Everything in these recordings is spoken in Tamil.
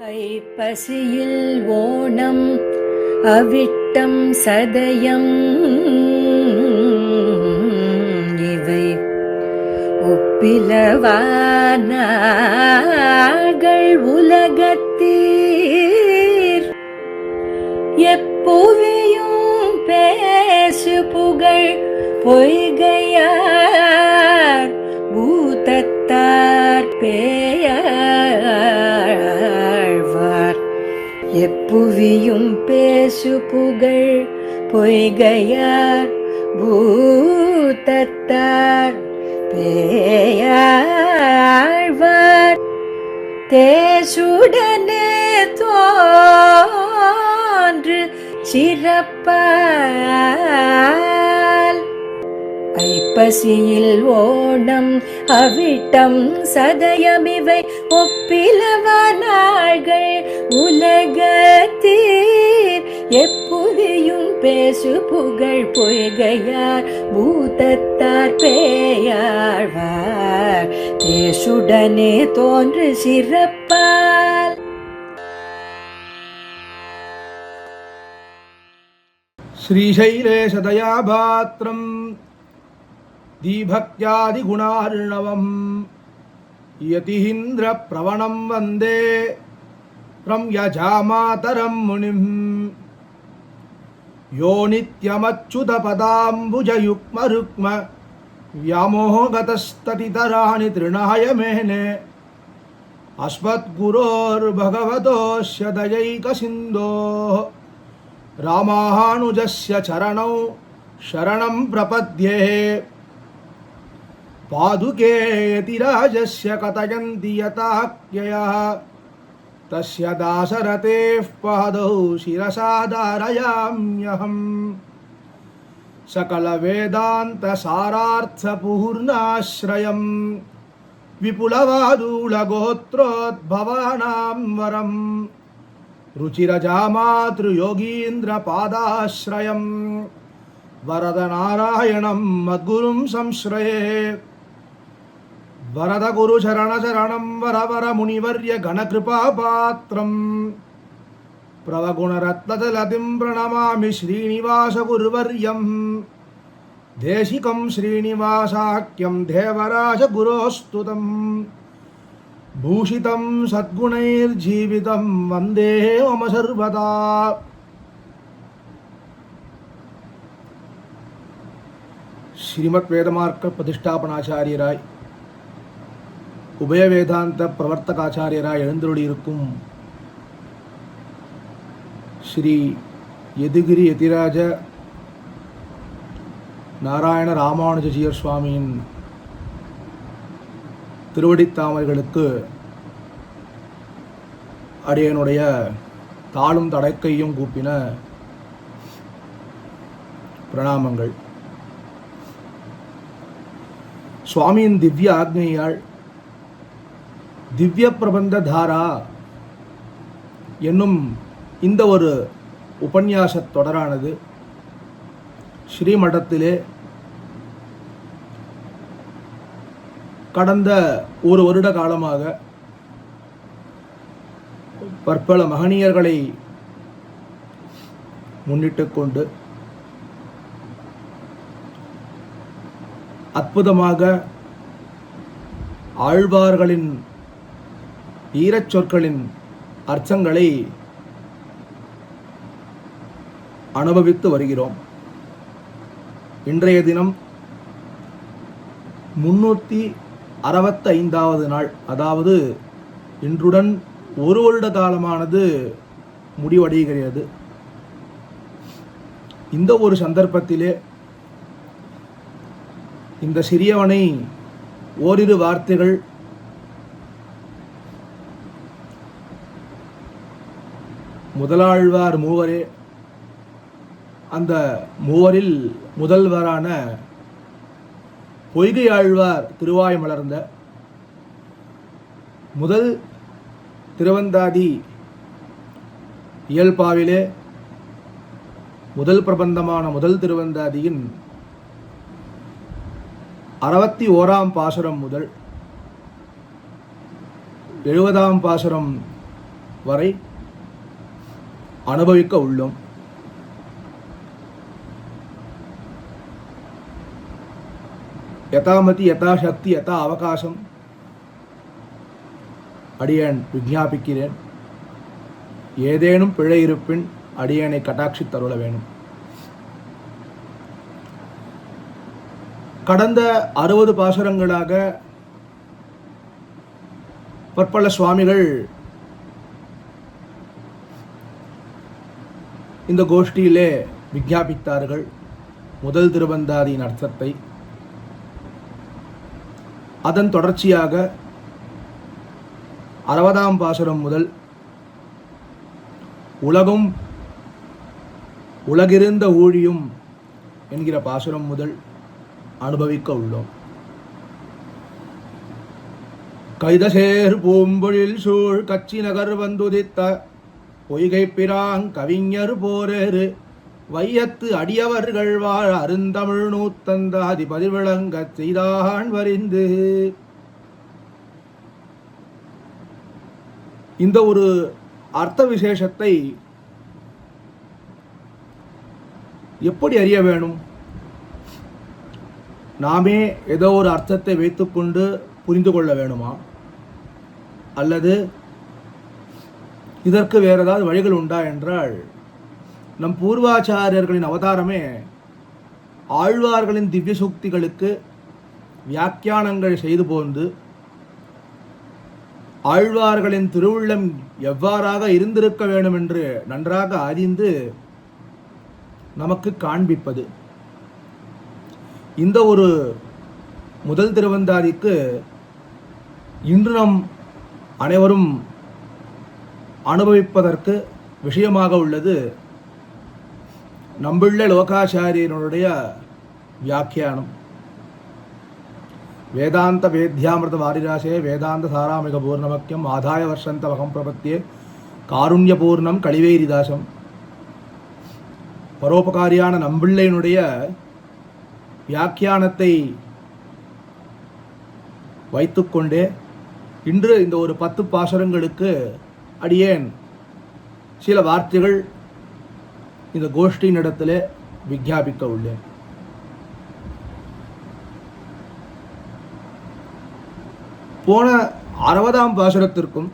ஐப்பசியில் ஓணம் அவிட்டம் சதயம் இவை ஒப்பிலவானார்கள் உலகத்தீர் எப்புவியும் பேசு புகழ் பொய்கையார் பூதத்தார் பேயாழ்வார் எப்புவியும் பேசு புகழ் பொய்கையார் பூதத்தார் பேயாழ்வார் தேசுடனே தோன்று சிறப்பால் ஐப்பசியில் ஓணம் அவிட்டம் சதயமிவை ஒப்பிலவானார்கள் உலகத்தீர் எப்புவியும் பேசு புகழ் பொய்கையார் பூதத்தார் பேயாழ்வார் தேசுடனே தோன்று சிறப்பால். ஸ்ரீசைலேஷதயாபாத்ரம் தீபக்யாதிகுணார்ணவம் யதிஹிந்திர பிரவணம் வந்தே யஜாமாதரம் முனிம் யோ நித்யமச்சுதபதாம்புஜயுக்மருக்ம व्यामोहगतस्ततितराणि तृणाय मेने अस्मद्गुरोर्भगवतोऽस्य दयैकसिन्धोः रामानुजस्य चरणौ शरणं प्रपद्ये पादुके यतिराजस्य कथयन्ति यताख्ययः तस्य दाशरथेः पादौ शिरसा धारयाम्यहम् सकलवेदान्तसारार्थपूर्णाश्रयं विपुलवादूलगोत्रोद्भवानां वरं रुचिरजामातृयोगीन्द्रपादाश्रयं वरदनारायणं मद्गुरुं संश्रये वरदगुरुचरणशरणं वरवरमुनिवर्य गणकृपापात्रं प्रवगुणरत्नजलधिं प्रणमामि श्रीनिवासगुरुवर्यं देशिकं श्रीनिवासाख्यं देवराजगुरोस्तुतं भूषितं सद्गुणैर्जीवितं वन्दे मम सर्वदा. श्रीमद् वेदमार्ग प्रतिष्ठापनाचार्यराय உபய வேதாந்த பிரவர்த்தகாச்சாரியராய் எழுந்தருளியிருக்கும் ஸ்ரீ யதுகிரி யதிராஜ நாராயண ராமானுஜியர் சுவாமியின் திருவடித்தாமரைகளுக்கு அடியனுடைய தாளும் தடக்கையும் கூப்பின பிரணாமங்கள். சுவாமியின் திவ்ய ஆக்ஞையால் திவ்ய பிரபந்த தாரா என்னும் இந்த ஒரு உபன்யாச தொடரானது ஸ்ரீமடத்திலே கடந்த ஒரு வருட காலமாக பற்பல மகனியர்களை முன்னிட்டு கொண்டு அற்புதமாக ஆழ்வார்களின் ஈரச் சொற்களின் அர்த்தங்களை அனுபவித்து வருகிறோம். இன்றைய தினம் 365வது நாள், அதாவது இன்றுடன் ஒரு வருட காலமானது முடிவடைகிறது. இந்த ஒரு சந்தர்ப்பத்திலே இந்த சிறியவனை ஓரிரு வார்த்தைகள் முதலாழ்வார் மூவரே, அந்த மூவரில் முதல்வரான பொய்கை ஆழ்வார் திருவாய் மலர்ந்த முதல் திருவந்தாதி இயல்பாவிலே முதல் பிரபந்தமான முதல் திருவந்தாதியின் 61ஆம் பாசுரம் முதல் 70ஆம் பாசுரம் வரை அனுபவிக்க உள்ளோம். யதாமதி யதாசக்தி யதா அவகாசம் அடியேன் விஞ்ஞாபிக்கிறேன். ஏதேனும் பிழை இருப்பின் அடியேனை கட்டாட்சி தருள வேணும். கடந்த 60 பாசுரங்களாக பற்பல சுவாமிகள் இந்த கோஷ்டியிலே விஞ்ஞாபித்தார்கள் முதல் திருவந்தாதியின் அர்த்தத்தை. அதன் தொடர்ச்சியாக 60ஆம் பாசுரம் முதல் உலகும் உலகிருந்த ஊழியும் என்கிற பாசுரம் முதல் அனுபவிக்க உள்ளோம். கைதசேர் பூம்பொழில் சூழ் கச்சி நகர் வந்துதித்த பொய்கை பிராங் கவிஞர் போரேறு வையத்து அடியவர்கள் வாழ் அருந்தமிழ் நூத்தந்தாதி பதிவிளங்க செய்தான் வரிந்து. இந்த ஒரு அர்த்த விசேஷத்தை எப்படி அறிய வேணும்? நாமே ஏதோ ஒரு அர்த்தத்தை வைத்துக்கொண்டு புரிந்து கொள்ள வேணுமா? அல்லது இதற்கு வேறு ஏதாவது வழிகள் உண்டா என்றால், நம் பூர்வாச்சாரியர்களின் அவதாரமே ஆழ்வார்களின் திவ்ய சுக்திகளுக்கு வியாக்கியானங்கள் செய்து போந்து ஆழ்வார்களின் திருவுள்ளம் எவ்வாறாக இருந்திருக்க வேண்டும் என்று நன்றாக அறிந்து நமக்கு காண்பிப்பது. இந்த ஒரு முதல் திருவந்தாதிக்கு இன்று நம் அனைவரும் அனுபவிப்பதற்கு விஷயமாக உள்ளது நம்பிள்ள லோகாச்சாரியனுடைய வியாக்கியானம். வேதாந்த வேத்யாமிருத வாரிராசே வேதாந்த சாராமிக பூர்ணமக்கியம் ஆதாய வர்ஷந்தவகம் பிரபத்தியே காருண்யபூர்ணம் கலிவேரிதாசம். பரோபகாரியான நம்பிள்ளையினுடைய வியாக்கியானத்தை வைத்துக்கொண்டே இன்று இந்த ஒரு 10 பாசுரங்களுக்கு அடியேன் சில வார்த்தைகள் இந்த கோஷ்டியின் இடத்திலே விஞ்ஞாபிக்க உள்ளேன். போன 60ஆம் பாசுரத்திற்கும்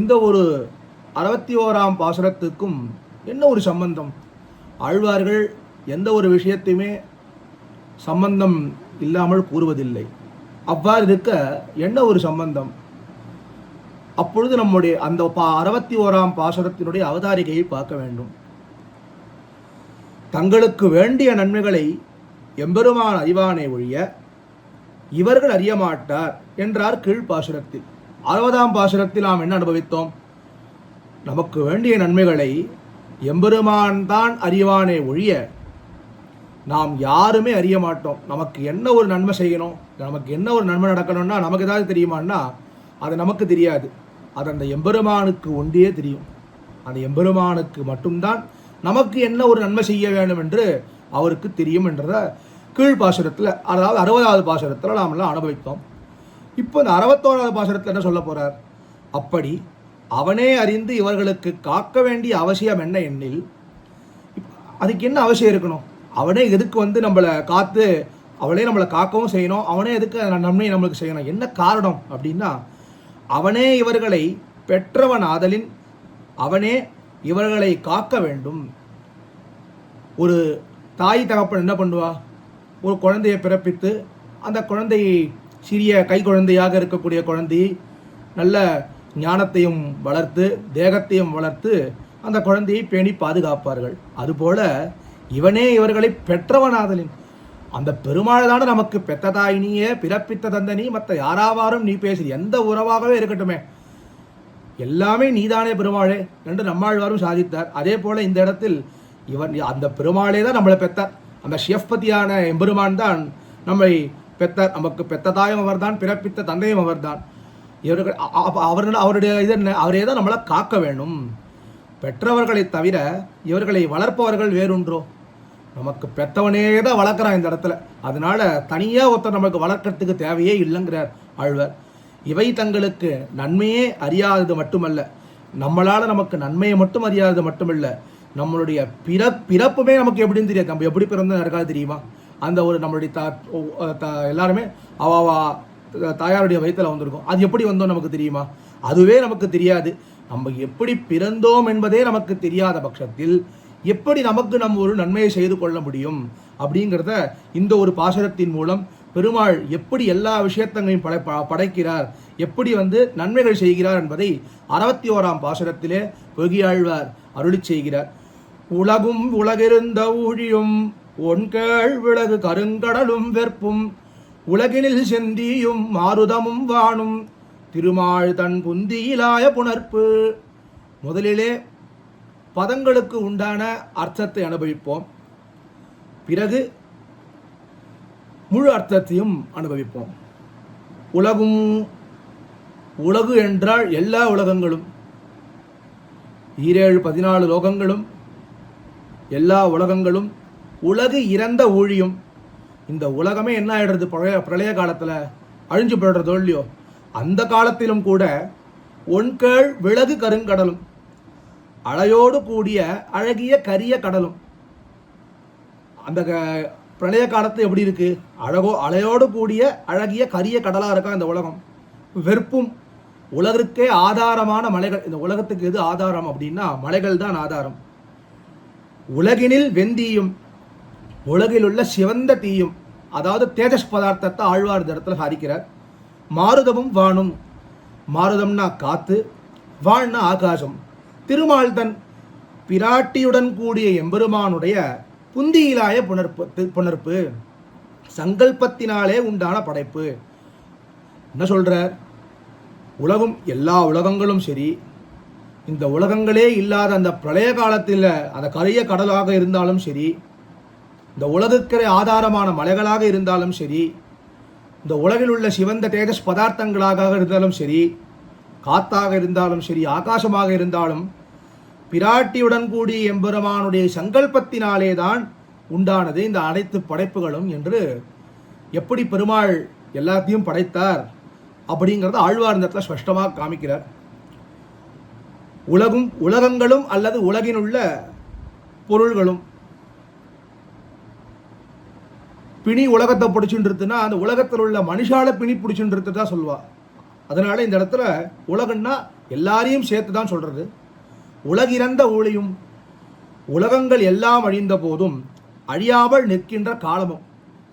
இந்த ஒரு 61ஆம் பாசுரத்திற்கும் என்ன ஒரு சம்பந்தம்? ஆழ்வார்கள் எந்த ஒரு விஷயத்தையுமே சம்பந்தம் இல்லாமல் கூறுவதில்லை. அவ்வாறு இருக்க என்ன ஒரு சம்பந்தம்? அப்பொழுது நம்முடைய அந்த 61ஆம் பாசுரத்தினுடைய அவதாரிகையை பார்க்க வேண்டும். தங்களுக்கு வேண்டிய நன்மைகளை எம்பெருமான் அறிவானே ஒழிய இவர்கள் அறிய மாட்டார் என்றார் கீழ்ப்பாசுரத்தில். 60ஆம் பாசுரத்தில் நாம் என்ன அனுபவித்தோம்? நமக்கு வேண்டிய நன்மைகளை எம்பெருமான் தான் அறிவானே ஒழிய நாம் யாருமே அறிய மாட்டோம். நமக்கு என்ன ஒரு நன்மை செய்யணும், நமக்கு என்ன ஒரு நன்மை நடக்கணும்னா நமக்கு ஏதாவது தெரியுமான்னா அது நமக்கு தெரியாது. அது அந்த எம்பெருமானுக்கு ஒன்றே தெரியும். அந்த எம்பெருமானுக்கு மட்டும்தான் நமக்கு என்ன ஒரு நன்மை செய்ய வேண்டும் என்று அவருக்கு தெரியும் என்றத கீழ்ப்பாசுரத்தில், அதாவது 60ஆவது பாசுரத்தில் நாம் எல்லாம் அனுபவித்தோம். இப்போ இந்த 61ஆவது பாசுரத்தில் என்ன சொல்ல போகிறார்? அப்படி அவனே அறிந்து இவர்களுக்கு காக்க வேண்டிய அவசியம் என்ன எண்ணில், அதுக்கு என்ன அவசியம் இருக்கணும்? அவனே எதுக்கு நம்மளை காத்து அவளே நம்மளை காக்கவும் செய்யணும், அவனே எதுக்கு நன்மையை நம்மளுக்கு செய்யணும்? என்ன காரணம் அப்படின்னா, அவனே இவர்களை பெற்றவன் ஆதலின் அவனே இவர்களை காக்க வேண்டும். ஒரு தாய் தகப்பன் என்ன பண்ணுவா? ஒரு குழந்தையை பிறப்பித்து அந்த குழந்தையை சிறிய கை குழந்தையாக இருக்கக்கூடிய குழந்தையை நல்ல ஞானத்தையும் வளர்த்து தேகத்தையும் வளர்த்து அந்த குழந்தையை பேணி பாதுகாப்பார்கள். அதுபோல இவனே இவர்களை பெற்றவனாதலின் அந்த பெருமாள் தானே நமக்கு பெத்த தாயினியே பிறப்பித்த தந்தனி மற்ற யாராவாரும் நீ பேசு, எந்த உறவாகவே இருக்கட்டுமே எல்லாமே நீதானே பெருமாளே என்று நம்மாழ்வாரும் சாதித்தார். அதே போல இந்த இடத்தில் இவன் அந்த பெருமாளே தான் நம்மளை பெற்றார். அந்த ஷியப்பதியான எம்பெருமான் தான் நம்மை பெற்றார். நமக்கு பெத்த தாயும் அவர் தான், பிறப்பித்த தந்தையும் அவர் தான். இவர்கள் அவருடைய இது என்ன? அவரே தான் நம்மளை காக்க வேண்டும். பெற்றவர்களை தவிர இவர்களை வளர்ப்பவர்கள் வேறொன்றோ? நமக்கு பெற்றவனே தான் வளர்க்குறான் இந்த இடத்துல. அதனால தனியாக ஒருத்தர் நமக்கு வளர்க்கறதுக்கு தேவையே இல்லைங்கிறார் ஆழ்வார். இவை தங்களுக்கு நன்மையே அறியாதது மட்டுமல்ல, நம்மளால் நமக்கு நன்மையை மட்டும் அறியாதது மட்டுமில்ல, நம்மளுடைய பிறப்புமே நமக்கு எப்படின்னு தெரியாது. நம்ம எப்படி பிறந்தோம் யாருக்காவது தெரியுமா? அந்த ஒரு நம்மளுடைய எல்லாருமே அவாவா தாயாருடைய வயிற்றில் வந்திருக்கும். அது எப்படி வந்தோம் நமக்கு தெரியுமா? அதுவே நமக்கு தெரியாது. நம்ம எப்படி பிறந்தோம் என்பதே நமக்கு தெரியாத பட்சத்தில் எப்படி நமக்கு நம்ம ஒரு நன்மையை செய்து கொள்ள முடியும் அப்படிங்கிறத இந்த ஒரு பாசுரத்தின் மூலம் பெருமாள் எப்படி எல்லா விஷயத்தையும் படைக்கிறார், எப்படி நன்மைகள் செய்கிறார் என்பதை 61ஆம் பாசுரத்திலே பொய்கையாழ்வார் அருளி செய்கிறார். உலகும் உலகிருந்த ஊழியும் ஒன்கேள் விலகு கருங்கடலும் வெற்பும் உலகினில் செந்தியும் மாருதமும் வானும் திருமால் தன் புந்தியிலாய புணர்ப்பு. முதலிலே பதங்களுக்கு உண்டான அர்த்தத்தை அனுபவிப்போம், பிறகு முழு அர்த்தத்தையும் அனுபவிப்போம். உலகு என்றால் எல்லா உலகங்களும், 14 லோகங்களும், எல்லா உலகங்களும், உலகு இறந்த ஊழியும். இந்த உலகமே என்ன ஆயிடுறது? பிரளய காலத்தில் அழிஞ்சு போயிடுறதோ இல்லையோ, அந்த காலத்திலும் கூட ஒன்கேள் விலகு கருங்கடலும், அலையோடு கூடிய அழகிய கரிய கடலும். அந்த பிரளய காலத்து எப்படி இருக்கு? அலையோடு கூடிய அழகிய கரிய கடலாக இருக்கா இந்த உலகம். வெறுப்பும், உலகிற்கே ஆதாரமான மலைகள். இந்த உலகத்துக்கு எது ஆதாரம் அப்படின்னா மலைகள் தான் ஆதாரம். உலகினில் வெந்தியும், உலகில் உள்ள சிவந்த தீயும், அதாவது தேஜஸ் பதார்த்தத்தை ஆழ்வார் இந்த இடத்துல சாதிக்கிறார். மாருதமும் வானும், மாருதம்னா காத்து, வான்னா ஆகாசம். திருமால் தன் பிராட்டியுடன் கூடிய எம்பெருமானுடைய புந்தியிலாய புணர்ப்பு, சங்கல்பத்தினாலே உண்டான படைப்பு. என்ன சொல்றார்? உலகம், எல்லா உலகங்களும் சரி, இந்த உலகங்களே இல்லாத அந்த பிரளய காலத்தில் அந்த கரிய கடலாக இருந்தாலும் சரி, இந்த உலகுக்கு ஆதாரமான மலைகளாக இருந்தாலும் சரி, இந்த உலகில் உள்ள சிவந்த தேஜஸ் பதார்த்தங்களாக இருந்தாலும் சரி, காத்தாக இருந்தாலும் சரி, ஆகாசமாக இருந்தாலும் பிராட்டியுடன் கூடிய எம்பெருமானுடைய சங்கல்பத்தினாலே தான் உண்டானது இந்த அனைத்து படைப்புகளும் என்று எப்படி பெருமாள் எல்லாத்தையும் படைத்தார் அப்படிங்கிறத ஆழ்வார் இந்த இடத்துல ஸ்பஷ்டமாக காமிக்கிறார். உலகங்களும் அல்லது உலகினுள்ள பொருள்களும். பிணி உலகத்தை பிடிச்சுருத்துனா அந்த உலகத்தில் உள்ள மனுஷால பிணி பிடிச்சுருத்து தான் சொல்லுவா. அதனால இந்த இடத்துல உலகன்னா எல்லாரையும் சேர்த்து தான் சொல்றது. உலகிறந்த ஊழியும், உலகங்கள் எல்லாம் அழிந்த போதும் அழியாமல் நிற்கின்ற காலமும்.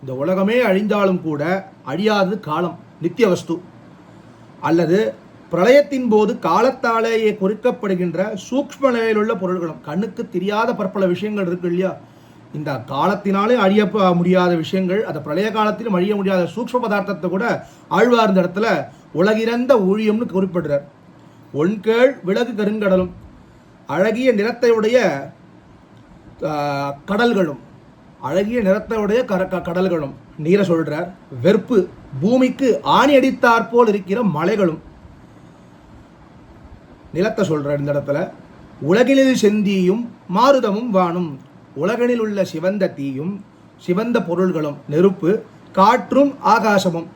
இந்த உலகமே அழிந்தாலும் கூட அழியாதது காலம், நித்திய வஸ்து. அல்லது பிரளயத்தின் போது காலத்தாலேயே குறிக்கப்படுகின்ற சூக்ஷ்ம நிலையில் உள்ள பொருள்களும். கண்ணுக்கு தெரியாத பற்பல விஷயங்கள் இருக்கு இல்லையா, இந்த காலத்தினாலே அழிய முடியாத விஷயங்கள், அந்த பிரளய காலத்திலும் அழிய முடியாத சூக்ஷ்ம பதார்த்தத்தை கூட ஆழ்வார் இந்த இடத்துல உலகிறந்த ஊழியம்னு குறிப்பிடுறார். ஒன்கேள் விலகு கருங்கடலும், அழகிய நிறத்தையுடைய கடல்களும், அழகிய நிறத்தையுடைய கடல்களும் நீரை சொல்றார். வெறுப்பு, பூமிக்கு ஆணி அடித்தாற்போல் இருக்கிற மலைகளும் நிலத்தை சொல்றார் இந்த இடத்துல. உலகினில் செந்தியும் மாருதமும் வானும், உலகினில் உள்ள சிவந்த தீயும் சிவந்த பொருள்களும், நெருப்பு, காற்றும் ஆகாசமும்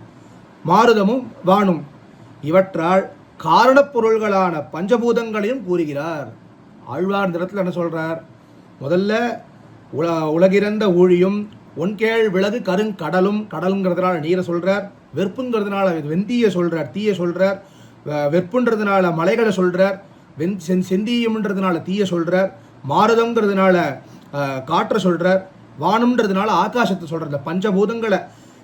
மாருதமும் வானும், இவற்றால் காரணப் பொருள்களான பஞ்சபூதங்களையும் கூறுகிறார். ஆழ்வார் இந்த இடத்துல என்ன சொல்றார்? முதல்ல உலகிறந்த ஊழியும், ஒன்கேள் விலகு கருங்கடலும், கடலுங்கிறதுனால நீரை சொல்றார். வெறுப்புங்கிறதுனால வெந்தியை சொல்றார், தீயை சொல்றார். வெப்புன்றதுனால மலைகளை சொல்றார். செந்தியும்ன்றதுனால தீயை சொல்றார். மாருதம்ங்கிறதுனால காற்றை சொல்றார். வானும்ன்றதுனால ஆகாசத்தை சொல்றார். இந்த பஞ்சபூதங்களை,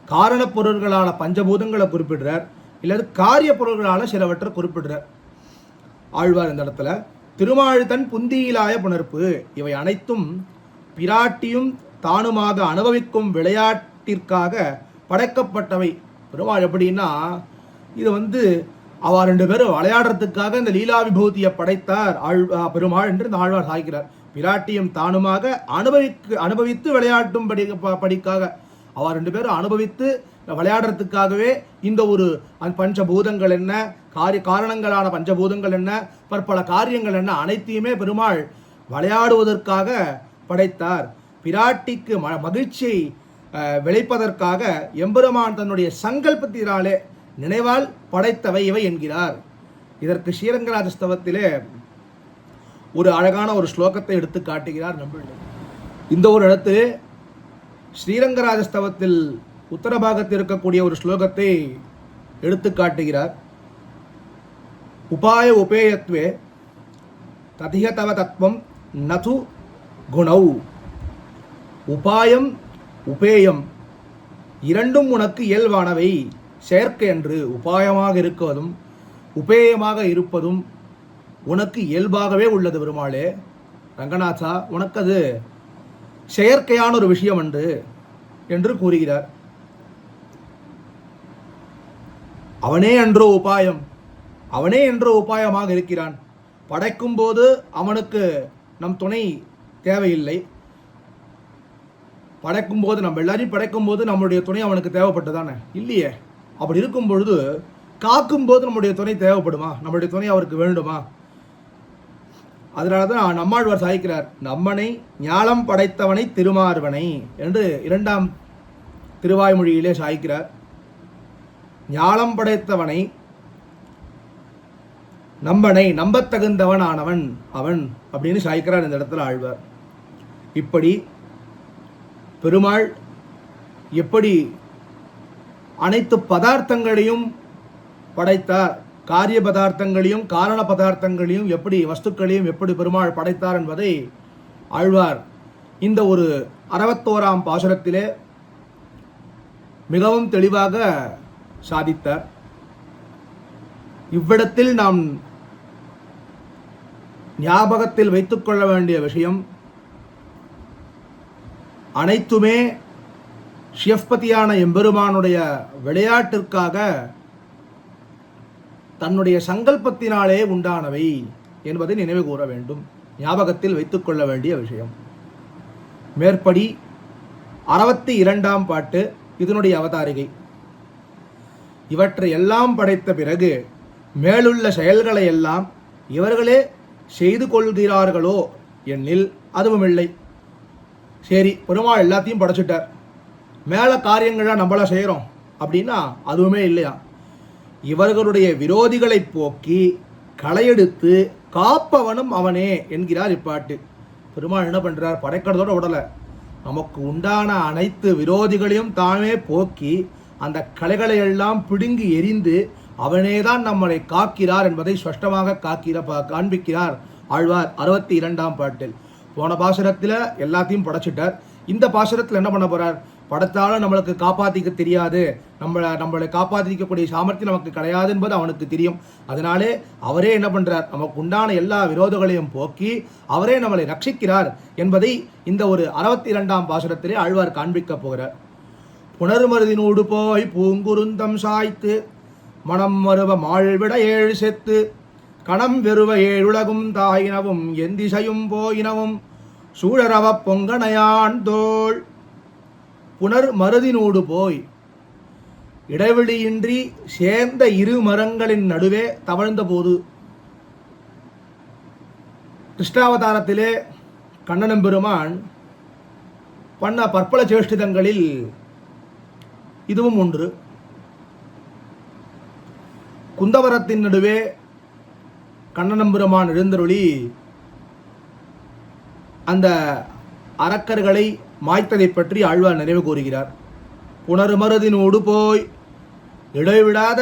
காரணப் பொருள்களான பஞ்சபூதங்களை குறிப்பிடுறார். இல்லாது காரிய பொருள்களான சிலவற்றை குறிப்பிடுறார் ஆழ்வார் இந்த இடத்துல. திருமால் தன் புந்தியிலாய புணர்ப்பு, இவை அனைத்தும் பிராட்டியும் தானுமாக அனுபவிக்கும் விளையாட்டிற்காக படைக்கப்பட்டவை. பெருமாள் எப்படின்னா, இது அவ 2 பேரும் விளையாடுறதுக்காக இந்த லீலா விபூதியை படைத்தார் பெருமாள் என்று இந்த ஆழ்வார் சாய்க்கிறார். பிராட்டியும் தானுமாக அனுபவித்து விளையாட்டும் படிக்காக அவ 2 பேரும் அனுபவித்து விளையாடுறதுக்காகவே இந்த ஒரு பஞ்சபூதங்கள் என்ன, காரணங்களான பஞ்சபூதங்கள் என்ன, பற்பல காரியங்கள் என்ன, அனைத்தையுமே பெருமாள் விளையாடுவதற்காக படைத்தார். பிராட்டிக்கு மகிழ்ச்சியை விளைப்பதற்காக எம்பெருமான் தன்னுடைய சங்கல்பத்தினாலே நினைவால் படைத்தவை இவை என்கிறார். இதற்கு ஸ்ரீரங்கராஜஸ்தவத்திலே ஒரு அழகான ஒரு ஸ்லோகத்தை எடுத்து காட்டுகிறார் நம்பிள்ளை. இந்த ஒரு இடத்திலே ஸ்ரீரங்கராஜஸ்தவத்தில் உத்தரபாகத்தில் இருக்கக்கூடிய ஒரு ஸ்லோகத்தை எடுத்து காட்டுகிறார். உபாய உபேயத்வே ததிய தவ தத்துவம் நது குணௌ. உபாயம் உபேயம் இரண்டும் உனக்கு இயல்பானவை. செயற்கை என்று உபாயமாக இருக்குவதும் உபேயமாக இருப்பதும் உனக்கு இயல்பாகவே உள்ளது பெருமாளே. ரங்கநாதா, உனக்கு அது செயற்கையான ஒரு விஷயம் என்று கூறுகிறார். அவனே என்றோ உபாயம், அவனே என்றோ உபாயமாக இருக்கிறான். படைக்கும் போது அவனுக்கு நம் துணை தேவையில்லை. படைக்கும் போது நம்ம எல்லாரையும் படைக்கும் போது நம்மளுடைய துணை அவனுக்கு தேவைப்பட்டதானே? இல்லையே. அப்படி இருக்கும் பொழுது காக்கும் போது நம்முடைய துணை தேவைப்படுமா? நம்முடைய துணை அவருக்கு வேண்டுமா? அதனால தான் நம்மாழ்வார் சாய்க்கிறார், நம்மனை ஞாலம் படைத்தவனை திருமார்வனை என்று 2ஆம் திருவாய்மொழியிலே சாய்க்கிறார். ஞாலம் படைத்தவனை, நம்பனை, நம்பத்தகுந்தவன் ஆனவன் அவன் அப்படின்னு சாய்க்கிறார் இந்த இடத்துல ஆழ்வார். இப்படி பெருமாள் எப்படி அனைத்து பதார்த்தங்களையும் படைத்தார், காரிய பதார்த்தங்களையும் காரண பதார்த்தங்களையும் எப்படி வஸ்துக்களையும் எப்படி பெருமாள் படைத்தார் என்பதை ஆழ்வார் இந்த ஒரு 61ஆம் பாசுரத்திலே மிகவும் தெளிவாக சாதித்தார். இவ்விடத்தில் நாம் ஞாபகத்தில் வைத்துக்கொள்ள வேண்டிய விஷயம், அனைத்துமே ஷியப்பதியான எம்பெருமானுடைய விளையாட்டிற்காக தன்னுடைய சங்கல்பத்தினாலே உண்டானவை என்பதை நினைவு கூற வேண்டும். ஞாபகத்தில் வைத்துக்கொள்ள வேண்டிய விஷயம். மேற்படி 62ஆம் பாட்டு இதனுடைய அவதாரிகை. இவற்றை எல்லாம் படைத்த பிறகு மேலுள்ள செயல்களை எல்லாம் இவர்களே செய்து கொள்கிறார்களோ எனில் அதுவும் இல்லை. சரி, பெருமாள் எல்லாத்தையும் படைச்சிட்டார், மேலே காரியங்களாக நம்மளாம் செய்கிறோம் அப்படின்னா அதுவுமே இல்லையா. இவர்களுடைய விரோதிகளை போக்கி களையெடுத்து காப்பவனும் அவனே என்கிறார் இப்பாட்டு. பெருமாள் என்ன பண்ணுறார்? படைக்கிறதோட விடலை, நமக்கு உண்டான அனைத்து விரோதிகளையும் தானே போக்கி அந்த கலைகளை எல்லாம் பிடுங்கி எரிந்து அவனேதான் நம்மளை காக்கிறார் என்பதை ஸ்பஷ்டமாக காண்பிக்கிறார் ஆழ்வார் 62ஆம் பாட்டில். போன பாசுரத்தில் எல்லாத்தையும் படைச்சிட்டார். இந்த பாசுரத்தில் என்ன பண்ண போறார்? படைத்தாலும் நம்மளுக்கு காப்பாற்றிக்க தெரியாது, நம்மளை காப்பாற்றிக்கக்கூடிய சாமர்த்தியம் நமக்கு கிடையாது என்பது அவனுக்கு தெரியும். அதனாலே அவரே என்ன பண்றார்? நமக்கு உண்டான எல்லா விரோதங்களையும் போக்கி அவரே நம்மளை ரட்சிக்கிறார் என்பதை இந்த ஒரு 62ஆம் பாசுரத்திலே ஆழ்வார் காண்பிக்க போகிறார். புனர்மருதினூடு போய் பூங்குருந்தம் சாய்த்து மனம் மருவ மாழ்விட 7 செத்து கணம் வெறுவ 7 உலகும் தாயினவும் எந்திசையும் போயினவும் சூழரவ பொங்கனையான் தோள். புனர் மருதினூடு போய், இடைவெளியின்றி சேர்ந்த 2 மரங்களின் நடுவே தவழ்ந்த போது. கிருஷ்ணாவதாரத்திலே கண்ணனம் பெருமான் பண்ண பற்பல சேஷ்டிதங்களில் இதுவும் ஒன்று. குந்தவரத்தின் நடுவே கண்ணனம் பெருமான் எழுந்தருளி அந்த அரக்கர்களை மாய்த்ததை பற்றி ஆழ்வார் நினைவு கூறுகிறார். புனர்மருதினோடு போய், இடைவிடாத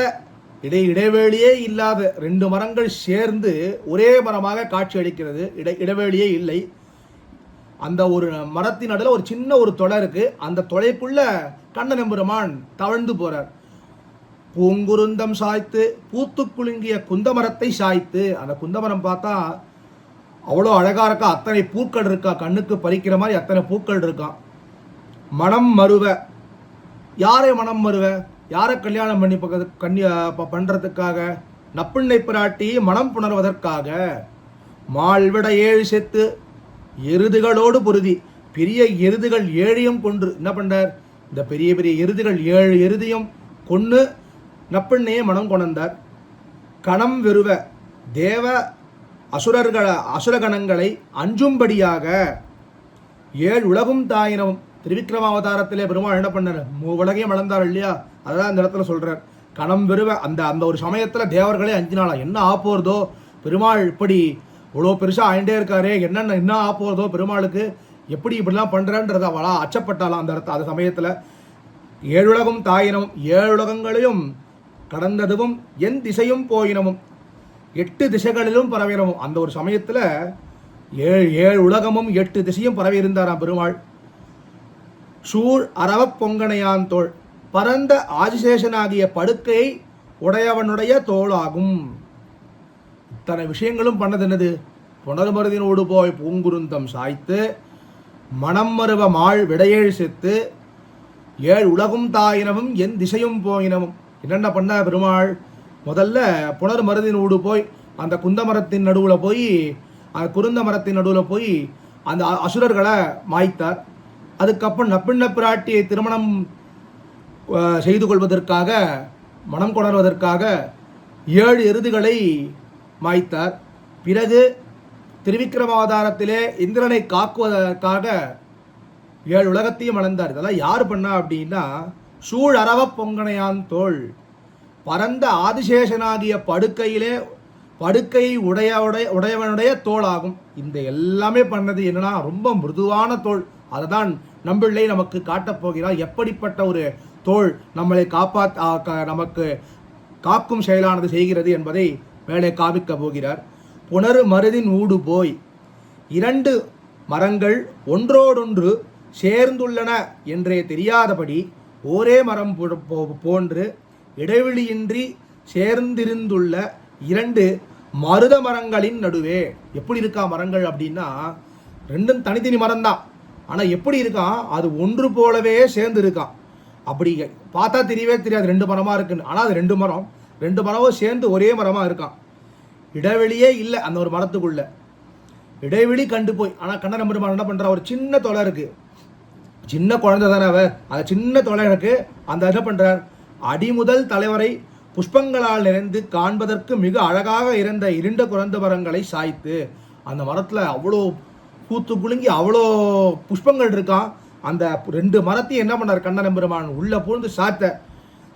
இடைவெளியே இல்லாத 2 மரங்கள் சேர்ந்து ஒரே மரமாக காட்சி அளிக்கிறது. இடைவெளியே இல்லை. அந்த ஒரு மரத்தின் நடுவில் ஒரு சின்ன ஒரு தொலை இருக்கு. அந்த தொலைக்குள்ள கண்ணன் பெருமான் தவழ்ந்து போறார். பூங்குருந்தம் சாய்த்து, பூத்து குலுங்கிய குந்தமரத்தை சாய்த்து. அந்த குந்தமரம் பார்த்தா அவ்வளோ அழகா இருக்கா, அத்தனை பூக்கள் இருக்கா, கண்ணுக்கு பறிக்கிற மாதிரி அத்தனை பூக்கள் இருக்கான். மனம் மருவ, யாரை மனம் மருவ? யாரை கல்யாணம் பண்ணி பண்றதுக்காக? நப்பிள்ளை பிராட்டி மனம் புணர்வதற்காக. மால்விட 7 செத்து, எருதுகளோடு பொருதி, பெரிய எருதுகள் 7ஐயும் கொன்று என்ன பண்றார்? இந்த பெரிய பெரிய எருதுகள் 7 எருதையும் கொன்று நப்பிண்ணையை மனம் கொண்டார். கணம் வெறுவ, தேவ அசுரகணங்களை அஞ்சும்படியாக 7 உலகும் தாயினவும். திருவிக்ரமாவதாரத்திலே பெருமாள் என்ன பண்ணார்? 3 உலகையும் வளர்ந்தார் இல்லையா? அதான் இந்த இடத்துல சொல்றார். கணம் வெறுவ, அந்த ஒரு சமயத்தில் தேவர்களே 5 நாளா என்ன ஆப்போறதோ, பெருமாள் இப்படி இவ்வளோ பெருசாக ஆயிண்டே இருக்காரே, என்னென்ன என்ன ஆப்போதோ பெருமாளுக்கு, எப்படி இப்படிலாம் பண்ணுறன்றத அவளா அச்சப்பட்டாலாம் அந்த சமயத்தில். ஏழுலகம் தாயினமும், ஏழுலகங்களையும் கடந்ததுவும் என் திசையும் போயினமும், 8 திசைகளிலும் பரவினமும். அந்த ஒரு சமயத்தில் ஏழு உலகமும் 8 திசையும் பரவி இருந்தாராம் பெருமாள். சூழ் அரவப் பொங்கனையான் தோள், பரந்த ஆதிசேஷனாகிய படுக்கையை உடையவனுடைய தோளாகும். இத்தனை விஷயங்களும் பண்ணது என்னது? புனர்மருதினோடு போய் பூங்குருந்தம் சாய்த்து, மனம் மருவ மாள் விடையேழு செத்து, 7 உலகும் தாயினமும் என் திசையும் போயினமும். என்னென்ன பண்ண பெருமாள்? முதல்ல புனர்மருதினோடு போய் அந்த குந்த மரத்தின் நடுவில் போய், அந்த குருந்த மரத்தின் நடுவில் போய் அந்த அசுரர்களை மாய்த்தார். அதுக்கப்புறம் நப்பிண்ண பிராட்டியை திருமணம் செய்து கொள்வதற்காக, மனம் கொணர்வதற்காக 7 எருதுகளை மாய்த்தார். பிறகு திருவிக்கிரமாவதாரத்திலே இந்திரனை காக்குவதற்காக 7 உலகத்தையும் அளந்தார். இதெல்லாம் யார் பண்ணா அப்படின்னா, சூழ் அரவ பொங்கனையான் தோள், பரந்த ஆதிசேஷனாகிய படுக்கையை உடையவனுடைய தோளாகும். இந்த எல்லாமே பண்ணது என்னன்னா, ரொம்ப மிருதுவான தோள். அதை தான் நம்பிள்ளை நமக்கு காட்டப் போகிறார். எப்படிப்பட்ட ஒரு தோள் நம்மளை நமக்கு காக்கும் செயலானது செய்கிறது என்பதை மேலே காமிக்க போகிறார். புனர் மருதின் ஊடு போய் 2 மரங்கள் ஒன்றோடொன்று சேர்ந்துள்ளன என்றே தெரியாதபடி ஒரே மரம் போன்று இடைவெளியின்றி சேர்ந்திருந்துள்ள 2 மருத மரங்களின் நடுவே. எப்படி இருக்கா மரங்கள் அப்படின்னா, 2 தனித்தனி மரம் தான், ஆனால் எப்படி இருக்கான், அது ஒன்று போலவே சேர்ந்து இருக்கான். அப்படி பார்த்தா தெரியவே தெரியாது 2 மரமாக இருக்குன்னு. ஆனால் அது 2 மரமும் சேர்ந்து ஒரே மரமாக இருக்கான். இடைவெளியே இல்லை அந்த ஒரு மரத்துக்குள்ள. இடைவெளி கண்டு போய், ஆனால் கண்ணன் பெருமான் என்ன பண்ணுறா, ஒரு சின்ன தொலை இருக்குது, சின்ன குழந்தை தானே அவர், அந்த சின்ன தொலை எனக்கு அந்த என்ன பண்ணுறார், அடிமுதல் தலைவரை புஷ்பங்களால் நிறைந்து காண்பதற்கு மிக அழகாக இருந்த 2 குழந்தை மரங்களை சாய்த்து, அந்த மரத்தில் அவ்வளோ பூத்து குலுங்கி அவ்வளோ புஷ்பங்கள் இருக்கான். அந்த 2 மரத்தையும் என்ன பண்ணார் கண்ணன் பெருமான், உள்ள பூந்து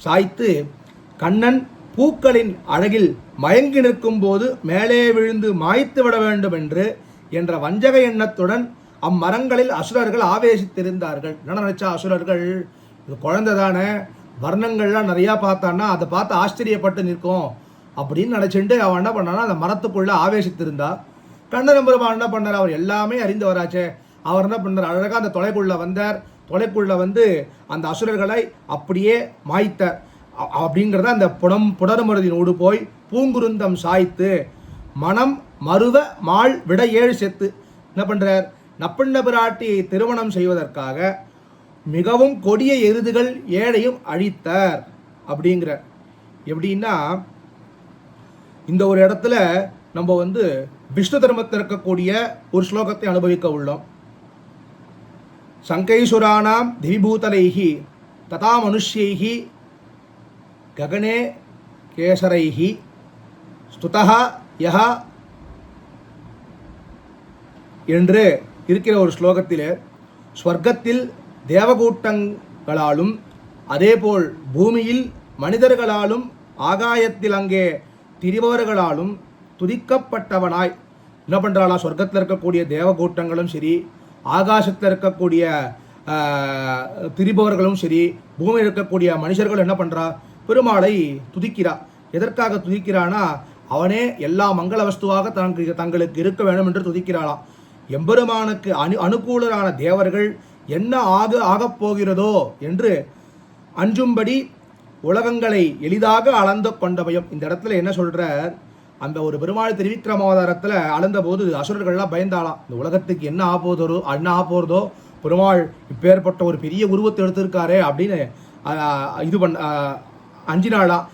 சாய்த்து கண்ணன் பூக்களின் அழகில் மயங்கி நிற்கும் போது மேலே விழுந்து மாய்த்து விட வேண்டும் என்ற வஞ்சக எண்ணத்துடன் அம்மரங்களில் அசுரர்கள் ஆவேசித்திருந்தார்கள். என்ன நினைச்சா அசுரர்கள், இது குழந்தை தானே, வர்ணங்கள்லாம் நிறையா பார்த்தான்னா அதை பார்த்து ஆச்சரியப்பட்டு நிற்கும் அப்படின்னு நினச்சிட்டு அவன் என்ன பண்ணான்னா அந்த மரத்துக்குள்ளே ஆவேசித்திருந்தா. கண்ணன் பெருமான் என்ன பண்ணார், அவர் எல்லாமே அறிந்து வராச்சே, அவர் என்ன பண்ணார், அழகாக அந்த தொலைக்குள்ளே வந்தார். தொலைக்குள்ளே வந்து அந்த அசுரர்களை அப்படியே மாய்த்தார். அப்படிங்கிறத அந்த புனர்மருதினோடு போய் பூங்குருந்தம் சாய்த்து, மனம் மருவ மாள் விட 7 செத்து என்ன பண்ணுறார், நப்பிண்ண பிராட்டியை திருமணம் செய்வதற்காக மிகவும் கொடிய எருதுகள் 7ஐயும் அழித்தார் அப்படிங்கிறார். எப்படின்னா, இந்த ஒரு இடத்துல நம்ம வந்து விஷ்ணு தர்மத்தில் இருக்கக்கூடிய ஒரு ஸ்லோகத்தை அனுபவிக்க உள்ளோம். சங்கைசுரானாம் திவிபூதலைஹி ததா மனுஷ்யைஹி ககனே கேசரைஹி ஸ்துதஹா யஹா என்று இருக்கிற ஒரு ஸ்லோகத்தில், ஸ்வர்க்கத்தில் தேவகூட்டங்களாலும் அதேபோல் பூமியில் மனிதர்களாலும் ஆகாயத்தில் அங்கே திரிபவர்களாலும் துதிக்கப்பட்டவனாய் என்ன பண்ணுறாளா, சொர்க்கத்தில் இருக்கக்கூடிய தேவகூட்டங்களும் சரி, ஆகாசத்தில் இருக்கக்கூடிய திரிபவர்களும் சரி, பூமியில் இருக்கக்கூடிய மனுஷர்களும் என்ன பண்ணுறா, பெருமாளை துதிக்கிறா. எதற்காக துதிக்கிறானா, அவனே எல்லா மங்கள வஸ்துவாக தங்களுக்கு இருக்க வேண்டும் என்று துதிக்கிறாளாம். எம்பெருமானுக்கு அனுகூலரான தேவர்கள் என்ன ஆகப் போகிறதோ என்று அஞ்சும்படி உலகங்களை எளிதாக அளந்து கொண்டபயம். இந்த இடத்துல என்ன சொல்கிறார், அந்த ஒரு பெருமாள் திருவிக்கிரமாவதாரத்தில் அளந்த போது அசுரர்கள்லாம் பயந்தாளாம், இந்த உலகத்துக்கு என்ன ஆப்போகிறதோ பெருமாள் இப்பேற்பட்ட ஒரு பெரிய உருவத்தை எடுத்திருக்காரே அப்படின்னு அஞ்சினாளாம்.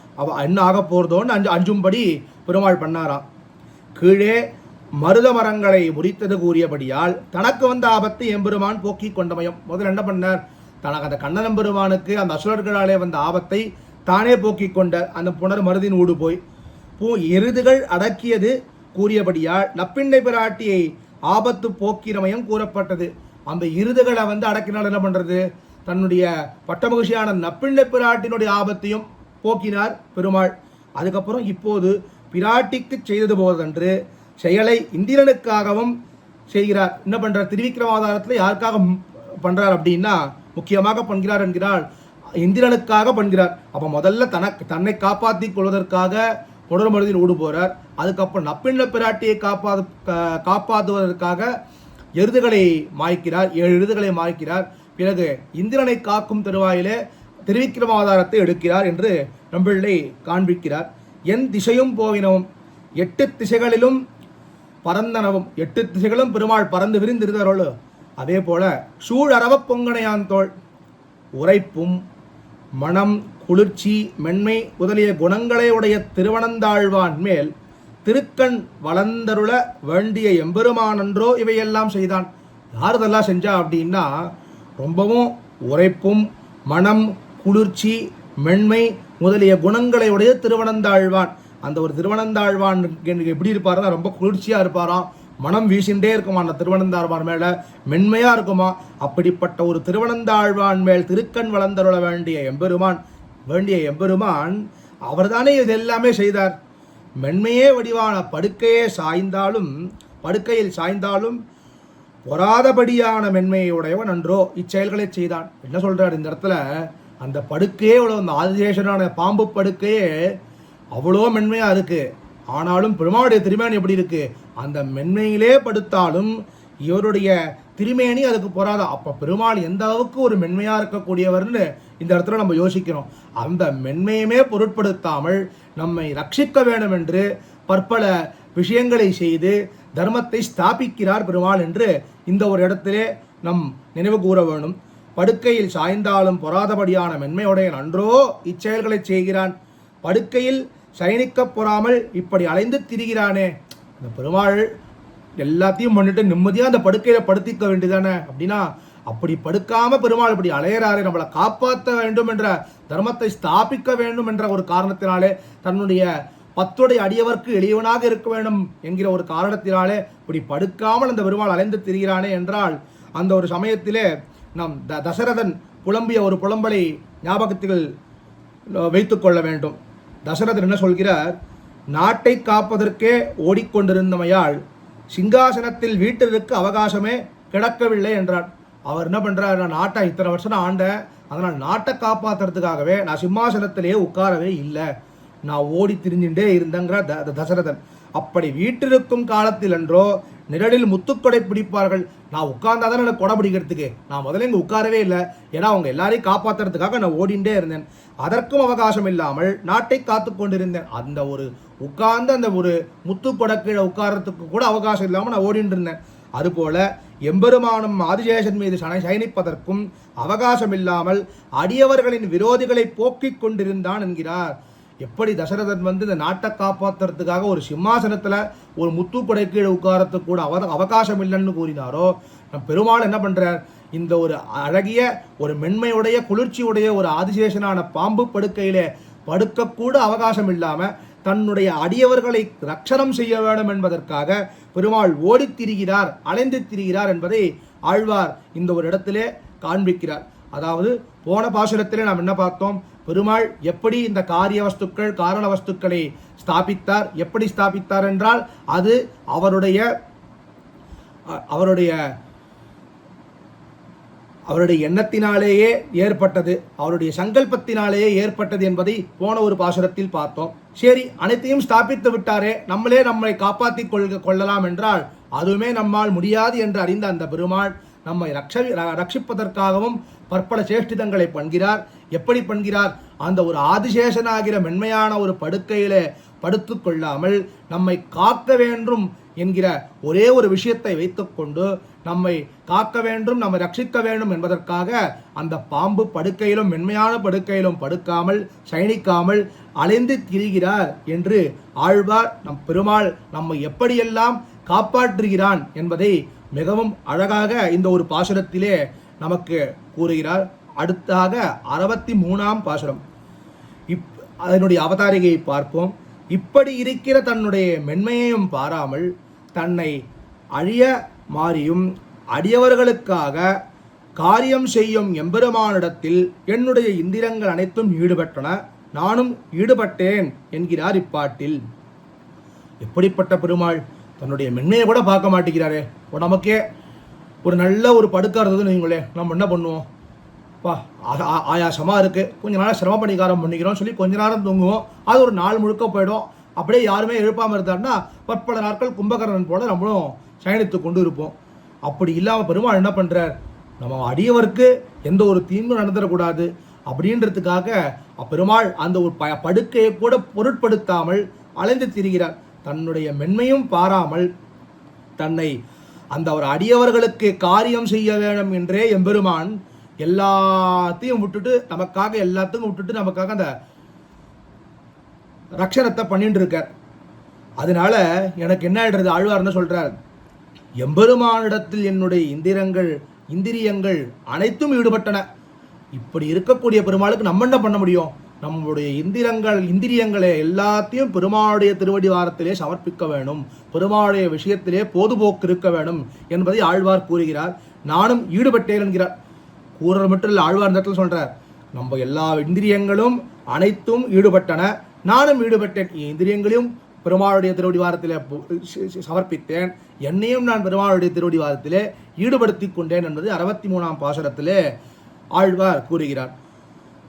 என்ன ஆக போகிறதோன்னு அஞ்சும்படி பெருமாள் பண்ணாராம். கீழே மருத மரங்களை முறித்தது கூறியபடியால் தனக்கு வந்த ஆபத்தை எம்பெருமான் போக்கி கொண்டமயம். முதல்ல என்ன பண்ணார், தனக்கு அந்த கண்ணன் பெருமானுக்கு அந்த அசுரர்களாலே வந்த ஆபத்தை தானே போக்கி கொண்ட அந்த புனர்மருதின் ஊடு போய் எருதுகள் அடக்கியது கூறியபடியால் நப்பிண்ணை பிராட்டியை ஆபத்து போக்கிரமயம் கூறப்பட்டது. அந்த எருதுகளை அடக்கினால் என்ன பண்ணுறது, தன்னுடைய பட்டமகிழ்ச்சியான நப்பிண்ணை பிராட்டினுடைய ஆபத்தையும் போக்கினார் பெருமாள். அதுக்கப்புறம் இப்போது பிராட்டிக்கு செய்தது போதன்று செயலை இந்திரனுக்காகவும் செய்கிறார். என்ன பண்றார்? திருவிக்கிரமாவதாரத்தில் யாருக்காக பண்றார் அப்படின்னா முக்கியமாக பண்கிறார் என்கிறார், இந்திரனுக்காக பண்கிறார். அப்ப முதல்ல தன்னை காப்பாற்றிக் கொள்வதற்காக புனர்மருதில் ஓடு போறார். அதுக்கப்புறம் நப்பிண்ண பிராட்டியை காப்பாற்றுவதற்காக எருதுகளை மாய்க்கிறார், 7 எருதுகளை மாய்க்கிறார். பிறகு இந்திரனை காக்கும் தருவாயிலே திருவிக்கிரமாவதாரத்தை எடுக்கிறார் என்று நம்பிள்ளை காண்பிக்கிறார். என் திசையும் போவினவும் 8 திசைகளிலும் பறந்தனவும், 8 திசைகளும் பெருமாள் பறந்து விரிந்திருந்தாரோடு. அதே போல சூழறவ பொங்கனையான் தோள், உரைப்பும் மனம் குளிர்ச்சி மென்மை முதலிய குணங்களை உடைய திருவனந்தாழ்வான் மேல் திருக்கண் வளர்ந்தருள வேண்டிய எம்பெருமானன்றோ இவையெல்லாம் செய்தான். யார் இதெல்லாம் செஞ்சா அப்படின்னா, ரொம்பவும் உரைப்பும் மனம் குளிர்ச்சி மென்மை முதலிய குணங்களை உடைய திருவனந்தாழ்வான். அந்த ஒரு திருவனந்தாழ்வான் எப்படி இருப்பாருன்னா ரொம்ப குளிர்ச்சியா இருப்பாராம், மனம் வீசிண்டே இருக்குமா அந்த திருவனந்தாழ்வான் மேல, மென்மையா இருக்குமா. அப்படிப்பட்ட ஒரு திருவனந்தாழ்வான் மேல் திருக்கண் வளர்ந்தருள வேண்டிய எம்பெருமான் அவர்தானே இது எல்லாமே செய்தார். மென்மையே வடிவான படுக்கையில் சாய்ந்தாலும் பொறாதபடியான மென்மையுடையவன் அன்றோ இச்செயல்களை செய்தான். என்ன சொல்றார் இந்த இடத்துல? அந்த படுக்கையே அவ்வளோ, அந்த ஆதிசேஷனான பாம்பு படுக்கையே அவ்வளோ மென்மையா இருக்கு. ஆனாலும் பெருமாளுடைய திருமேனி எப்படி இருக்கு? அந்த மென்மையிலே படுத்தாலும் இவருடைய திருமேனி அதுக்கு பொறாதா. அப்ப பெருமாள் எந்த அளவுக்கு ஒரு மென்மையா இருக்கக்கூடியவர்னு இந்த இடத்துல நம்ம யோசிக்கிறோம். அந்த மென்மையுமே பொருட்படுத்தாமல் நம்மை ரட்சிக்க வேண்டும் என்று பற்பல விஷயங்களை செய்து தர்மத்தை ஸ்தாபிக்கிறார் பெருமாள் என்று இந்த ஒரு இடத்திலே நம் நினைவு கூற வேணும். படுக்கையில் சாய்ந்தாலும் பொறாதபடியான மென்மையுடைய அன்றோ இச்செயல்களை செய்கிறான். படுக்கையில் சயனிக்க பொறாமல் இப்படி அலைந்து திரிகிறானே, இந்த பெருமாள் எல்லாத்தையும் பண்ணிட்டு நிம்மதியாக அந்த படுக்கையில படுத்திக்க வேண்டியதானே அப்படின்னா, அப்படி படுக்காம பெருமாள் இப்படி அலையறாரு, நம்மளை காப்பாற்ற வேண்டும் என்ற தர்மத்தை ஸ்தாபிக்க வேண்டும் என்ற ஒரு காரணத்தினாலே, தன்னுடைய 10 அடியவர்க்கு எளியவனாக இருக்க வேண்டும் என்கிற ஒரு காரணத்தினாலே இப்படி படுக்காமல் அந்த பெருமாள் அலைந்து திரிகிறானே என்றால், அந்த ஒரு சமயத்திலே நம் தசரதன் புலம்பிய ஒரு புலம்பலை ஞாபகத்தில் வைத்து கொள்ள வேண்டும். தசரதன் என்ன சொல்கிறார்? நாட்டை காப்பதற்கே ஓடிக்கொண்டிருந்தமையால் சிங்காசனத்தில் வீட்டிற்கு அவகாசமே கிடக்கவில்லை என்றார். அவர் என்ன பண்றார்? நான் நாட்டை இத்தனை வருஷம் ஆண்டேன், அதனால் நாட்டை காப்பாற்றுறதுக்காகவே நான் சிம்மாசனத்திலேயே உட்காரவே இல்லை, நான் ஓடி திரிஞ்சுட்டே இருந்தேங்கிற தசரதன். அப்படி வீட்டிருக்கும் காலத்தில் என்றோ நிழலில் முத்துக்கொடை பிடிப்பார்கள். நான் உட்கார்ந்தாதான் எனக்கு கொடை பிடிக்கிறதுக்கு, நான் முதல்ல இங்கே உட்காரவே இல்லை, ஏன்னா அவங்க எல்லாரையும் காப்பாற்றுறதுக்காக நான் ஓடிண்டே இருந்தேன். அதற்கும் அவகாசம் இல்லாமல் நாட்டை காத்து கொண்டிருந்தேன். அந்த ஒரு உட்கார்ந்து அந்த ஒரு முத்துக்கொடை கீழே உட்காரத்துக்கு கூட அவகாசம் இல்லாமல் நான் ஓடிட்டு இருந்தேன். அதுபோல எம்பெருமானும் ஆதிசேஷன் மீது சயனிப்பதற்கும் அவகாசம் இல்லாமல் அடியவர்களின் விரோதிகளை போக்கிக் கொண்டிருந்தான் என்கிறார். எப்படி தசரதன் இந்த நாட்டை காப்பாற்றுறதுக்காக ஒரு சிம்மாசனத்தில் ஒரு முத்துக்கொடை கீழே உட்காரத்துக்கு கூட அவகாசம் இல்லைன்னு கூறினாரோ, நம் பெருமாள் என்ன பண்றார்? இந்த ஒரு அழகிய ஒரு மென்மையுடைய குளிர்ச்சியுடைய ஒரு ஆதிசேஷனான பாம்பு படுக்கையிலே படுக்கக்கூட அவகாசம் இல்லாம தன்னுடைய அடியவர்களை ரட்சணம் செய்ய வேண்டும் என்பதற்காக பெருமாள் ஓடித் திரிகிறார், அலைந்து திரிகிறார் என்பதை ஆழ்வார் இந்த ஒரு இடத்திலே காண்பிக்கிறார். அதாவது போன பாசுரத்திலே நாம் என்ன பார்த்தோம்? பெருமாள் எப்படி இந்த காரிய வஸ்துக்கள் காரண வஸ்துக்களை ஸ்தாபித்தார். எப்படி ஸ்தாபித்தார் என்றால் அது அவருடைய எண்ணத்தினாலேயே ஏற்பட்டது, அவருடைய சங்கல்பத்தினாலேயே ஏற்பட்டது என்பதை போன ஒரு பாசுரத்தில் பார்த்தோம். சரி, அனைத்தையும் ஸ்தாபித்து விட்டாரே, நம்மை காப்பாற்றி கொள்ளலாம் என்றால் அதுவுமே நம்மால் முடியாது என்று அறிந்த அந்த பெருமாள் நம்மை ரட்சிப்பதற்காகவும் பற்பல சேஷ்டிதங்களை பண்கிறார். எப்படி பண்கிறார்? அந்த ஒரு ஆதிசேஷனாகிற மென்மையான ஒரு படுக்கையிலே படுத்து கொள்ளாமல் நம்மை காக்க வேண்டும் என்கிற ஒரே ஒரு விஷயத்தை வைத்துக்கொண்டு நம்மை காக்க வேண்டும், நம்மை ரட்சிக்க வேண்டும் என்பதற்காக அந்த பாம்பு படுக்கையிலும் மென்மையான படுக்கையிலும் படுக்காமல் சயனிக்காமல் அலைந்து திரிகிறார் என்று ஆழ்வார் நம் பெருமாள் நம்மை எப்படியெல்லாம் காப்பாற்றுகிறான் என்பதை மிகவும் அழகாக இந்த ஒரு பாசுரத்திலே நமக்கு கூறுகிறார். அடுத்தாக 63ஆம் பாசுரம், அதனுடைய அவதாரிகையை பார்ப்போம். இப்படி இருக்கிற தன்னுடைய மென்மையையும் பாராமல் தன்னை அழிய மாறியும் அடியவர்களுக்காக காரியம் செய்யும் எம்பெருமானிடத்தில் என்னுடைய இந்திரங்கள் அனைத்தும் ஈடுபட்டன, நானும் ஈடுபட்டேன் என்கிறார் இப்பாட்டில். எப்படிப்பட்ட பெருமாள்? தன்னுடைய மென்மையை கூட பார்க்க மாட்டேங்கிறாரே. நமக்கே ஒரு நல்ல ஒரு படுக்கா இருந்ததுன்னு வைங்களே, நம்ம என்ன பண்ணுவோம், பா ஆயாசமாக இருக்குது, கொஞ்ச நேரம் சிரம பண்ணிக்காரம் பண்ணிக்கிறோம் சொல்லி கொஞ்ச நேரம் தூங்குவோம். அது ஒரு நாள் முழுக்க போயிடும். அப்படியே யாருமே எழுப்பாமல் இருந்தாருன்னா பற்பல நாட்கள் கும்பகர்ணன் போல நம்மளும் சயனித்து கொண்டு இருப்போம். அப்படி இல்லாமல் பெருமாள் என்ன பண்ணுறார், நம்ம அடியவருக்கு எந்த ஒரு தீங்கும் நடந்துடக்கூடாது அப்படின்றதுக்காக பெருமாள் அந்த ஒரு படுக்கையை கூட பொருட்படுத்தாமல் அலைந்து திரிகிறார். தன்னுடைய மென்மையும் பாராமல் தன்னை அந்த ஒரு அடியவர்களுக்கு காரியம் செய்ய வேண்டும் என்றே எம்பெருமான் எல்லாத்தையும் விட்டுட்டு நமக்காக எல்லாத்துக்கும் விட்டுட்டு நமக்காக அந்த ரட்சணத்தை பண்ணிட்டு இருக்கார். அதனால எனக்கு என்ன ஆயிடுறது, ஆழ்வார்னு சொல்றார், எம்பெருமானிடத்தில் என்னுடைய இந்திரியங்கள் அனைத்தும் ஈடுபட்டன. இப்படி இருக்கக்கூடிய பெருமாளுக்கு நம்ம என்ன பண்ண முடியும், நம்முடைய இந்திரியங்களை எல்லாத்தையும் பெருமாளுடைய திருவடி வாரத்திலே சமர்ப்பிக்க வேணும், பெருமாளுடைய விஷயத்திலே பொதுபோக்கு இருக்க வேணும் என்பதை ஆழ்வார் கூறுகிறார். நானும் ஈடுபட்டேன் என்கிறார். கூறுறது மட்டும் இல்லை, ஆழ்வார் இந்த இடத்துல சொல்றார், நம்ம எல்லா இந்திரியங்களும் அனைத்தும் ஈடுபட்டன, நானும் ஈடுபட்டேன், இந்திரியங்களையும் பெருமாளுடைய திருவடி வாரத்திலே சமர்ப்பித்தேன், என்னையும் நான் பெருமாளுடைய திருவடி வாரத்திலே ஈடுபடுத்தி கொண்டேன் என்பது 63ஆம் பாசுரத்திலே ஆழ்வார் கூறுகிறார்.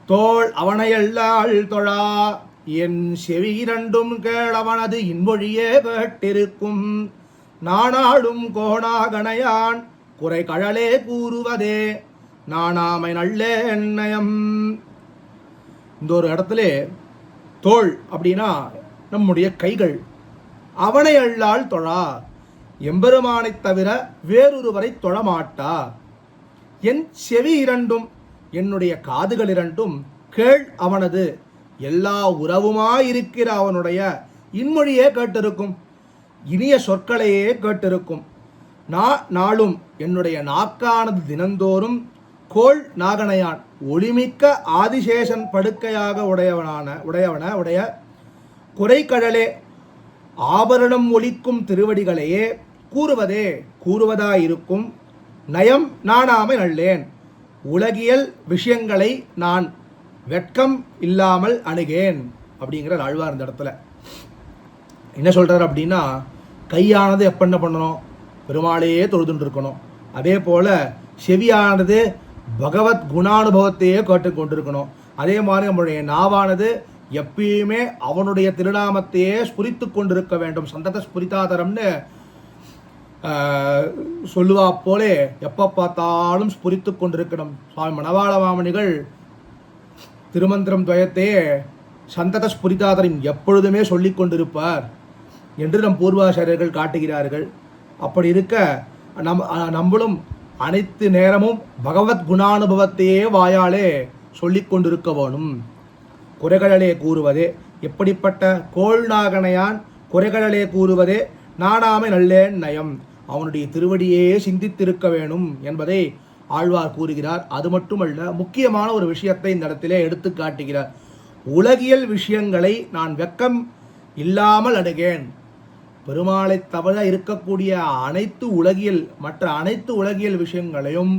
தோள் அவனையல்லாள் தொழா என் செவி இரண்டும் கேளவனது இன்மொழியே கேட்டிருக்கும், நானாளும் கோணாகணையான் குறை கழலே கூறுவதே நானாமை நல்லே எண்ணயம். இந்த ஒரு இடத்துல தோள் அப்படின்னா நம்முடைய கைகள், அவனை அல்லால் தொழா, எம்பெருமானை தவிர வேறொருவரை தொழமாட்டா. என் செவி இரண்டும், என்னுடைய காதுகள் இரண்டும், கேள் அவனது, எல்லா உறவுமாயிருக்கிற அவனுடைய இன்மொழியே கேட்டிருக்கும், இனிய சொற்களையே கேட்டிருக்கும். நாளும் என்னுடைய நாக்கானது தினந்தோறும் கோள் நாகனையான் ஒளிமிக்க ஆதிசேஷன் படுக்கையாக உடைய குறைகழலே ஆபரணம் ஒலிக்கும் திருவடிகளையே கூறுவதாயிருக்கும் நயம் நானாமை நல்லேன், உலகியல் விஷயங்களை நான் வெட்கம் இல்லாமல் அணுகேன் அப்படிங்கிற ஆழ்வார் இந்த இடத்துல என்ன சொல்றார் அப்படின்னா, கையானது எப்போ என்ன பண்ணணும், பெருமாளையே தொழுதுன்னு இருக்கணும். அதே போல செவியானது பகவத் குணானுபவத்தையே கேட்டுக்கொண்டிருக்கணும். அதே மாதிரி நம்முடைய நாவானது எப்பயுமே அவனுடைய திருநாமத்தையே ஸ்புரித்து கொண்டிருக்க வேண்டும். சந்தத ஸ்புரிதாதரம்னு சொல்லுவா போலே எப்போ பார்த்தாலும் ஸ்புரித்து கொண்டிருக்கணும். சுவாமி மணவாள மாமணிகள் திருமந்திரம் துவயத்தையே சந்தத ஸ்புரிதாதரம் எப்பொழுதுமே சொல்லி கொண்டிருப்பார் என்று நம் பூர்வாச்சாரியர்கள் காட்டுகிறார்கள். அப்படி இருக்க நம்மளும் அனைத்து நேரமும் பகவத் குணானுபவத்தையே வாயாலே சொல்லி கொண்டிருக்க வேணும். குறைகளே கூறுவதே, எப்படிப்பட்ட கோள்நாகனையான் குறைகளே கூறுவதே நானாமை நல்லேன் நயம், அவனுடைய திருவடியே சிந்தித்திருக்க வேணும் என்பதை ஆழ்வார் கூறுகிறார். அது மட்டுமல்ல, முக்கியமான ஒரு விஷயத்தை இந்த இடத்திலே எடுத்து காட்டுகிறார். உலகியல் விஷயங்களை நான் வெட்கம் இல்லாமல் அணுகேன். பெருமாளை தவிர இருக்கக்கூடிய மற்ற அனைத்து உலகியல் விஷயங்களையும்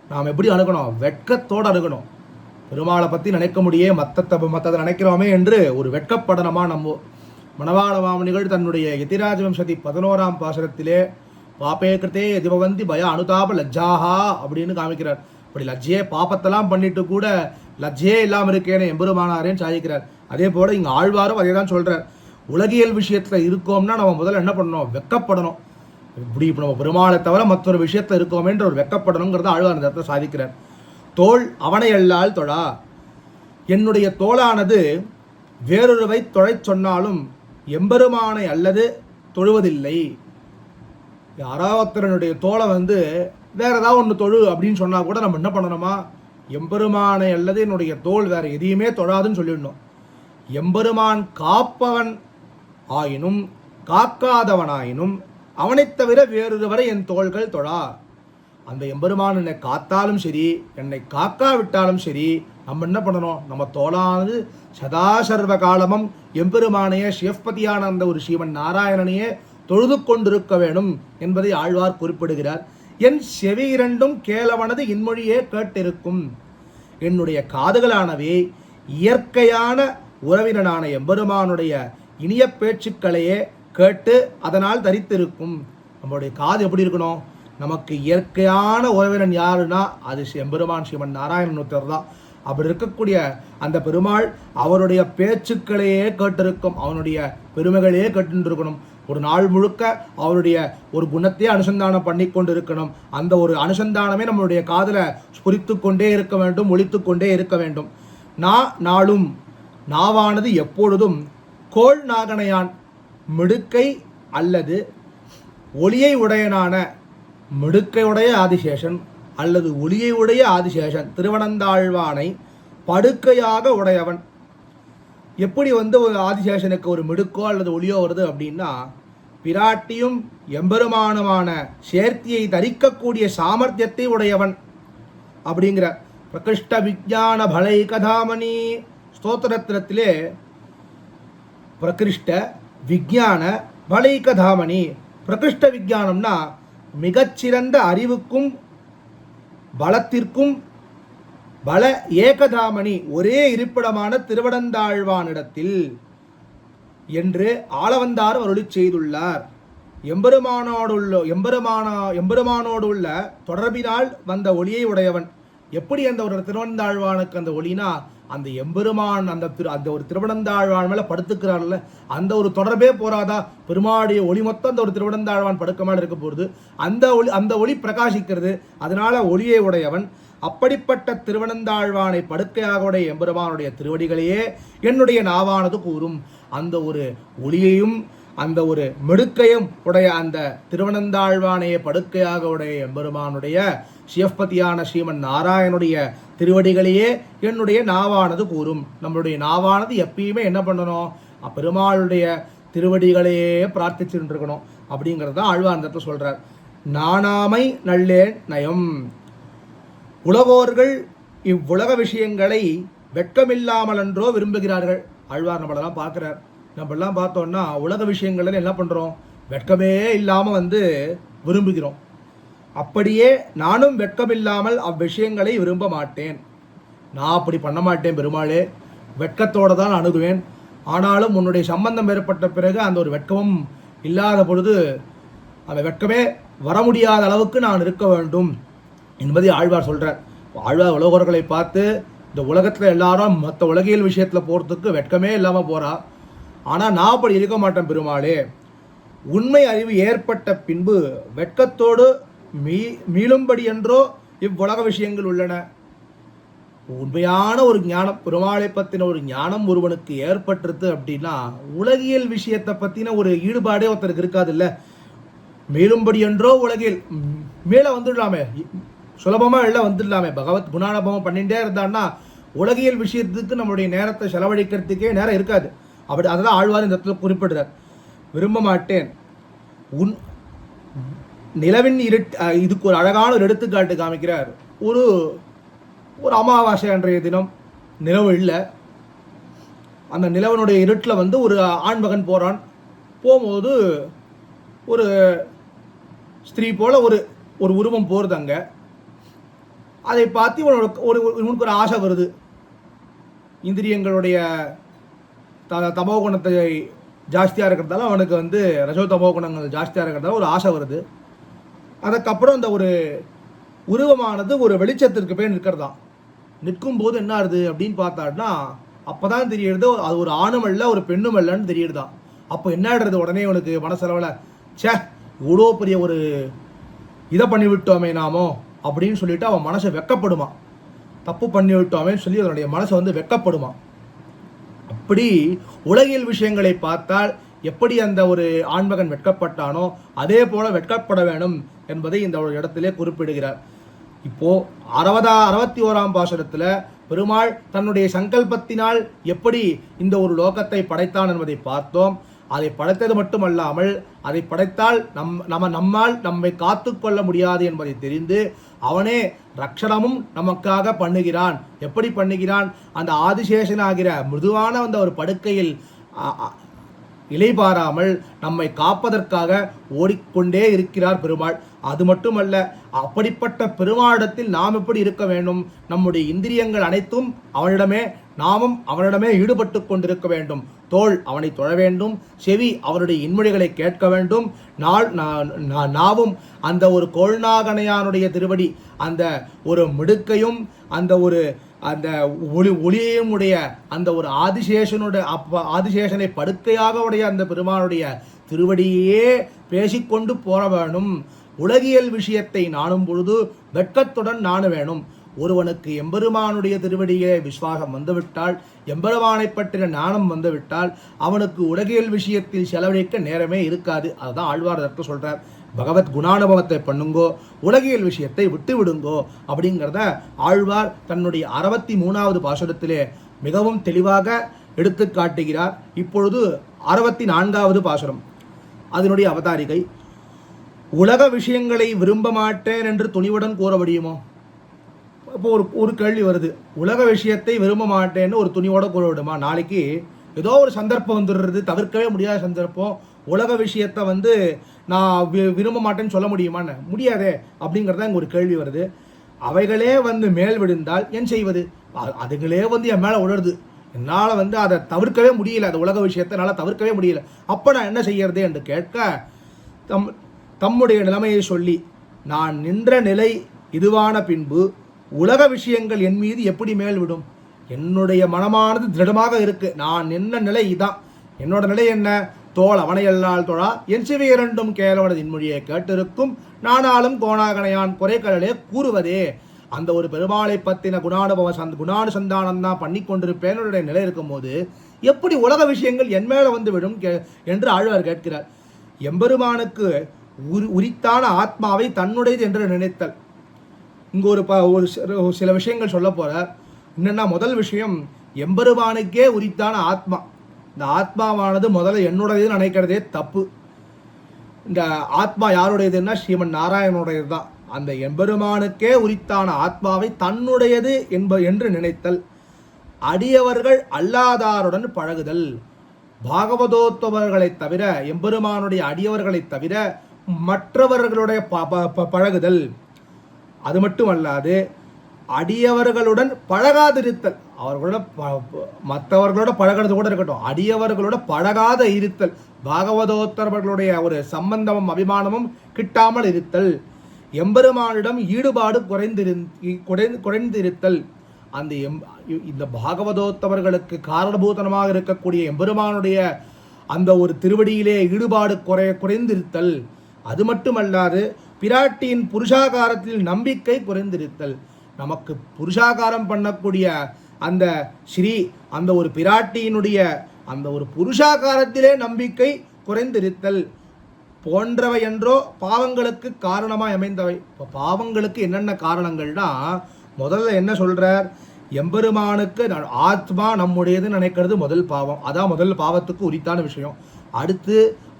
நாம் எப்படி அணுகணும், வெட்கத்தோடு அணுகணும். பெருமாளை பற்றி நினைக்க முடியே மற்றதை நினைக்கிறோமே என்று ஒரு வெட்கப்படனமாக நம்ம மணவாள மாமணிகள் தன்னுடைய யதிராஜ வம்சதி 11ஆம் பாசுரத்திலே பாப்பே கிருத்தே எதிபவந்தி பய அனுதாப லஜ்ஜாஹா அப்படின்னு காமிக்கிறார். இப்படி லஜ்ஜே பாப்பத்தெல்லாம் பண்ணிட்டு கூட லஜ்ஜே இல்லாமல் இருக்கேன்னு எம்பெருமானாரேன்னு சாதிக்கிறார். அதே போல் இங்கே ஆழ்வாரும் அதே தான் சொல்கிறார். உலகியல் விஷயத்தில் இருக்கோம்னா நம்ம முதல்ல என்ன பண்ணணும், வெட்கப்படணும். இப்படி இப்போ நம்ம பெருமாளை தவிர மற்றொரு விஷயத்தில் இருக்கோமேன்ற ஒரு வெட்கப்படணுங்கிறத ஆழ்வார் இந்த இடத்துல சாதிக்கிறார். தோள் அவனை அல்லால் தொழா, என்னுடைய தோளானது வேறொருவை தொழைச் சொன்னாலும் எம்பெருமானை அல்லது தொழுவதில்லை. யாராவத்தரனுடைய தோளை வேற ஏதாவது ஒன்று தொழு அப்படின்னு சொன்னால் கூட நம்ம என்ன பண்ணணுமா, எம்பெருமானை அல்லது என்னுடைய தோள் வேற எதையுமே தொழாதுன்னு சொல்லிடணும். எம்பெருமான் காப்பவன் ஆயினும் காக்காதவனாயினும் அவனைத் தவிர வேறொருவரை என் தோள்கள் தொழா. அந்த எம்பெருமான் என்னை காத்தாலும் சரி, என்னை காக்காவிட்டாலும் சரி, நம்ம என்ன பண்ணணும், நம்ம தோளானது சதாசர்வ காலமும் எம்பெருமானையே சிவபதியான அந்த ஒரு ஸ்ரீமன் நாராயணனையே தொழுது கொண்டிருக்க வேணும் என்பதை ஆழ்வார் குறிப்பிடுகிறார். என் செவி இரண்டும் கேளவனது இன்மொழியே கேட்டிருக்கும், என்னுடைய காதுகளானவே இயற்கையான உறவினனான எம்பெருமானுடைய இனிய பேச்சுக்களையே கேட்டு அதனால் தரித்திருக்கும். நம்மளுடைய காது எப்படி இருக்கணும்? நமக்கு இயற்கையான உறவினன் யாருன்னா அது எம்பெருமான் ஸ்ரீமன் நாராயணனுத்தர் தான். அப்படி இருக்கக்கூடிய அந்த பெருமாள் அவருடைய பேச்சுக்களையே கேட்டிருக்கும், அவனுடைய பெருமைகளையே கேட்டுருக்கணும். ஒரு நாள் முழுக்க அவருடைய ஒரு குணத்தையே அனுசந்தானம் பண்ணி கொண்டு இருக்கணும். அந்த ஒரு அனுசந்தானமே நம்மளுடைய காதில் ஸ்புரித்து கொண்டே இருக்க வேண்டும், ஒலித்து கொண்டே இருக்க வேண்டும். நாளும் நாவானது எப்பொழுதும் கோள் நாகனையான் மிடுக்கை அல்லது ஒளியை உடையனான மிடுக்கையுடைய ஆதிசேஷன் அல்லது ஒளியை உடைய ஆதிசேஷன் திருவனந்தாழ்வானை படுக்கையாக உடையவன். எப்படி ஒரு ஆதிசேஷனுக்கு ஒரு மிடுக்கோ அல்லது ஒளியோ வருது அப்படின்னா, பிராட்டியும் எம்பெருமானுமான சேர்த்தியை தரிக்கக்கூடிய சாமர்த்தியத்தை உடையவன் அப்படிங்கிற பிரகிருஷ்ட விஜான பலை கதாமணி ஸ்தோத்திரத்திலே பிரகிருஷ்ட விஜான பலை கதாமணி. பிரகிருஷ்ட விஜானம்னா மிகச்சிறந்த அறிவுக்கும் பலத்திற்கும் பல ஏகதாமணி ஒரே இருப்பிடமான திருவனந்தாழ்வானிடத்தில் என்று ஆளவந்தார் அருளி செய்துள்ளார். எம்பெருமானோடு உள்ள தொடர்பினால் வந்த ஒளியை உடையவன். எப்படி அந்த ஒரு திருவனந்தாழ்வானுக்கு அந்த ஒளினா, அந்த எம்பெருமான் அந்த ஒரு திருவனந்தாழ்வான் மேலே படுத்துக்கிறார்ல, அந்த ஒரு தொடர்பே போராதா? பெருமாளுடைய ஒளி மொத்தம் அந்த ஒரு திருவனந்தாழ்வான் படுக்க மேலே இருக்க போகிறது. அந்த ஒளி பிரகாசிக்கிறது, அதனால ஒளியை உடையவன். அப்படிப்பட்ட திருவனந்தாழ்வானை படுக்கையாக உடைய எம்பெருமானுடைய திருவடிகளையே என்னுடைய நாவானது கூறும். அந்த ஒரு ஒளியையும் அந்த ஒரு மிடுக்கையும் உடைய அந்த திருவனந்தாழ்வானையே படுக்கையாக உடைய எம்பெருமானுடைய சிவபதியான ஸ்ரீமன் நாராயணுடைய திருவடிகளையே என்னுடைய நாவானது கூறும். நம்மளுடைய நாவானது எப்பயுமே என்ன பண்ணணும்? பெருமாளுடைய திருவடிகளையே பிரார்த்திச்சுட்டு இருக்கணும் அப்படிங்கிறது தான் ஆழ்வார் அந்த இடத்துல சொல்றார். நானாமை நல்லேன் நயம். உலகோர்கள் இவ்வுலக விஷயங்களை வெட்கமில்லாமல் என்றோ விரும்புகிறார்கள். ஆழ்வார் நம்மளெல்லாம் பார்க்குறார். நம்மளாம் பார்த்தோம்னா உலக விஷயங்கள்ல என்ன பண்ணுறோம்? வெட்கமே இல்லாமல் விரும்புகிறோம். அப்படியே நானும் வெட்கமில்லாமல் அவ்விஷயங்களை விரும்ப மாட்டேன். நான் அப்படி பண்ண மாட்டேன் பெருமாளே, வெட்கத்தோடு தான் அணுகுவேன். ஆனாலும் உன்னுடைய சம்பந்தம் ஏற்பட்ட பிறகு அந்த ஒரு வெட்கமும் இல்லாத பொழுது அந்த வெட்கமே வர முடியாத அளவுக்கு நான் இருக்க வேண்டும் என்பதை ஆழ்வார் சொல்கிறார். ஆழ்வார் உலகர்களை பார்த்து இந்த உலகத்தில் எல்லாரும் மற்ற உலகியல் விஷயத்தில் போகிறதுக்கு வெட்கமே இல்லாமல் போகிறா. ஆனால் நான் அப்படி இருக்க மாட்டேன் பெருமாளே. உண்மை அறிவு ஏற்பட்ட பின்பு வெட்கத்தோடு மீளும்படி என்றோ இவ்வுலக விஷயங்கள் உள்ளன. உண்மையான ஒரு ஞானம், பெருமாளை பற்றின ஒரு ஞானம் ஒருவனுக்கு ஏற்பட்டுருது அப்படின்னா உலகியல் விஷயத்தை பற்றின ஒரு ஈடுபாடே ஒருத்தருக்கு இருக்காது. இல்லை, மேலும்படி என்றோ உலகில் மேலே வந்துடலாமே, சுலபமாக எல்லாம் வந்துடலாமே. பகவத் குணானுபவம் பண்ணிகிட்டே இருந்தான்னா உலகியல் விஷயத்துக்கு நம்மளுடைய நேரத்தை செலவழிக்கிறதுக்கே நேரம் இருக்காது. அப்படி அதெல்லாம் ஆழ்வார் இந்த இடத்துல குறிப்பிடுறார். விரும்ப மாட்டேன். நிலவின் இதுக்கு ஒரு அழகான ஒரு எடுத்துக்காட்டு காமிக்கிறார். ஒரு அமாவாசை அன்றைய தினம் நிலவு இல்லை. அந்த நிலவனுடைய இருட்டில் ஒரு ஆண்மகன் போகிறான். போகும்போது ஒரு ஸ்திரீ போல ஒரு உருவம் போகிறது. அங்கே அதை பார்த்து இவனுக்கு ஒரு ஆசை வருது. இந்திரியங்களுடைய தமோ குணத்தை ஜாஸ்தியாக இருக்கிறதால அவனுக்கு ரஜோ தமோ குணங்கள் ஜாஸ்தியாக இருக்கிறதால ஒரு ஆசை வருது. அதுக்கப்புறம் அந்த ஒரு உருவமானது ஒரு வெளிச்சத்திற்கு போய் நிற்கிறதான். நிற்கும்போது என்ன ஆகுது அப்படின்னு பார்த்தாருன்னா அப்போ தான் தெரியுது அது ஒரு ஆணும் அல்ல ஒரு பெண்ணும் அல்லன்னு தெரியுதுதான். அப்போ என்ன ஆடுறது? உடனே அவனுக்கு மனசளவில் இவ்வளோ பெரிய ஒரு இதை பண்ணி விட்டோமே நாமோ அப்படின்னு சொல்லிட்டு அவன் மனசை வெக்கப்படுமா. தப்பு பண்ணி விட்டோமேன்னு சொல்லி அதனுடைய மனசை வெக்கப்படுமா. அப்படி உலகியல் விஷயங்களை பார்த்தால் எப்படி அந்த ஒரு ஆண்மகன் வெட்கப்பட்டானோ அதே போல வெட்கப்பட வேணும் என்பதை இந்த ஒரு இடத்திலே குறிப்பிடுகிறார். இப்போ 61ஆம் பாசுரத்தில் பெருமாள் தன்னுடைய சங்கல்பத்தினால் எப்படி இந்த ஒரு லோகத்தை படைத்தான் என்பதை பார்த்தோம். அதை படைத்தது மட்டுமல்லாமல் அதை படைத்தால் நம்மால் நம்மை காத்து கொள்ள முடியாது என்பதை தெரிந்து அவனே ரக்ஷணமும் நமக்காக பண்ணுகிறான். எப்படி பண்ணுகிறான்? அந்த ஆதிசேஷனாகிற மிருதுவான அந்த ஒரு படுக்கையில் இலைபாராமல் நம்மை காப்பதற்காக ஓடிக்கொண்டே இருக்கிறார் பெருமாள். அது மட்டுமல்ல, அப்படிப்பட்ட பெருமாளிடத்தில் நாம் எப்படி இருக்க வேண்டும்? நம்முடைய இந்திரியங்கள் அனைத்தும் அவனிடமே நாமும் அவனிடமே ஈடுபட்டு கொண்டிருக்க வேண்டும். தோள் அவனை தொழ வேண்டும், செவி அவனுடைய இன்மொழிகளை கேட்க வேண்டும், நாவும் அந்த ஒரு கோள்நாகனையானுடைய திருவடி அந்த ஒரு மிடுக்கையும் அந்த ஒளியையும் உடைய அந்த ஒரு ஆதிசேஷனை படுக்கையாக உடைய அந்த பெருமானுடைய திருவடியே பேசிக்கொண்டு போற வேணும். உலகியல் விஷயத்தை நாணும் பொழுது வெட்கத்துடன் நாண வேணும். ஒருவனுக்கு எம்பெருமானுடைய திருவடியிலே விசுவாசம் வந்துவிட்டால், எம்பெருமானை பற்றின ஞானம் வந்துவிட்டால், அவனுக்கு உலகியல் விஷயத்தில் செலவழிக்க நேரமே இருக்காது. அதுதான் ஆழ்வார் அதற்கு சொல்றார், பகவத் குணானுபவத்தை பண்ணுங்கோ, உலகியல் விஷயத்தை விட்டு விடுங்கோ அப்படிங்கிறத ஆழ்வார் தன்னுடைய 63வது பாசுரத்திலே மிகவும் தெளிவாக எடுத்து காட்டுகிறார். இப்பொழுது 64வது பாசுரம், அதனுடைய அவதாரிகை. உலக விஷயங்களை விரும்ப மாட்டேன் என்று துணிவுடன் கூற முடியுமோ? இப்போ ஒரு கேள்வி வருது, உலக விஷயத்தை விரும்ப மாட்டேன்னு ஒரு துணிவோட கூற விடுமா? நாளைக்கு ஏதோ ஒரு சந்தர்ப்பம் வந்துடுறது, தவிர்க்கவே முடியாத சந்தர்ப்பம், உலக விஷயத்தை நான் விரும்ப மாட்டேன்னு சொல்ல முடியுமான்னு? முடியாதே அப்படிங்கிறதா இங்கே ஒரு கேள்வி வருது. அவைகளே மேல் விழுந்தால் என் செய்வது? அதுகளே என் மேலே உணருது, என்னால் அதை தவிர்க்கவே முடியல, அந்த உலக விஷயத்தை என்னால் தவிர்க்கவே முடியல, அப்போ நான் என்ன செய்யறது என்று கேட்க தம்முடைய நிலைமையை சொல்லி, நான் நின்ற நிலை இதுவான பின்பு உலக விஷயங்கள் என் மீது எப்படி மேல் விடும்? என்னுடைய மனமானது திருடமாக இருக்கு, நான் நின்ற நிலை இதான். என்னோட நிலை என்ன? தோள் அவனையல்லால் தொழா என் சிவை இரண்டும் கேளவனது இன்மொழியை கேட்டிருக்கும் நானாலும் கோணாகனையான் குறைக்கடலே கூறுவதே. அந்த ஒரு பெருமாளை பற்றின குணானுசந்தானம் தான் பண்ணி கொண்டிருப்பேன் என்னுடைய நிலை இருக்கும் போது எப்படி உலக விஷயங்கள் என் மேலே விடும் என்று ஆழ்வார் கேட்கிறார். எம்பெருமானுக்கு உரித்தான ஆத்மாவை தன்னுடையது என்று நினைத்தல். இங்கே ஒரு சில விஷயங்கள் சொல்ல போகிறார். என்னென்னா, முதல் விஷயம், எம்பெருமானுக்கே உரித்தான ஆத்மா. இந்த ஆத்மாவானது முதல்ல என்னுடையது நினைக்கிறதே தப்பு. இந்த ஆத்மா யாருடையதுன்னா ஸ்ரீமன் நாராயணனுடையது தான். அந்த எம்பெருமானுக்கே உரித்தான ஆத்மாவை தன்னுடையது என்று நினைத்தல். அடியவர்கள் அல்லாதாருடன் பழகுதல். பாகவதோத்தவர்களை தவிர, எம்பெருமானுடைய அடியவர்களை தவிர மற்றவர்களுடைய பழகுதல். அது மட்டுமல்லாது அடியவர்களுடன் பழகாதிருத்தல். அவர்களோட மற்றவர்களோட பழகிறது கூட இருக்கட்டும், அடியவர்களோட பழகாத இருத்தல். பாகவதோத்தரவர்களுடைய ஒரு சம்பந்தமும் அபிமானமும் கிட்டாமல் இருத்தல். எம்பெருமானிடம் ஈடுபாடு குறைந்திருத்தல். இந்த பாகவதோத்தவர்களுக்கு காரணபூதனமாக இருக்கக்கூடிய எம்பெருமானுடைய அந்த ஒரு திருவடியிலே ஈடுபாடு குறைந்திருத்தல். அது மட்டுமல்லாது பிராட்டியின் புருஷாகாரத்தில் நம்பிக்கை குறைந்திருத்தல். நமக்கு புருஷாகாரம் பண்ணக்கூடிய அந்த அந்த ஒரு பிராட்டியினுடைய அந்த ஒரு புருஷாகாரத்திலே நம்பிக்கை குறைந்திருத்தல் போன்றவை என்றோ பாவங்களுக்கு காரணமாய் அமைந்தவை. இப்போ பாவங்களுக்கு என்னென்ன காரணங்கள்னா, முதல்ல என்ன சொல்றார்? எம்பெருமானுக்கு ஆத்மா நம்முடையதுன்னு நினைக்கிறது முதல் பாவம். அதான் முதல் பாவத்துக்கு உரித்தான விஷயம். அடுத்து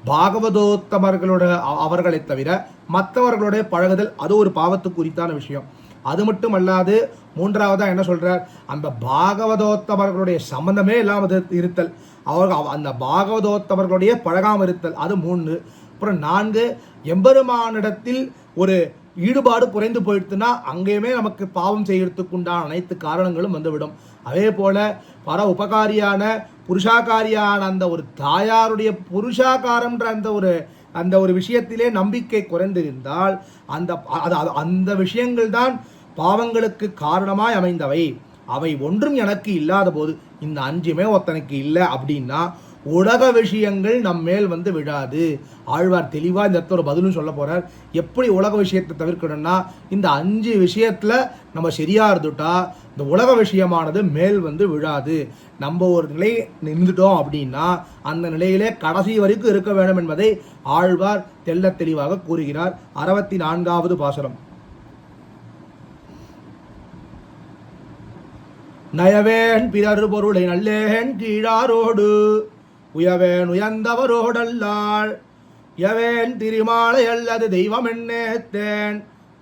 பாகவதோத்தமர்களோட அவர்களை தவிர மற்றவர்களுடைய பழகுதல், அது ஒரு பாவத்துக்கு உரித்தான விஷயம். அது மட்டும் அல்லாது மூன்றாவதா என்ன சொல்றார்? அந்த பாகவதோத்தமர்களுடைய சம்பந்தமே இல்லாமல் இருத்தல், அவர்கள் அந்த பாகவதோத்தமர்களுடைய பழகாமல் இருத்தல், அது 3. அப்புறம் 4, எம்பெருமானிடத்தில் ஒரு ஈடுபாடு குறைந்து போயிடுச்சுன்னா அங்கேயுமே நமக்கு பாவம் செய்யறதுக்கு உண்டான அனைத்து காரணங்களும் வந்துவிடும். அதே போல பர உபகாரியான புருஷாகாரியான அந்த ஒரு தாயாருடைய புருஷாகாரம்ன்ற அந்த ஒரு விஷயத்திலே நம்பிக்கை குறைந்திருந்தால் அந்த விஷயங்கள் தான் பாவங்களுக்கு காரணமாய் அமைந்தவை. அவை ஒன்றும் எனக்கு இல்லாத போது, இந்த 5மே ஒருத்தனுக்கு இல்லை அப்படின்னா உலக விஷயங்கள் நம்மேல் விழாது. ஆழ்வார் தெளிவாக இந்த இடத்துல ஒரு பதிலும் சொல்ல போகிறார். எப்படி உலக விஷயத்தை தவிர்க்கணும்னா, இந்த 5 விஷயத்தில் நம்ம சரியாக இருந்துட்டா இந்த உலக விஷயமானது மேல் விழாது. நம்ம ஒரு நிலை நின்றுட்டோம் அப்படின்னா அந்த நிலையிலே கடைசி வரைக்கும் இருக்க வேண்டும் என்பதை ஆழ்வார் தெள்ள தெளிவாக கூறுகிறார். 64வது பாசுரம். நயவேன் பிறர் பொருளை நல்லேன் கீழாரோடு உயவேன் உயர்ந்தவரோடல்லாள் யவேன் திருமாலை அல்லது தெய்வம் என்னேத்தேன்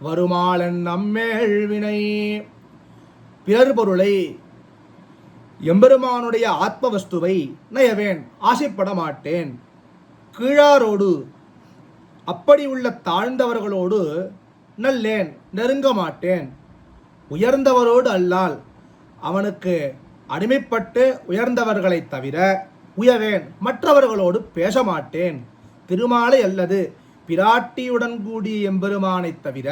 வருமாளன் நம்மேள் வினை. பிறர் பொருளை, எம்பெருமானுடைய ஆத்மவஸ்துவை நயவேன், ஆசைப்பட மாட்டேன். கீழாரோடு, அப்படி உள்ள தாழ்ந்தவர்களோடு நல்லேன், நெருங்க மாட்டேன். உயர்ந்தவரோடு அல்லால், அவனுக்கு அடிமைப்பட்டு உயர்ந்தவர்களைத் தவிர உயவேன், மற்றவர்களோடு பேச மாட்டேன். திருமாலை அல்லது பிராட்டியுடன் கூடிய எம்பெருமானைத் தவிர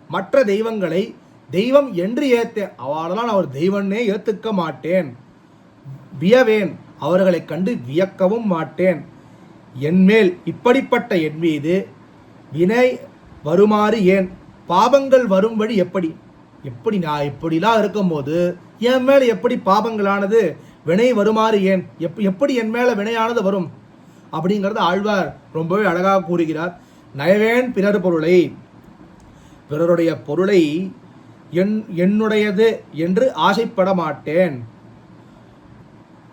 மற்ற தெய்வங்களை தெய்வம் என்று ஏத்தேன். அவளெல்லாம் நான் ஒரு தெய்வன்னே ஏத்துக்க மாட்டேன். வியவேன், அவர்களை கண்டு வியக்கவும் மாட்டேன். என்மேல் இப்படிப்பட்ட என் மீது வினை வருமாறு ஏன், பாபங்கள் வரும்படி எப்படி எப்படி நான் இப்படிலாம் இருக்கும்போது என் மேல எப்படி பாபங்களானது வினை வருமாறு ஏன், எப்படி என் மேல வினையானது வரும் அப்படிங்கிறத ஆழ்வார் ரொம்பவே அழகாக கூறுகிறார். நயவேன் பிறர் பொருளை, பிறருடைய பொருளை என்னுடையது என்று ஆசைப்பட மாட்டேன்.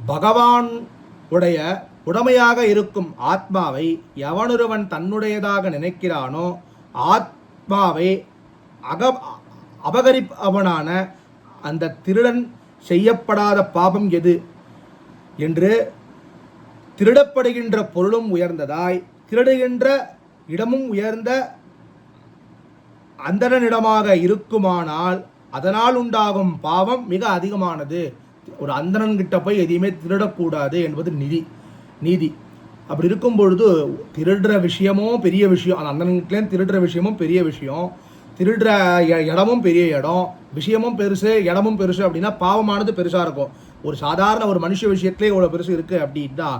பகவான் உடைய உடமையாக இருக்கும் ஆத்மாவை எவனொருவன் தன்னுடையதாக நினைக்கிறானோ ஆத்மாவை அபகரிப்பவனான அந்த திருடன் செய்யப்படாத பாபம் எது என்று, திருடப்படுகின்ற பொருளும் உயர்ந்ததாய் திருடுகின்ற இடமும் உயர்ந்த அந்தணனிடமாக இருக்குமானால் அதனால் உண்டாகும் பாவம் மிக அதிகமானது. ஒரு அந்தணன் கிட்ட போய் எதையுமே திருடக்கூடாது என்பது நீதி. அப்படி இருக்கும் பொழுது திருடுற விஷயமும் பெரிய விஷயம், அந்த அந்தணன்கிட்டேயும் திருடுற விஷயமும் பெரிய விஷயம், திருடுற இடமும் பெரிய இடம், விஷயமும் பெருசு இடமும் பெருசு அப்படின்னா பாவமானது பெருசாக இருக்கும். ஒரு சாதாரண ஒரு மனுஷ விஷயத்திலே இவ்வளோ பெருசு இருக்குது அப்படின்னா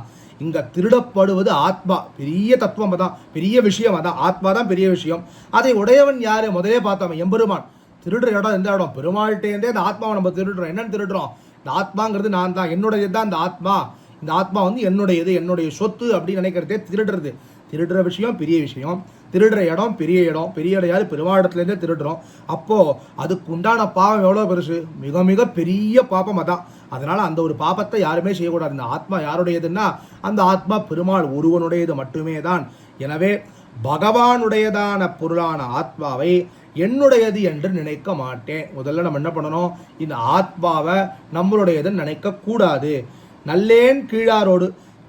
இங்கே திருடப்படுவது ஆத்மா, பெரிய தத்துவம் தான், பெரிய விஷயம் அதான், ஆத்மா தான் பெரிய விஷயம். அதை உடையவன் யார்? முதலே பார்த்தோம், எம்பெருமான். திருடுற இடம் எந்த இடம்? பெருமாள்கிட்டேருந்தே இந்த ஆத்மாவை நம்ம திருடுறோம். என்னன்னு திருடுறோம்? இந்த ஆத்மாங்கிறது நான் தான், என்னுடையது தான் இந்த ஆத்மா. இந்த ஆத்மா வந்து என்னுடையது, என்னுடைய சொத்து அப்படின்னு நினைக்கிறதே திருடுறது. திருடுற விஷயம் பெரிய விஷயம், திருடுற இடம் பெரிய இடம், பெரிய இடையாது பெருமாடத்துலேருந்தே திருடுறோம். அப்போது அதுக்கு உண்டான பாவம் எவ்வளோ பெருசு? மிக மிக பெரிய பாபம் அதான். அதனால் அந்த ஒரு பாபத்தை யாருமே செய்யக்கூடாது. இந்த ஆத்மா யாருடையதுன்னா அந்த ஆத்மா பெருமாள் ஒருவனுடையது மட்டுமே தான். எனவே பகவானுடையதான பொருளான ஆத்மாவை என்னுடையது என்று நினைக்க மாட்டேன். முதல்ல நம்ம என்ன பண்ணணும்? இந்த ஆத்மாவை நம்மளுடையதுன்னு நினைக்க கூடாது. நல்லேன் கீழாரோடு,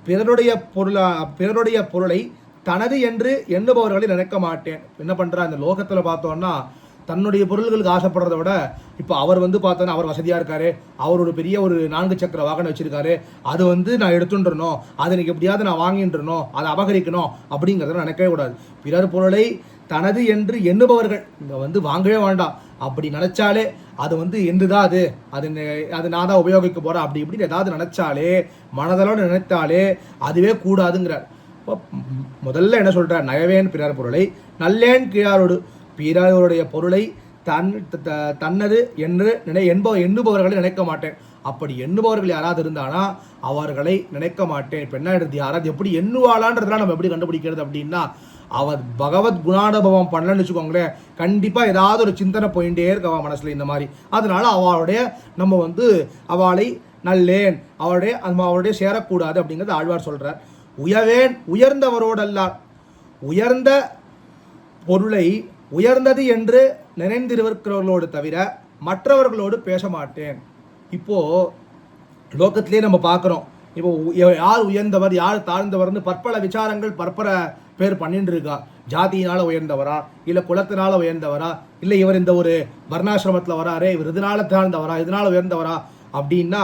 பிறருடைய பொருளை தனது என்று எண்ணுபவர்களை நினைக்க மாட்டேன். என்ன பண்ணுறா இந்த லோகத்தில் பார்த்தோன்னா தன்னுடைய பொருள்களுக்கு ஆசைப்படுறத விட, இப்போ அவர் வந்து பார்த்தோன்னா அவர் வசதியாக இருக்காரு, அவர் ஒரு பெரிய ஒரு 4 சக்கர வாகனம் வச்சிருக்காரு, அது வந்து நான் எடுத்துட்டுறணும், அதை எனக்கு எப்படியாவது நான் வாங்கின்றணும், அதை அபகரிக்கணும் அப்படிங்கிறத நினைக்கவே கூடாது. பிறர் பொருளை தனது என்று எண்ணுபவர்கள் இங்கே வந்து வாங்கவே வேண்டாம். அப்படி நினச்சாலே அது வந்து என்னதான் அது நான் தான் உபயோகிக்க போகிறேன் அப்படி இப்படின்னு ஏதாவது நினச்சாலே, மனதளவு நினைத்தாலே அதுவே கூடாதுங்கிறார். இப்போ முதல்ல என்ன சொல்கிறார்? நயவேன் பிறர் பொருளை நல்லேன் கீழாரோடு, பிறருடைய பொருளை தன்னது என்று எண்ணுபவர்களை நினைக்க மாட்டேன். அப்படி எண்ணுபவர்கள் யாராவது இருந்தானா அவர்களை நினைக்க மாட்டேன். இப்போ என்ன எடுத்து யாராவது எப்படி எண்ணுவாளான்றதுலாம் நம்ம எப்படி கண்டுபிடிக்கிறது அப்படின்னா, அவர் பகவத் குணானுபவம் பண்ணலன்னு வச்சுக்கோங்களேன், கண்டிப்பாக ஏதாவது ஒரு சிந்தனை போயிட்டே இருக்கு அவன் மனசில் இந்த மாதிரி. அதனால அவளுடைய நம்ம வந்து அவளை நல்லேன், அவளுடைய சேரக்கூடாது அப்படிங்கிறது ஆழ்வார் சொல்கிறார். உயவேன் உயர்ந்தவரோடல்லார், உயர்ந்த பொருளை உயர்ந்தது என்று நினைந்திருக்கிறவர்களோடு தவிர மற்றவர்களோடு பேச மாட்டேன். இப்போது லோகத்திலே நம்ம பார்க்குறோம், இப்போ யார் உயர்ந்தவர் யார் தாழ்ந்தவர்னு பற்பல விசாரங்கள் பற்பல பேர் பண்ணிட்டு இருக்கா. ஜாதியினால உயர்ந்தவரா, இல்லை குலத்தினால உயர்ந்தவரா, இல்லை இவர் இந்த ஒரு வர்ணாசிரமத்தில் வராரே இவர் இதனால தாழ்ந்தவரா, இதனால உயர்ந்தவரா அப்படின்னா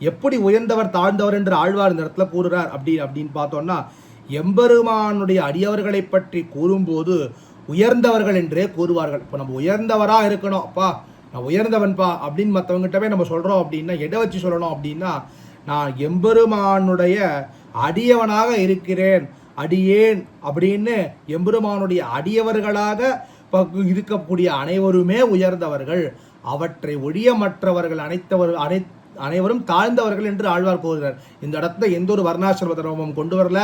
எப்படி உயர்ந்தவர் தாழ்ந்தவர் என்று ஆழ்வார் இந்த இடத்துல கூறுறார் அப்படின்னு பார்த்தோம்னா, எம்பெருமானுடைய அடியவர்களை பற்றி கூறும்போது உயர்ந்தவர்கள் என்றே கூறுவார்கள். இப்போ நம்ம உயர்ந்தவராக இருக்கணும், அப்பா நான் உயர்ந்தவன்பா அப்படின்னு மற்றவங்ககிட்டவே நம்ம சொல்கிறோம் அப்படின்னா எதை வச்சு சொல்லணும் அப்படின்னா, நான் எம்பெருமானுடைய அடியவனாக இருக்கிறேன், அடியேன் அப்படின்னு எம்பெருமானுடைய அடியவர்களாக இருக்கக்கூடிய அனைவருமே உயர்ந்தவர்கள், அவற்றை ஒழிய மற்றவர்கள் அனைவரும் தாழ்ந்தவர்கள் என்று ஆழ்வார் கூறுகிறார். இந்த இடத்துல எந்த ஒரு வர்ணாசிரம தர்மமும் கொண்டு வரல,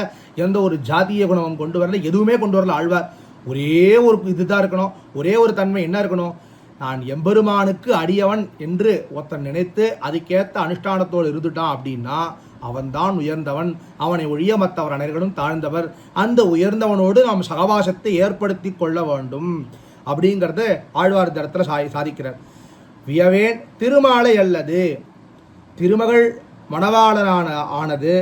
எந்த ஒரு ஜாதிய குணமும் கொண்டு வரல, எதுவுமே கொண்டு வரல ஆழ்வார். ஒரே ஒரு இதுதான் இருக்கணும், ஒரே ஒரு தன்மை என்ன இருக்கணும்? நான் எம்பெருமானுக்கு அடியவன் என்று ஒருத்தன் நினைத்து அதுக்கேற்ற அனுஷ்டானத்தோடு இருந்துட்டான் அப்படின்னா அவன்தான் உயர்ந்தவன், அவனை ஒழிய மற்றவர் அனைவர்களும் தாழ்ந்தவர். அந்த உயர்ந்தவனோடு நாம் சகவாசத்தை ஏற்படுத்தி கொள்ள வேண்டும் அப்படிங்கிறத ஆழ்வார் இந்த இடத்துல சாதிக்கிறார். வியவேன் திருமாலை அல்லது, திருமகள் மணவாளனான ஆனது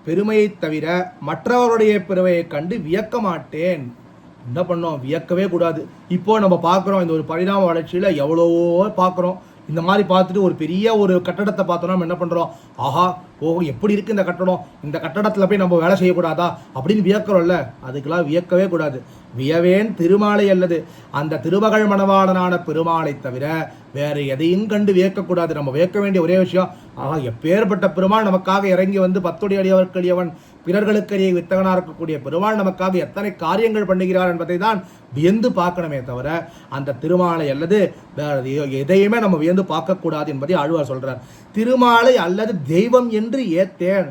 பெருமையை தவிர மற்றவருடைய பெருமையை கண்டு வியக்க மாட்டேன். என்ன பண்ணோம்? வியக்கவே கூடாது. இப்போ நம்ம பார்க்குறோம், இந்த ஒரு பரிணாம வளர்ச்சியில் எவ்வளவோ பார்க்குறோம், இந்த மாதிரி பார்த்துட்டு ஒரு பெரிய ஒரு கட்டடத்தை பார்த்தோன்னா நம்ம என்ன பண்ணுறோம், ஆஹா ஓ எப்படி இருக்குது இந்த கட்டடம், இந்த கட்டடத்தில் போய் நம்ம வேலை செய்யக்கூடாதா அப்படின்னு வியக்கிறோம்ல. அதுக்கெல்லாம் வியக்கவே கூடாது. வியவேன் திருமாலை அல்லது அந்த திருமகள் மணவாளனான பெருமாளை தவிர வேறு எதையும் கண்டு வியக்கக்கூடாது. நம்ம வியக்க வேண்டிய ஒரே விஷயம், ஆஹா எப்பேற்பட்ட பெருமாள் நமக்காக இறங்கி வந்து 10 அடியவர்க்கடியவன் பிறர்களுக்கரிய வித்தகனாக இருக்கக்கூடிய பெருமாள் நமக்காக எத்தனை காரியங்கள் பண்ணுகிறார் என்பதை தான் வியந்து பார்க்கணுமே தவிர அந்த திருமாலை அல்லது வேறு எதையுமே நம்ம வியந்து பார்க்கக்கூடாது என்பதை ஆழ்வார் சொல்றார். திருமாலை அல்லது தெய்வம் என்று ஏத்தேன்,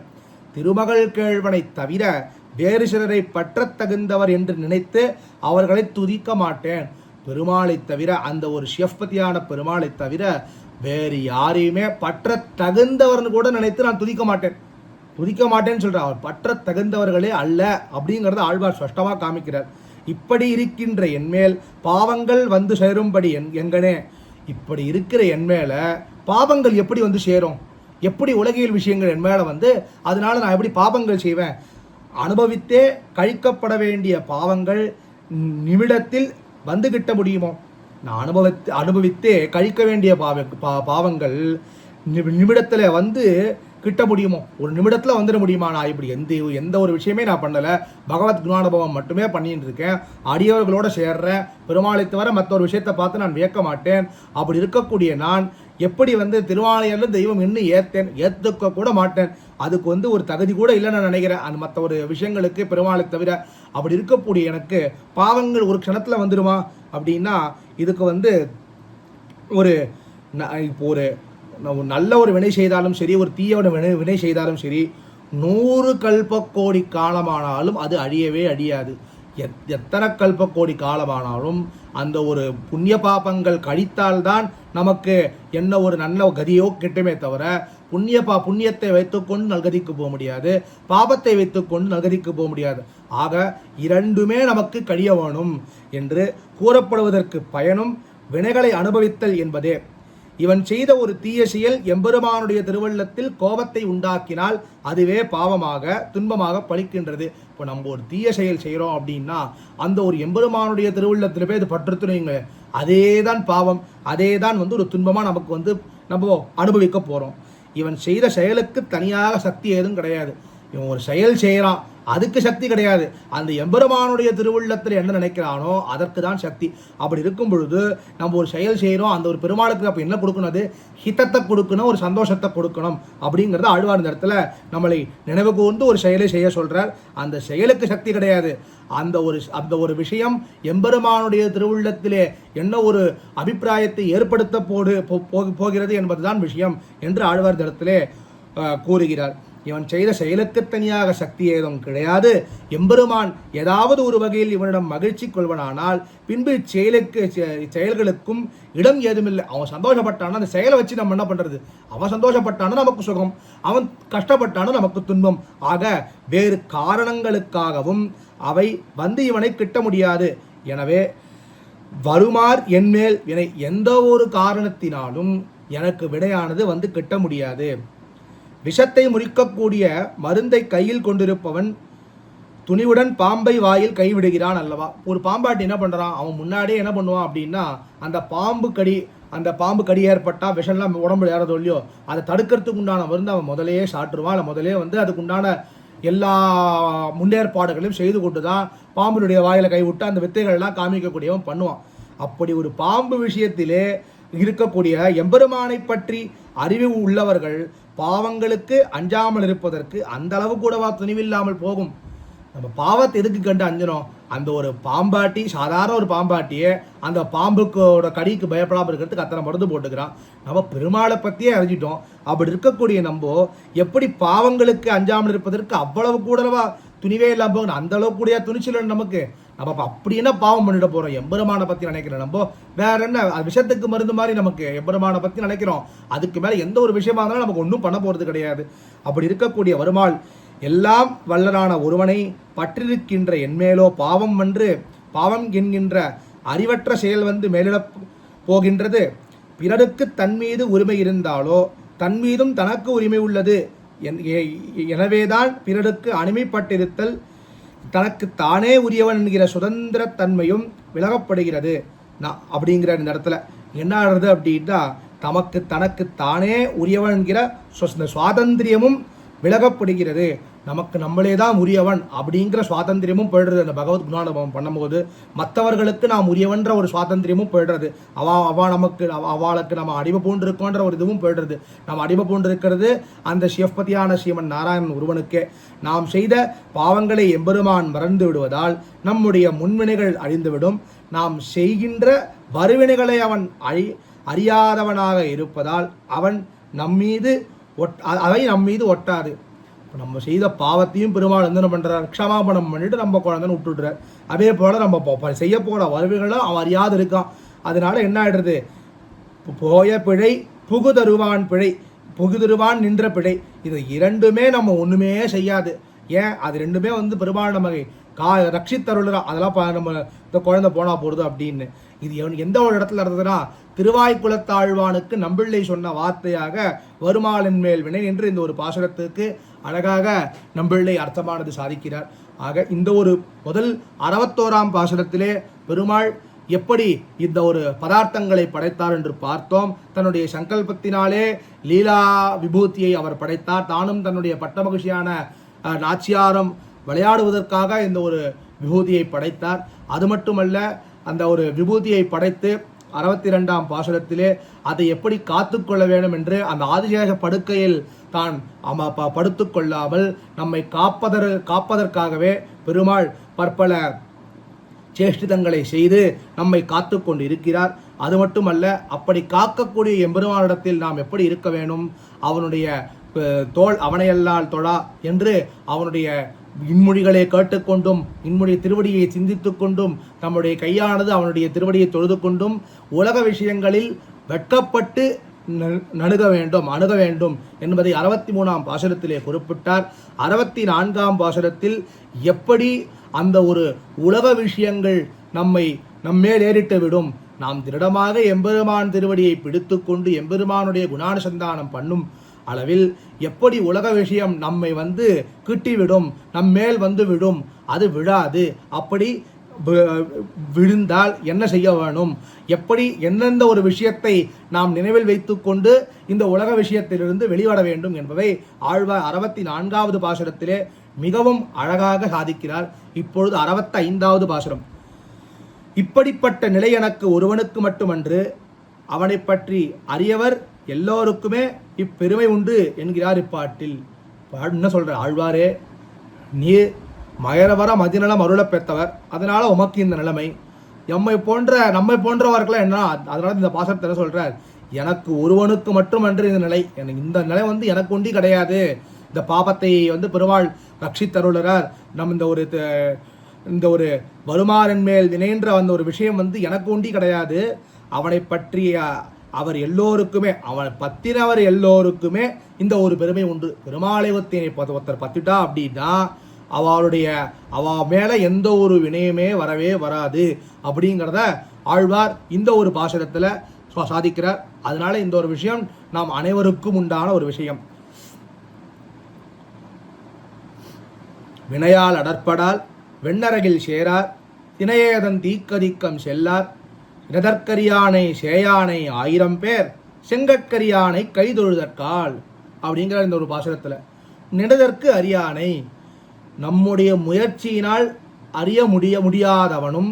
திருமகள் கேழ்வனை தவிர வேறு சிலரை பற்ற தகுந்தவர் என்று நினைத்து அவர்களை துதிக்க மாட்டேன். பெருமாளை தவிர அந்த ஒரு சிவபதியான பெருமாளை தவிர வேறு யாரையுமே பற்ற தகுந்தவர்னு கூட நினைத்து நான் துதிக்க மாட்டேன்னு சொல்றார். அவர் பற்ற தகுந்தவர்களே அல்ல அப்படிங்கிறத ஆழ்வார் ஸ்பஷ்டமாக காமிக்கிறார். இப்படி இருக்கின்ற என்மேல் பாவங்கள் வந்து சேரும்படி எங்கனே, இப்படி இருக்கிற என்மேல பாவங்கள் எப்படி வந்து சேரும், எப்படி உலகியல் விஷயங்கள் என்மேல வந்து அதனால நான் எப்படி பாவங்கள் செய்வேன்? அனுபவித்தே கழிக்கப்பட வேண்டிய பாவங்கள் நிமிடத்தில் வந்து கிட்ட முடியுமோ? நான் அனுபவித்தே கழிக்க வேண்டிய பாவங்கள் நிமிடத்தில் வந்து கிட்ட முடியுமோ? ஒரு நிமிடத்தில் வந்துட முடியுமா? நான் இப்படி எந்த ஒரு விஷயமே நான் பண்ணலை, பகவத் குணானுபவம் மட்டுமே பண்ணிட்டு இருக்கேன், அடியவர்களோட சேர்றேன், பெருமாளை தவிர மற்ற ஒரு விஷயத்தை பார்த்து நான் வியக்க மாட்டேன். அப்படி இருக்கக்கூடிய நான் எப்படி வந்து திருவாலயரில் தெய்வம் இன்னும் ஏற்றுக்க கூட மாட்டேன். அதுக்கு வந்து ஒரு தகுதி கூட இல்லைன்னு நான் நினைக்கிறேன் அந்த மற்ற ஒரு விஷயங்களுக்கு பெருமாளை தவிர. அப்படி இருக்கக்கூடிய எனக்கு பாவங்கள் ஒரு க்ஷணத்தில் வந்துடுமா அப்படின்னா, இதுக்கு வந்து இப்போ ஒரு நல்ல ஒரு வினை செய்தாலும் சரி, ஒரு தீயோட வினை செய்தாலும் சரி, 100 கல்பக்கோடி காலமானாலும் அது அழியவே அழியாது. எத்தனை கல்பக்கோடி காலமானாலும் அந்த ஒரு புண்ணிய பாபங்கள் கழித்தால்தான் நமக்கு என்ன ஒரு நல்ல கதியோ கிட்டுமே தவிர புண்ணியத்தை வைத்துக்கொண்டு நல்கதிக்கு போக முடியாது, பாபத்தை வைத்துக்கொண்டு நல்கதிக்கு போக முடியாது. ஆக இரண்டுமே நமக்கு கழிய வேணும் என்று கூறப்படுவதற்கு பயனும் வினைகளை அனுபவித்தல் என்பதே. இவன் செய்த ஒரு தீய செயல் எம்பெருமானுடைய திருவள்ளத்தில் கோபத்தை உண்டாக்கினால் அதுவே பாவமாக துன்பமாக பலிக்கின்றது. இப்போ நம்ம ஒரு தீய செயல் செய்கிறோம் அப்படின்னா அந்த ஒரு எம்பெருமானுடைய திருவள்ளத்தில் போய் அது பற்றுத்துணைங்க, அதே தான் பாவம், அதே தான் வந்து ஒரு துன்பமாக நமக்கு வந்து நம்ம அனுபவிக்க போகிறோம். இவன் செய்த செயலுக்கு தனியாக சக்தி ஏதும் கிடையாது. இவன் ஒரு செயல் செய்கிறான், அதுக்கு சக்தி கிடையாது. அந்த எம்பெருமானுடைய திருவுள்ளத்தில் என்ன நினைக்கிறானோ அதற்கு தான் சக்தி. அப்படி இருக்கும் பொழுது நம்ம ஒரு செயல் செய்கிறோம், அந்த ஒரு பெருமாளுக்கு அப்போ என்ன கொடுக்கணும்? அது ஹிதத்தை கொடுக்கணும், ஒரு சந்தோஷத்தை கொடுக்கணும் அப்படிங்கிறத ஆழ்வார் இந்த இடத்துல நம்மளை நினைவு கூர்ந்து ஒரு செயலை செய்ய சொல்கிறார். அந்த செயலுக்கு சக்தி கிடையாது. அந்த ஒரு விஷயம் எம்பெருமானுடைய திருவுள்ளத்திலே என்ன ஒரு அபிப்பிராயத்தை ஏற்படுத்த போகிறது என்பதுதான் விஷயம் என்று ஆழ்வார் இந்த இடத்திலே கூறுகிறார். இவன் செய்த செயலுக்கு தனியாக சக்தி ஏதும் கிடையாது. எம்பெருமான் ஏதாவது ஒரு வகையில் இவனிடம் மகிழ்ச்சி கொள்வனானால் பின்பு செயல்களுக்கும் இடம் ஏதுமில்லை. அவன் சந்தோஷப்பட்டானா அந்த செயலை வச்சு நம்ம என்ன பண்றது? அவன் சந்தோஷப்பட்டானா நமக்கு சுகம், அவன் கஷ்டப்பட்டானா நமக்கு துன்பம். ஆக வேறு காரணங்களுக்காகவும் அவை வந்து இவனை கிட்ட முடியாது. எனவே வருமார் என்மேல் வினை எந்த ஒரு காரணத்தினாலும் எனக்கு வினையானது வந்து கிட்ட முடியாது. விஷத்தை முறிக்கக்கூடிய மருந்தை கையில் கொண்டிருப்பவன் துணிவுடன் பாம்பை வாயில் கைவிடுகிறான் அல்லவா? ஒரு பாம்பாட்டி என்ன பண்ணுறான், அவன் முன்னாடியே என்ன பண்ணுவான் அப்படின்னா அந்த பாம்பு கடி ஏற்பட்டால் விஷம்லாம் உடம்புல ஏறதோ இல்லையோ அதை தடுக்கிறதுக்கு உண்டான மருந்து அவன் முதலையே சாட்டுருவான். இல்லை முதலே வந்து அதுக்கு உண்டான எல்லா முன்னேற்பாடுகளையும் செய்து கொண்டு தான் பாம்பினுடைய வாயில் கைவிட்டு அந்த வித்தைகள்லாம் காமிக்கக்கூடியவன் பண்ணுவான். அப்படி ஒரு பாம்பு விஷயத்திலே இருக்கக்கூடிய எம்பெருமானை பற்றி அறிவு உள்ளவர்கள் பாவங்களுக்கு அஞ்சாமல் இருப்பதற்கு அந்த அளவு கூடவா துணிவில்லாமல் போகும்? நம்ம பாவத்தை எதுக்கு கண்டு அஞ்சணும்? அந்த ஒரு பாம்பாட்டி, சாதாரண ஒரு பாம்பாட்டியே அந்த பாம்புக்கோட கடிக்கு பயப்படாமல் இருக்கிறதுக்கு அத்தனை மருந்து போட்டுக்கிறான். நம்ம பெருமாளை பற்றியே அறிஞ்சிட்டோம். அப்படி இருக்கக்கூடிய நம்ம எப்படி பாவங்களுக்கு அஞ்சாமல் இருப்பதற்கு அவ்வளவு கூடவா துணிவே இல்லாமல் போகணும்? அந்த அளவுக்கு கூடிய துணிச்சல் நமக்கு. நம்ம அப்படி என்ன பாவம் பண்ணிட போகிறோம்? எம்பெருமானை பற்றி நினைக்கிறோம். நம்ம வேற என்ன விஷயத்துக்கு மருந்து மாதிரி நமக்கு எம்பெருமானை பற்றி நினைக்கிறோம். அதுக்கு மேலே எந்த ஒரு விஷயமா இருந்தாலும் நமக்கு ஒன்றும் பண்ண போகிறது கிடையாது. அப்படி இருக்கக்கூடிய வருமாள் எல்லாம் வல்லரான ஒருவனை பற்றிருக்கின்ற என்மேலோ பாவம் என்கின்ற அறிவற்ற செயல் வந்து மேலிடப் போகின்றது. பிறருக்கு தன் மீது உரிமை இருந்தாலோ தன் மீதும் தனக்கு உரிமை உள்ளது. எனவேதான் பிறருக்கு அடிமைப்பட்டிருத்தல் தனக்கு தானே உரியவன் என்கிற சுதந்திர தன்மையும் விலகப்படுகிறது. அப்படிங்கிற இந்த இடத்துல என்ன ஆகுறது அப்படின்னா, தமக்கு தனக்கு தானே உரியவன் என்கிற சுவாதந்திரியமும் விலகப்படுகிறது. நமக்கு நம்மளே தான் உரியவன் அப்படிங்கிற சுவாதந்திரியமும் போயிடுறது. அந்த பகவத் குணானுபவம் பண்ணும்போது மற்றவர்களுக்கு நாம் உரியவன்ற ஒரு சுவாதந்திரியமும் போயிடுறது. அவளுக்கு நம்ம அடிமை பூண்டிருக்கோன்ற ஒரு இதுவும் போயிடுறது. நம்ம அடிமை பூண்டிருக்கிறது அந்த சிவபதியான ஸ்ரீமன் நாராயணன் ஒருவனுக்கே. நாம் செய்த பாவங்களை எம்பெருமான் மறந்து விடுவதால் நம்முடைய முன்வினைகள் அழிந்துவிடும். நாம் செய்கின்ற வருவினைகளை அவன் அறியாதவனாக இருப்பதால் அவை நம்மீது ஒட்டாது. இப்போ நம்ம செய்த பாவத்தையும் பெருமாள் என்ன பண்ணுறார், க்ஷமாபணம் பண்ணிட்டு நம்ம குழந்தைன்னு விட்டுடுறார். அதே போல் நம்ம செய்ய போகிற வருவிகளும் அவன் அறியாது இருக்கான். அதனால என்ன ஆகிடுறது, போய பிழை புகுதருவான் பிழை, புகுதருவான் நின்ற பிழை, இது இரண்டுமே நம்ம ஒன்றுமே செய்யாது. ஏன், அது ரெண்டுமே பெருமாள் நமக்கு ரட்சித்தருள்றான். அதெல்லாம் நம்ம இந்த குழந்தை போனால் போடுது அப்படின்னு. இது எந்த ஒரு இடத்துல இருந்ததுன்னா, திருவாய்க்குளத்தாழ்வானுக்கு நம்பிள்ளை சொன்ன வார்த்தையாக வருமாலின் மேல் வினை என்று இந்த ஒரு பாசுரத்துக்கு அழகாக நம்பிள்ளை அர்த்தமானது சாதிக்கிறார். ஆக இந்த ஒரு முதல் 61ஆம் பாசுரத்திலே பெருமாள் எப்படி இந்த ஒரு பதார்த்தங்களை படைத்தார் என்று பார்த்தோம். தன்னுடைய சங்கல்பத்தினாலே லீலா விபூதியை அவர் படைத்தார். தானும் தன்னுடைய பட்ட மகிழ்ச்சியான நாச்சியாரம் விளையாடுவதற்காக இந்த ஒரு விபூதியை படைத்தார். அது மட்டுமல்ல, அந்த ஒரு விபூதியை படைத்து 62ஆம் பாசுரத்திலே அதை எப்படி காத்துக்கொள்ள வேண்டும் என்று அந்த ஆதிசேஷ படுக்கையில் தான் படுத்து கொள்ளாமல் நம்மை காப்பதற்காகவே பெருமாள் பற்பல சேஷ்டிதங்களை செய்து நம்மை காத்து கொண்டு இருக்கிறார். அது மட்டுமல்ல, அப்படி காக்கக்கூடிய எம்பெருமானிடத்தில் நாம் எப்படி இருக்க வேண்டும், அவனுடைய தோள் அவனையல்லால் தொழா என்று அவனுடைய இன்மொழிகளை கேட்டுக்கொண்டும் இன்மொழி திருவடியை சிந்தித்து கொண்டும் நம்முடைய கையானது அவனுடைய திருவடியை தொழுது கொண்டும் உலக விஷயங்களில் வெட்கப்பட்டு அணுக வேண்டும் என்பதை 63ஆம் பாசுரத்திலே குறிப்பிட்டார். 64ஆம் பாசுரத்தில் எப்படி அந்த ஒரு உலக விஷயங்கள் நம்மேல் ஏறிட்டு விடும், நாம் திருடமாக எம்பெருமான் திருவடியை பிடித்து கொண்டு எம்பெருமானுடைய குணானுசந்தானம் பண்ணும் அளவில் எப்படி உலக விஷயம் நம்மை கிட்டிவிடும், நம்மேல் விடும், அது விழாது. அப்படி விழுந்தால் என்ன செய்ய வேணும், எப்படி எந்தெந்த ஒரு விஷயத்தை நாம் நினைவில் வைத்து கொண்டு இந்த உலக விஷயத்திலிருந்து வெளிவர வேண்டும் என்பதை ஆழ்வார் 64வது பாசுரத்திலே மிகவும் அழகாக சாதிக்கிறார். இப்பொழுது 65வது பாசுரம். இப்படிப்பட்ட நிலை எனக்கு ஒருவனுக்கு மட்டுமன்று, அவனை பற்றி அறியவர் எல்லோருக்குமே இப்பெருமை உண்டு என்கிறார் இப்பாட்டில். என்ன சொல்ற ஆழ்வாரே, நீ மயரவர மதிநலம் அருள பெற்றவர், அதனால உமக்கு இந்த நிலைமை. நம்மை போன்றவர்களாம் என்ன, அதனால இந்த பாசத்தை என்ன சொல்றார், எனக்கு ஒருவனுக்கு மட்டுமன்று இந்த நிலை, இந்த நிலை எனக்கு ஒண்டி கிடையாது. இந்த பாபத்தை பெருமாள் ரட்சித்தருளார். நம் இந்த ஒரு வருமானின் மேல் வினைன்ற ஒரு விஷயம் எனக்கு ஒண்டி கிடையாது. அவனை பற்றிய அவர் எல்லோருக்குமே, அவன் பத்தினவர் எல்லோருக்குமே இந்த ஒரு பெருமை உண்டு. பெருமாளை ஒருத்தர் பத்திட்டா அப்படின்னா அவ மேல எந்த ஒரு வினயமே வரவே வராது அப்படிங்கிறத ஆழ்வார் இந்த ஒரு பாசுரத்துல சாதிக்கிறார். அதனால இந்த ஒரு விஷயம் நாம் அனைவருக்கும் உண்டான ஒரு விஷயம். வினையால் அடற்படால் வெண்ணரகில் சேரார், தினையேதன் தீக்கதிக்கம் செல்லார், நிதற்கரியானை சேயானை 1000 பேர், செங்கற்கரியானை கைதொழுதற்கால் அப்படிங்கிற இந்த ஒரு பாசுரத்துல நினதற்கு அரியானை, நம்முடைய முயற்சியினால் அறிய முடியாதவனும்,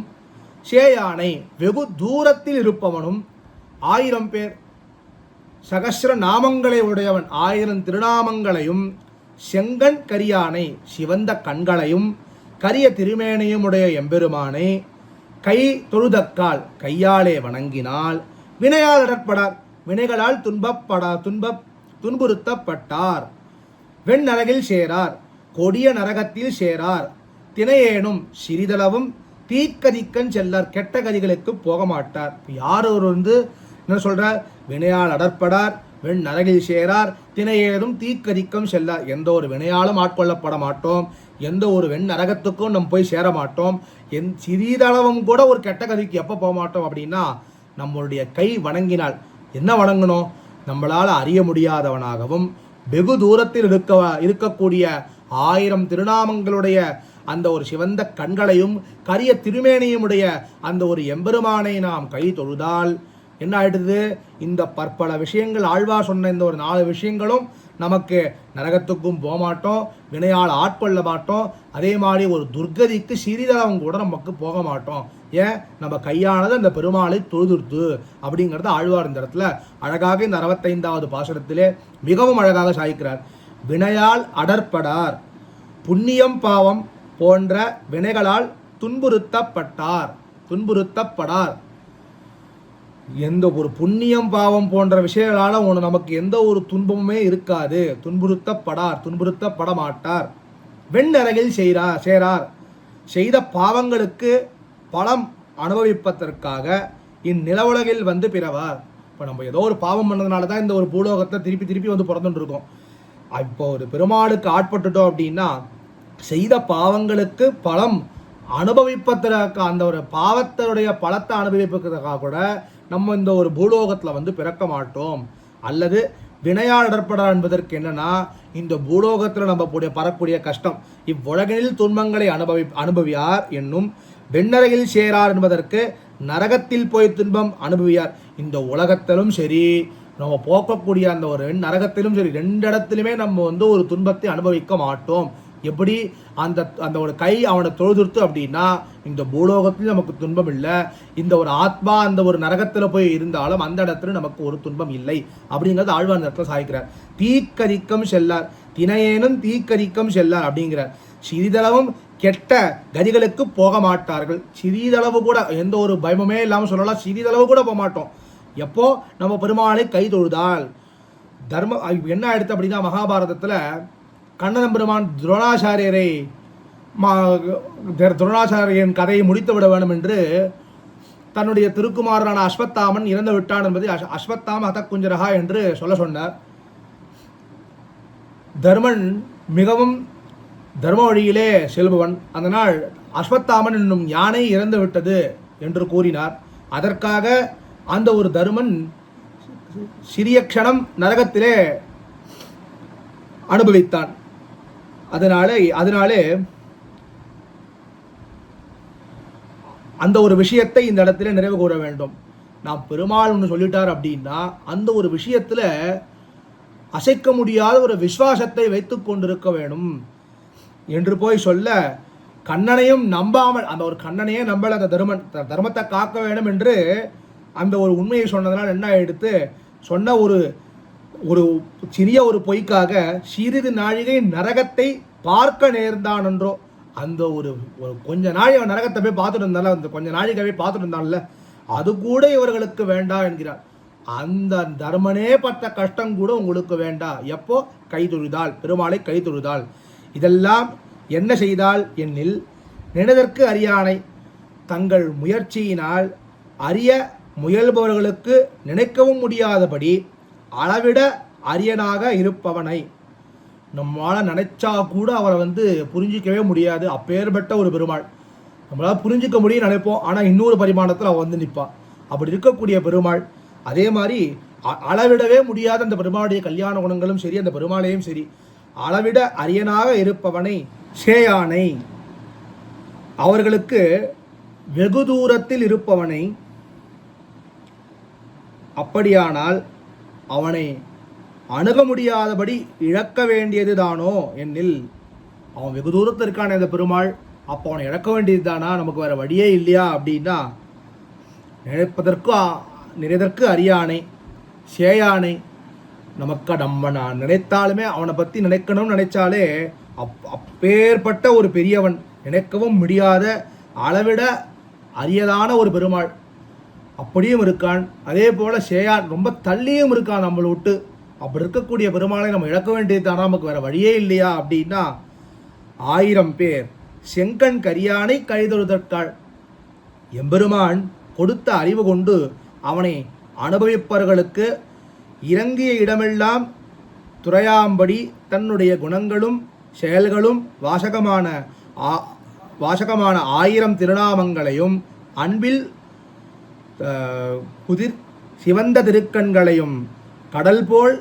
சேயானை வெகு தூரத்தில் இருப்பவனும், 1000 பேர் சகஸ்ர நாமங்களை உடையவன், 1000 திருநாமங்களையும், செங்கண் கரியானை சிவந்த கண்களையும் கரிய திருமேனையும் உடைய எம்பெருமானை கை தொழுதக்கால் கையாலே வணங்கினால், வினையால் அடற்படார் வினைகளால் துன்புறுத்தப்பட்டார், வெண்ணரகில் சேரார் கொடிய நரகத்தில் சேரார், தினையேனும் சிறிதளவும் தீக்கதிக்கன் செல்லார் கெட்ட கதிகளுக்கு போக மாட்டார். யார் ஒரு என்ன சொல்றார், வினையால் அடற்படார் வெண் நரகில் சேரார், தினையேனும் தீக்கதிக்கம் செல்லார். எந்த ஒரு வினையாலும் ஆட்கொள்ளப்பட மாட்டோம், எந்த ஒரு வெண் நரகத்துக்கும் நம்ம போய் சேர மாட்டோம், சிறிதளவும் கூட ஒரு கெட்ட கதிக்கு எப்போ போக மாட்டோம் அப்படின்னா நம்மளுடைய கை வணங்கினால். என்ன வணங்கணும், நம்மளால் அறிய முடியாதவனாகவும் வெகு தூரத்தில் இருக்கக்கூடிய 1000 திருநாமங்களுடைய அந்த ஒரு சிவந்த கண்களையும் கரிய திருமேனியும் உடைய அந்த ஒரு எம்பெருமானை நாம் கை தொழுதால் என்ன ஆயிடுது? இந்த பற்பல விஷயங்கள் ஆழ்வார் சொன்ன இந்த ஒரு 4 விஷயங்களும் நமக்கு நரகத்துக்கும் போக மாட்டோம், வினையால் ஆட்கொள்ள மாட்டோம், அதே மாதிரி ஒரு துர்கதிக்கு சிறிதளவும் கூட நமக்கு போக மாட்டோம். ஏன்? நம்ம கையானது அந்த பெருமாளை தொழுதுர்த்து அப்படிங்கிறத ஆழ்வார் இந்த இடத்துல அழகாக இந்த 65வது பாசுரத்திலே மிகவும் அழகாக சாய்க்கிறார். வினையால் அடற்படார், புண்ணியம் பாவம் போன்ற வினைகளால் துன்புறுத்தப்படார். எந்த ஒரு புண்ணியம் பாவம் போன்ற விஷயங்களால நமக்கு எந்த ஒரு துன்பமுமே இருக்காது. துன்புறுத்தப்பட மாட்டார். வெண்ணறையில் சேரார். செய்த பாவங்களுக்கு பலம் அனுபவிப்பதற்காக இந்நிலவுலகில் வந்து பிறவார். இப்போ நம்ம ஏதோ ஒரு பாவம் பண்ணதுனால தான் இந்த ஒரு பூலோகத்தை திருப்பி வந்து பிறந்துட்டு இருக்கோம். இப்போ ஒரு பெருமாளுக்கு ஆட்பட்டுட்டோம் அப்படின்னா செய்த பாவங்களுக்கு பலம் அனுபவிப்பதற்காக, அந்த ஒரு பாவத்தினுடைய பலத்தை அனுபவிப்பதற்காக கூட நம்ம இந்த ஒரு பூலோகத்தில் வந்து பிறக்க மாட்டோம். அல்லது வினையால் இடர்படார் என்பதற்கு என்னன்னா, இந்த பூலோகத்தில் நம்ம பரக்கூடிய கஷ்டம், இவ்வுலகினில் துன்பங்களை அனுபவியார் என்னும் வெண்ணறையில் சேரார் என்பதற்கு நரகத்தில் போய் துன்பம் அனுபவியார். இந்த உலகத்திலும் சரி, நம்ம போக்கக்கூடிய அந்த ஒரு நரகத்திலும் சரி, 2 இடத்திலுமே நம்ம வந்து ஒரு துன்பத்தை அனுபவிக்க மாட்டோம். எப்படி? அந்த ஒரு கை அவனை தொழுதுர்த்து அப்படின்னா இந்த பூலோகத்திலும் நமக்கு துன்பம் இல்லை, இந்த ஒரு ஆத்மா அந்த ஒரு நரகத்தில் போய் இருந்தாலும் அந்த இடத்துல நமக்கு ஒரு துன்பம் இல்லை அப்படிங்கிறது ஆழ்வார் அந்த இடத்துல சாய்க்கிறார். தீக்கரிக்கம் செல்லார், தினையேனும் தீக்கரிக்கம் செல்லார் அப்படிங்கிறார். சிறிதளவும் கெட்ட கதிகளுக்கு போக மாட்டார்கள். சிறிதளவு கூட எந்த ஒரு பயமுமே இல்லாமல் சொல்லலாம், சிறிதளவு கூட போக மாட்டோம். எப்போ? நம்ம பெருமாளை கை தொழுதால். என்ன ஆயிடுத்து அப்படின்னா, மகாபாரதத்தில் கண்ணன் பெருமான் துரோணாச்சாரியன் கதையை முடித்து விட வேண்டும் என்று தன்னுடைய திருக்குமாரனான அஸ்வத்தாமன் இறந்து விட்டான் என்பதை அஸ்வத்தாம ஹதக்குஞ்சரஹா என்று சொன்னார். தர்மன் மிகவும் தர்ம வழியிலே செல்பவன். அதனால் அஸ்வத்தாமன் என்னும் யானை இறந்து விட்டது என்று கூறினார். அதற்காக அந்த ஒரு தர்மன் சிறிய க்ஷணம் நரகத்திலே அனுபவித்தான். அதனாலே அந்த ஒரு விஷயத்தை இந்த இடத்துல நிறைவு கூற வேண்டும். நாம் பெருமாள் ஒன்று சொல்லிட்டார் அப்படின்னா அந்த ஒரு விஷயத்துல அசைக்க முடியாத ஒரு விசுவாசத்தை வைத்து கொண்டிருக்க வேணும் என்று போய் சொல்ல, கண்ணனையும் நம்பாமல், அந்த ஒரு கண்ணனையே நம்பல அந்த தர்மத்தை காக்க வேண்டும் என்று அந்த ஒரு உண்மையை சொன்னதனால் என்ன எடுத்து சொன்ன ஒரு சிறிய ஒரு பொய்க்காக சிறிது நாழிகை நரகத்தை பார்க்க நேர்ந்தான் என்றோ. அந்த ஒரு கொஞ்ச நாள் அவன் நரகத்தை போய் பார்த்துட்டு இருந்தால, அந்த கொஞ்ச நாழிகை பார்த்துட்டு இருந்தான்ல, அது கூட இவர்களுக்கு வேண்டாம் என்கிறார். அந்த தர்மனே பட்ட கஷ்டம் கூட உங்களுக்கு வேண்டாம். எப்போ? கை தொழுதால், பெருமாளை கை தொழுதால். இதெல்லாம் என்ன செய்தால் என்னில் நினைதற்கு அறியானை, தங்கள் முயற்சியினால் அறிய முயல்பவர்களுக்கு நினைக்கவும் முடியாதபடி அளவிட அரியனாக இருப்பவனை. நம்மளால் நினைச்சா கூட அவரை வந்து புரிஞ்சிக்கவே முடியாது. அப்பேற்பட்ட ஒரு பெருமாள். நம்மளால் புரிஞ்சிக்க முடியும் நினைப்போம், ஆனால் இன்னொரு பரிமாணத்தில் அவள் வந்து நிற்பாள். அப்படி இருக்கக்கூடிய பெருமாள். அதே மாதிரி அளவிடவே முடியாத அந்த பெருமாளுடைய கல்யாண குணங்களும் சரி, அந்த பெருமாளையும் சரி, அளவிட அரியனாக இருப்பவனை சேயானை, அவர்களுக்கு வெகு தூரத்தில் இருப்பவனை. அப்படியானால் அவனை அணுக முடியாதபடி இழக்க வேண்டியது தானோ என்னில். அவன் வெகு தூரத்தில் இருக்கான இந்த பெருமாள், அப்போ அவனை இழக்க வேண்டியது தானா? நமக்கு வேறு வழியே இல்லையா அப்படின்னா, நினைதற்கு அறியானை, சேயானை. நம்ம நினைத்தாலுமே அவனை பற்றி நினைக்கணும்னு நினைச்சாலே அப்பேற்பட்ட ஒரு பெரியவன், நினைக்கவும் முடியாத அளவிட அரியதான ஒரு பெருமாள் அப்படியும் இருக்கான். அதே போல் சேயான் ரொம்ப தள்ளியும் இருக்கான் நம்மளை விட்டு. அப்படி இருக்கக்கூடிய பெருமாளை நம்ம இழக்க வேண்டியது தானே, நமக்கு வேறு வழியே இல்லையா அப்படின்னா, 1000 பேர் செங்கண் கரியானை கைதொழுதற்காள். எம்பெருமான் கொடுத்த அறிவு கொண்டு அவனை அனுபவிப்பவர்களுக்கு இறங்கிய இடமெல்லாம் துறையாம்படி தன்னுடைய குணங்களும் செயல்களும் வாசகமான 1000 திருநாமங்களையும் அன்பில் சிவந்த திருக்கண்களையும் கடல் போல்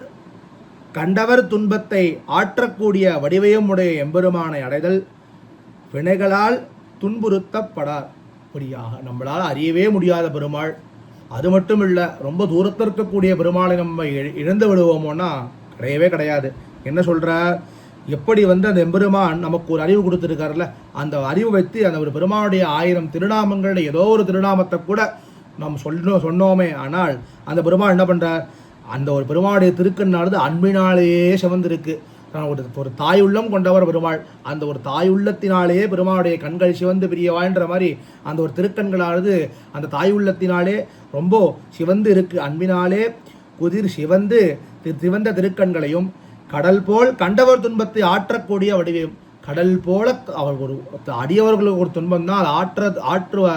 கண்டவர் துன்பத்தை ஆற்றக்கூடிய வடிவையும் உடைய எம்பெருமானை அடைதல் வினைகளால் துன்புறுத்தப்படார். அப்படியாக நம்மளால் அறியவே முடியாத பெருமாள், அது மட்டும் இல்லை, ரொம்ப தூரத்தில் இருக்கக்கூடிய பெருமாளை நம்ம இழந்து விடுவோமோன்னா கிடையவே கிடையாது. என்ன சொல்கிறார், எப்படி அந்த எம்பெருமான் நமக்கு ஒரு அறிவு கொடுத்துருக்காருல்ல, அந்த அறிவு வைத்து அந்த ஒரு பெருமானுடைய 1000 திருநாமங்களில் ஏதோ ஒரு திருநாமத்தை கூட நம்ம சொன்னோமே ஆனால் அந்த பெருமாள் என்ன பண்ணுறார், அந்த ஒரு பெருமாளுடைய திருக்கண்ணானது அன்பினாலேயே சிவந்திருக்கு. ஒரு தாய் உள்ளம் கொண்டவர் பெருமாள், அந்த ஒரு தாய் உள்ளத்தினாலேயே பெருமாளுடைய கண்கள் சிவந்து பிரியவான்ற மாதிரி அந்த ஒரு திருக்கண்களானது அந்த தாய் உள்ளத்தினாலே ரொம்ப சிவந்து இருக்கு. அன்பினாலே குதிர் சிவந்து சிவந்த திருக்கண்களையும் கடல் போல் கண்டவர் துன்பத்தை ஆற்றக்கூடிய வடிவையும். கடல் போல அவர் ஒரு அடியவர்களுக்கு ஒரு துன்பம் தான் அது ஆற்றுவ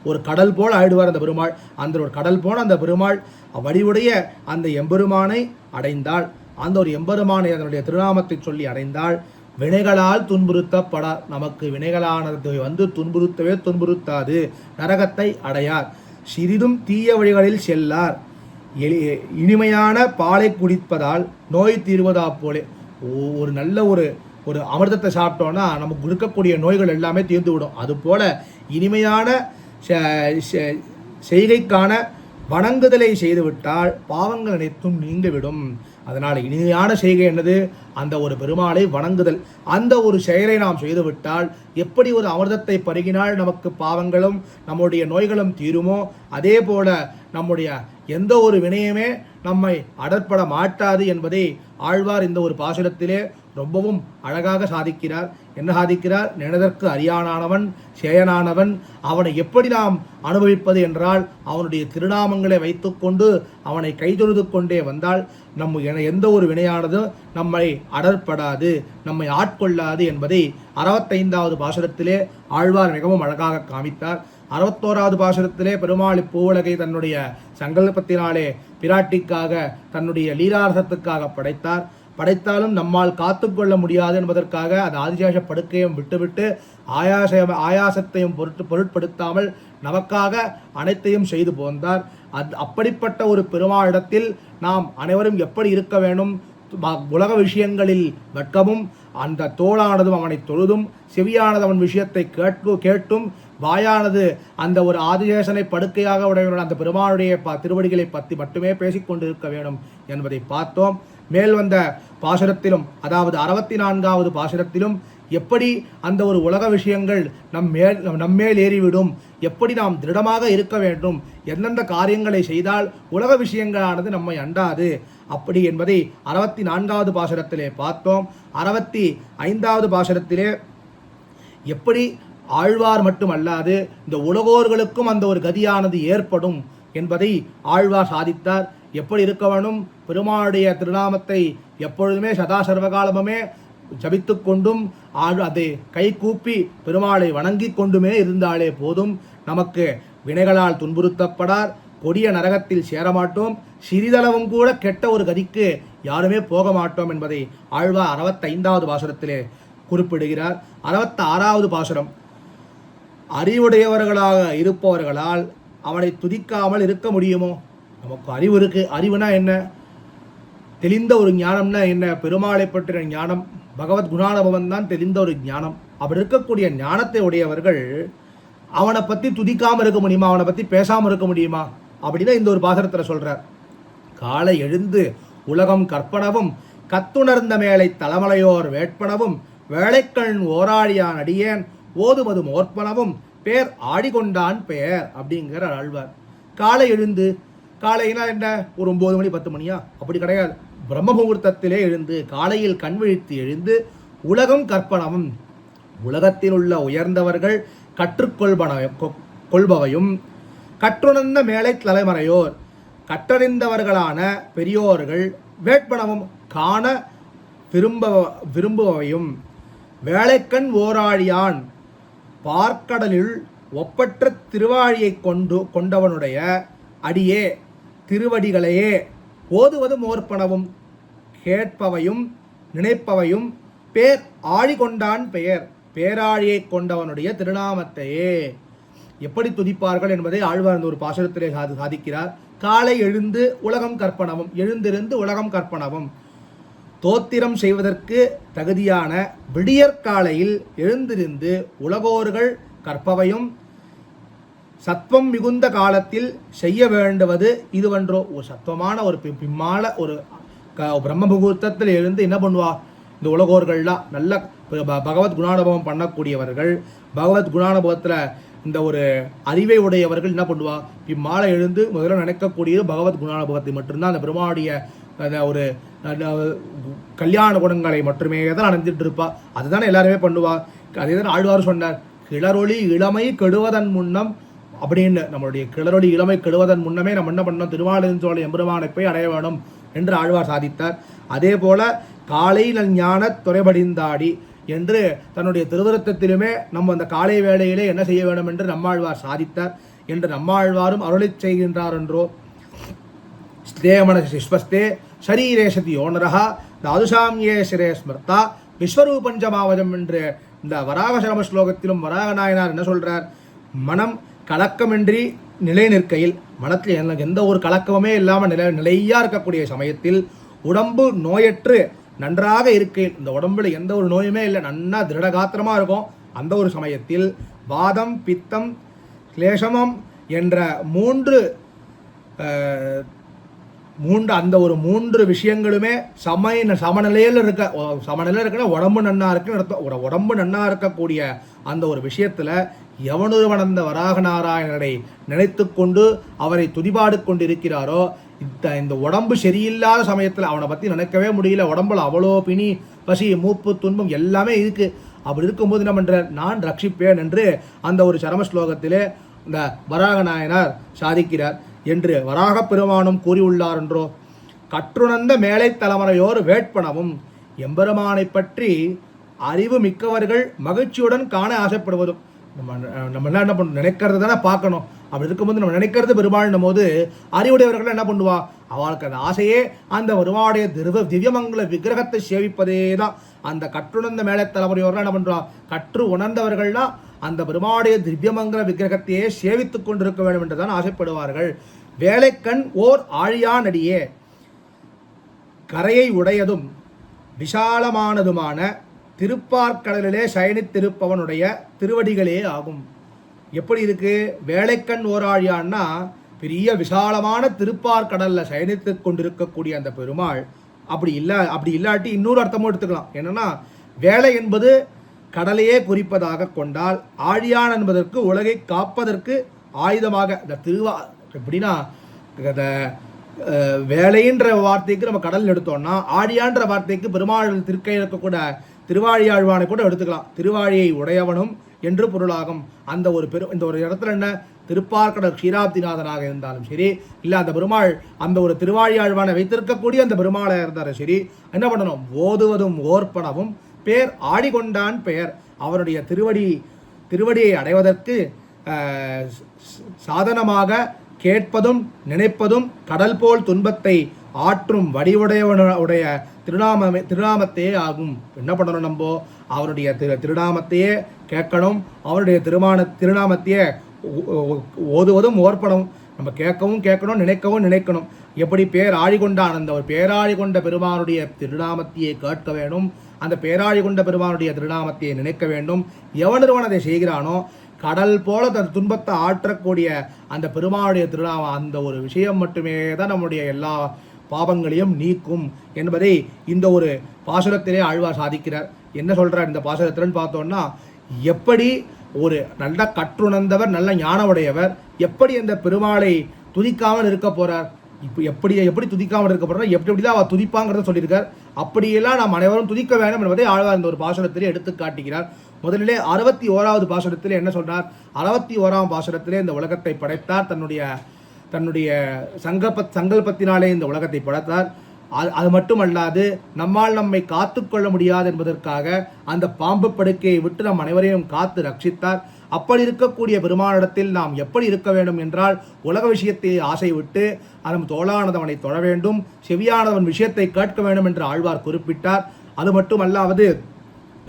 ஒரு கடல் போல் ஆயிடுவார் அந்த பெருமாள். அந்த ஒரு கடல் போல அந்த பெருமாள் வடிவுடைய அந்த எம்பெருமானை அடைந்தாள். அந்த ஒரு எம்பெருமானை அதனுடைய திருநாமத்தை சொல்லி அடைந்தால் வினைகளால் துன்புறுத்தப்பட, நமக்கு வினைகளானது துன்புறுத்தாது, நரகத்தை அடையார். சிறிதும் தீய வழிகளில் செல்லார். இனிமையான பாலை குடிப்பதால் நோய் தீர்வதா போலே. ஒரு நல்ல ஒரு அமிர்தத்தை சாப்பிட்டோன்னா நமக்கு இருக்கக்கூடிய நோய்கள் எல்லாமே தீர்ந்து விடும். அதுபோல இனிமையான செய்கைக்கான வணங்குதலை செய்துவிட்டால் பாவங்கள் அனைத்தும் நீங்கிவிடும். அதனால் இனிமையான செய்கை என்னது, அந்த ஒரு பெருமாளை வணங்குதல். அந்த ஒரு செயலை நாம் செய்துவிட்டால் எப்படி ஒரு அமிர்தத்தை பருகினால் நமக்கு பாவங்களும் நம்முடைய நோய்களும் தீருமோ அதே போல நம்முடைய எந்த ஒரு வினயமே நம்மை அடற்பட மாட்டாது என்பதை ஆழ்வார் இந்த ஒரு பாசுரத்திலே ரொம்பவும் அழகாக சாதிக்கிறார். என்ன சாதிக்கிறார், நினைதற்கு அறியானானவன் சேயனானவன் அவனை எப்படி நாம் அனுபவிப்பது என்றால் அவனுடைய திருநாமங்களை வைத்துக்கொண்டு அவனை கைதொழுது கொண்டே வந்தால் எந்த ஒரு வினையானது நம்மை அடற்படாது, நம்மை ஆட்கொள்ளாது என்பதை 65வது பாசுரத்திலே ஆழ்வார் மிகவும் அழகாக காமித்தார். 61வது பாசுரத்திலே பெருமாள் பூவுலகை தன்னுடைய சங்கல்பத்தினாலே பிராட்டிக்காக தன்னுடைய லீலாரசத்துக்காக படைத்தாலும் நம்மால் காத்துக்கொள்ள முடியாது என்பதற்காக அது ஆதிசேஷ படுக்கையும் விட்டுவிட்டு ஆயாசத்தையும் பொருட்படுத்தாமல் நமக்காக அனைத்தையும் செய்து போந்தார். அப்படிப்பட்ட ஒரு பெருமாளிடத்தில் நாம் அனைவரும் எப்படி இருக்க வேண்டும், உலக விஷயங்களில் வெட்கமும் அந்த தோளானதும் அவனை தொழுதும் செவியானது அவன் விஷயத்தை கேட்டும் வாயானது அந்த ஒரு ஆதிசேஷனை படுக்கையாக உடையவர்கள் அந்த பெருமானுடைய திருவடிகளை பற்றி மட்டுமே பேசிக்கொண்டு இருக்க வேண்டும் என்பதை பார்த்தோம். மேல் வந்த பாசுரத்திலும் அதாவது 64வது பாசுரத்திலும் எப்படி அந்த ஒரு உலக விஷயங்கள் நம்மேல் ஏறிவிடும், எப்படி நாம் திருடமாக இருக்க வேண்டும், எந்தெந்த காரியங்களை செய்தால் உலக விஷயங்களானது நம்மை அண்டாது அப்படி என்பதை 64வது பாசுரத்திலே பார்த்தோம். 65வது பாசுரத்திலே எப்படி ஆழ்வார் மட்டுமல்லாது இந்த உலகோர்களுக்கும் அந்த ஒரு கதியானது ஏற்படும் என்பதை ஆழ்வார் சாதித்தார். எப்படி இருக்க வேணும், பெருமாளுடைய திருநாமத்தை எப்பொழுதுமே சதா சர்வகாலமுமே ஜபித்து கொண்டும் அதை கை கூப்பி பெருமாளை வணங்கி கொண்டுமே இருந்தாலே போதும், நமக்கு வினைகளால் துன்புறுத்தப்படார், கொடிய நரகத்தில் சேரமாட்டோம், சிறிதளவும் கூட கெட்ட ஒரு கதிக்கு யாருமே போக மாட்டோம் என்பதை ஆழ்வார் 65வது பாசுரத்திலே குறிப்பிடுகிறார். 66வது பாசுரம், அறிவுடையவர்களாக இருப்பவர்களால் அவனை துதிக்காமல் இருக்க முடியுமோ? நமக்கு அறிவு இருக்கு, அறிவுனா என்ன, தெளிந்த ஒரு ஞானம்னா என்ன, பெருமாளை பற்றின ஞானம் பகவத் குணானுபவம் தான் தெளிந்த ஒரு ஞானம். அப்படி இருக்கக்கூடிய ஞானத்தை உடையவர்கள் அவனை பற்றி துதிக்காமல் இருக்க முடியுமா, அவனை பற்றி பேசாமல் இருக்க முடியுமா அப்படின்னா இந்த ஒரு பாசுரத்தில் சொல்றார். காலை எழுந்து உலகம் கற்பனவும் கத்துணர்ந்த மேலை தலைமலையோர் வேட்பனவும் வேலைக்கண் ஓராழியான் அடியேன் ஓதுவதும் ஓர்ப்பனவும் பேர் ஆடிக்கொண்டான் பெயர் அப்படிங்கிற ஆழ்வார். காலை எழுந்து, காலைனா என்ன, ஒரு 9 மணி 10 மணியா, அப்படி கிடையாது, பிரம்ம முகூர்த்தத்திலே எழுந்து காலையில் கண் விழித்து எழுந்து உலகம் கற்பனவும் உலகத்தில் உள்ள உயர்ந்தவர்கள் கற்றுக்கொள்பவையும் கற்றுணர்ந்த மேலை தலைமறையோர் கற்றறிந்தவர்களான பெரியோர்கள் வேட்பனவும் காண விரும்புபவையும் வேலைக்கண் ஓராழியான் பார்க்கடலில் ஒப்பற்ற திருவாழியை கொண்டவனுடைய அடியே திருவடிகளையே ஓதுவதும் ஓர்ப்பனவும் கேட்பவையும் நினைப்பவையும் பேர் ஆழிகொண்டான் பெயர் பேராழியை கொண்டவனுடைய திருநாமத்தையே எப்படி துதிப்பார்கள் என்பதை ஆழ்வார் ஒரு பாசுரத்திலே சாதிக்கிறார். காலை எழுந்து உலகம் கற்பனவும், எழுந்திருந்து உலகம் கற்பனவும், தோத்திரம் செய்வதற்கு தகுதியான விடியற்காலையில் எழுந்திருந்து உலகோர்கள் கற்பவையும் சத்வம் மிகுந்த காலத்தில் செய்ய வேண்டுவது இதுவன்றோ. ஒரு சத்வமான ஒரு பிம்மால ஒரு பிரம்ம முகூர்த்தத்தில் இருந்து என்ன பண்ணுவா, இந்த உலகோர்கள்லாம் நல்ல பகவத் குணானுபவம் பண்ணக்கூடியவர்கள், பகவத் குணானுபவத்தில் இந்த ஒரு அறிவை உடையவர்கள் என்ன பண்ணுவா, இம்மாலை எழுந்து முதல்ல நினைக்கக்கூடியது பகவத் குணானுபவத்தை மட்டும்தான். அந்த பெருமாளுடைய ஒரு கல்யாண குணங்களை மட்டுமே தான் அணைஞ்சிட்டு இருப்பா. அதுதானே எல்லாருமே பண்ணுவா. அதே தான் ஆழ்வார் சொன்னார், கிளரொளி இளமை கெடுவதன் முன்னம் அப்படின்னு. நம்மளுடைய கிளரொளி இளமை கெடுவதன் முன்னமே நம்ம என்ன பண்ணோம், திருமாலிருஞ்சோலை எம்பெருமானை போய் அடைய வேணும் என்று ஆழ்வார் சாதித்தார். அதே போல காலை நல் ஞான துறைபடிந்தாடி என்று தன்னுடைய திருவருத்தத்திலுமே நம்ம அந்த காலை வேளையிலே என்ன செய்ய வேண்டும் என்று நம்மாழ்வார் சாதித்தார் என்று நம்மாழ்வாரும் அருளை செய்கின்றார் என்றோ. ஸ்தேமன சிஸ்வஸ்தே ஷரீரேஷதி யோனரஹா தாதுஷாம்யே சிரே ஸ்மிருதா விஸ்வரூபஞ்சமாவஜம் என்று இந்த வராகசரம ஸ்லோகத்திலும் வராக நாயனார் என்ன சொல்றார், மனம் கலக்கமின்றி நிலை நிற்கையில், மனத்தில் எந்த ஒரு கலக்கமுமே இல்லாமல் நிலையா இருக்கக்கூடிய சமயத்தில், உடம்பு நோயற்று நன்றாக இருக்கையில், இந்த உடம்புல எந்த ஒரு நோயுமே இல்லை, நன்னா திருடகாத்திரமாக இருக்கும், அந்த ஒரு சமயத்தில் வாதம் பித்தம் கிளேசமம் என்ற மூன்று விஷயங்களுமே சமநிலையில் இருக்குன்னா உடம்பு நன்னா இருக்குன்னு அர்த்தம். உடம்பு நன்னா இருக்கக்கூடிய அந்த ஒரு விஷயத்துல எவனொருவன் அந்த வராக நாராயணனை நினைத்து கொண்டு அவரை துதிபாடு கொண்டு இருக்கிறாரோ, இந்த உடம்பு சரியில்லாத சமயத்தில் அவனை பற்றி நினைக்கவே முடியல, உடம்புல அவ்வளோ பிணி பசி மூப்பு துன்பம் எல்லாமே இருக்கு. அப்படி இருக்கும்போது என்ன பண்றார், நான் ரட்சிப்பேன் என்று அந்த ஒரு சரம ஸ்லோகத்திலே இந்த வராக நாயனார் சாதிக்கிறார் என்று வராக பெருமானும் கூறியுள்ளார் என்றோ. கற்றுணர்ந்த மேலை தலைமுறையோர் வேட்பனவும் எம்பெருமானை பற்றி அறிவு மிக்கவர்கள் மகிழ்ச்சியுடன் காண ஆசைப்படுவதும். நம்ம என்ன பண்ண நினைக்கிறது தானே பார்க்கணும். அப்படி இருக்கும்போது நம்ம நினைக்கிறது பெருமாள்னும் போது அறிவுடையவர்கள் என்ன பண்ணுவா, அவளுக்கு அந்த ஆசையே அந்த பெருமாளுடைய திவ்யமங்கல விக்கிரகத்தை சேவிப்பதே தான். அந்த கற்றுணர்ந்த மேலை தலைமுறையோர்கள் என்ன பண்ணுவா, கற்று உணர்ந்தவர்கள்னா அந்த பெருமாளுடைய திவ்யமங்கல விக்கிரகத்தையே சேவித்துக் கொண்டிருக்க வேண்டும் என்றுதான் ஆசைப்படுவார்கள். வேலைக்கண் ஓர் ஆழியானடியே கரையை உடையதும் விசாலமானதுமான திருப்பார்கடலிலே சயனித்திருப்பவனுடைய திருவடிகளே ஆகும். எப்படி இருக்கு, வேலைக்கண் ஓராழியான்னா பெரிய விசாலமான திருப்பார்கடல்ல சயனித்து கொண்டிருக்கக்கூடிய அந்த பெருமாள். அப்படி இல்லாட்டி இன்னொரு அர்த்தமும் எடுத்துக்கலாம். என்னன்னா, வேலை என்பது கடலையே குறிப்பதாக கொண்டால், ஆழியான் என்பதற்கு உலகை காப்பதற்கு ஆயுதமாக இந்த எப்படின்னா, இந்த வேலைன்ற வார்த்தைக்கு நம்ம கடல் எடுத்தோம்னா, ஆழியான்ற வார்த்தைக்கு பெருமாள் திருக்கை இருக்கக்கூட திருவாழியாழ்வானை கூட எடுத்துக்கலாம். திருவாழியை உடையவனும் என்று பொருளாகும். அந்த ஒரு இந்த ஒரு இடத்துல என்ன, திருப்பார்கடல் க்ஷீராப்திநாதனாக இருந்தாலும் சரி, இல்லை அந்த பெருமாள் அந்த ஒரு திருவாழியாழ்வானை வைத்திருக்கக்கூடிய அந்த பெருமாளாக இருந்தாலும் சரி, என்ன பண்ணணும், ஓதுவதும் ஓர்ப்பனவும் பேர் ஆடிக்கொண்டான் பெயர். அவருடைய திருவடியை அடைவதற்கு சாதனமாக கேட்பதும் நினைப்பதும் கடல் போல் துன்பத்தை ஆற்றும் வடிவுடையவனுடைய திருநாமத்தையே ஆகும். என்ன பண்ணணும், நம்ம அவருடைய திருநாமத்தையே கேட்கணும், அவருடைய திருநாமத்தையே ஓதுவதும் ஓர்ப்பனும். நம்ம கேட்கணும், நினைக்கணும். எப்படி பேர் ஆழிகொண்டான், அந்த ஒரு பேராழி கொண்ட பெருமானுடைய திருநாமத்தையே கேட்க வேண்டும், அந்த பேராழி கொண்ட பெருமானுடைய திருநாமத்தையே நினைக்க வேண்டும். எவனொருவன் அதை செய்கிறானோ, கடல் போல தன் துன்பத்தை ஆற்றக்கூடிய அந்த பெருமானுடைய திருநாமம், அந்த ஒரு விஷயம் மட்டுமே தான் நம்முடைய எல்லா பாவங்களையும் நீக்கும் என்பதை இந்த ஒரு பாசுரத்திலே ஆழ்வார் சாதிக்கிறார். என்ன சொல்றார் இந்த பாசுரத்தில்னு பார்த்தோம்னா, எப்படி ஒரு நல்ல கற்றுணர்ந்தவர், நல்ல ஞான உடையவர் எப்படி அந்த பெருமாளை துதிக்காமல் இருக்க போறார், இப்போ எப்படி துதிக்காமல் இருக்க போறார், எப்படிதான் அவர் துதிப்பாங்கிறத சொல்லியிருக்கார். அப்படியெல்லாம் நாம் அனைவரும் துதிக்க வேண்டும் என்பதை ஆழ்வார் இந்த ஒரு பாசுரத்திலே எடுத்து காட்டுகிறார். முதலிலே 61வது பாசுரத்திலே என்ன சொல்றார், 61ஆம் பாசுரத்திலே இந்த உலகத்தை படைத்தார், தன்னுடைய சங்கல்பத்தினாலே இந்த உலகத்தை படைத்தார். அது மட்டுமல்லாது நம்மால் நம்மை காத்துக்கொள்ள முடியாது என்பதற்காக அந்த பாம்பு படுக்கையை விட்டு நம் அனைவரையும் காத்து ரட்சித்தார். அப்படி இருக்கக்கூடிய பெருமானிடத்தில் நாம் எப்படி இருக்க வேண்டும் என்றால், உலக விஷயத்தை ஆசை விட்டு அதன் தோளானதவனை தொழ வேண்டும், செவியானவன் விஷயத்தை கேட்க வேண்டும் என்று ஆழ்வார் குறிப்பிட்டார். அது மட்டுமல்லாது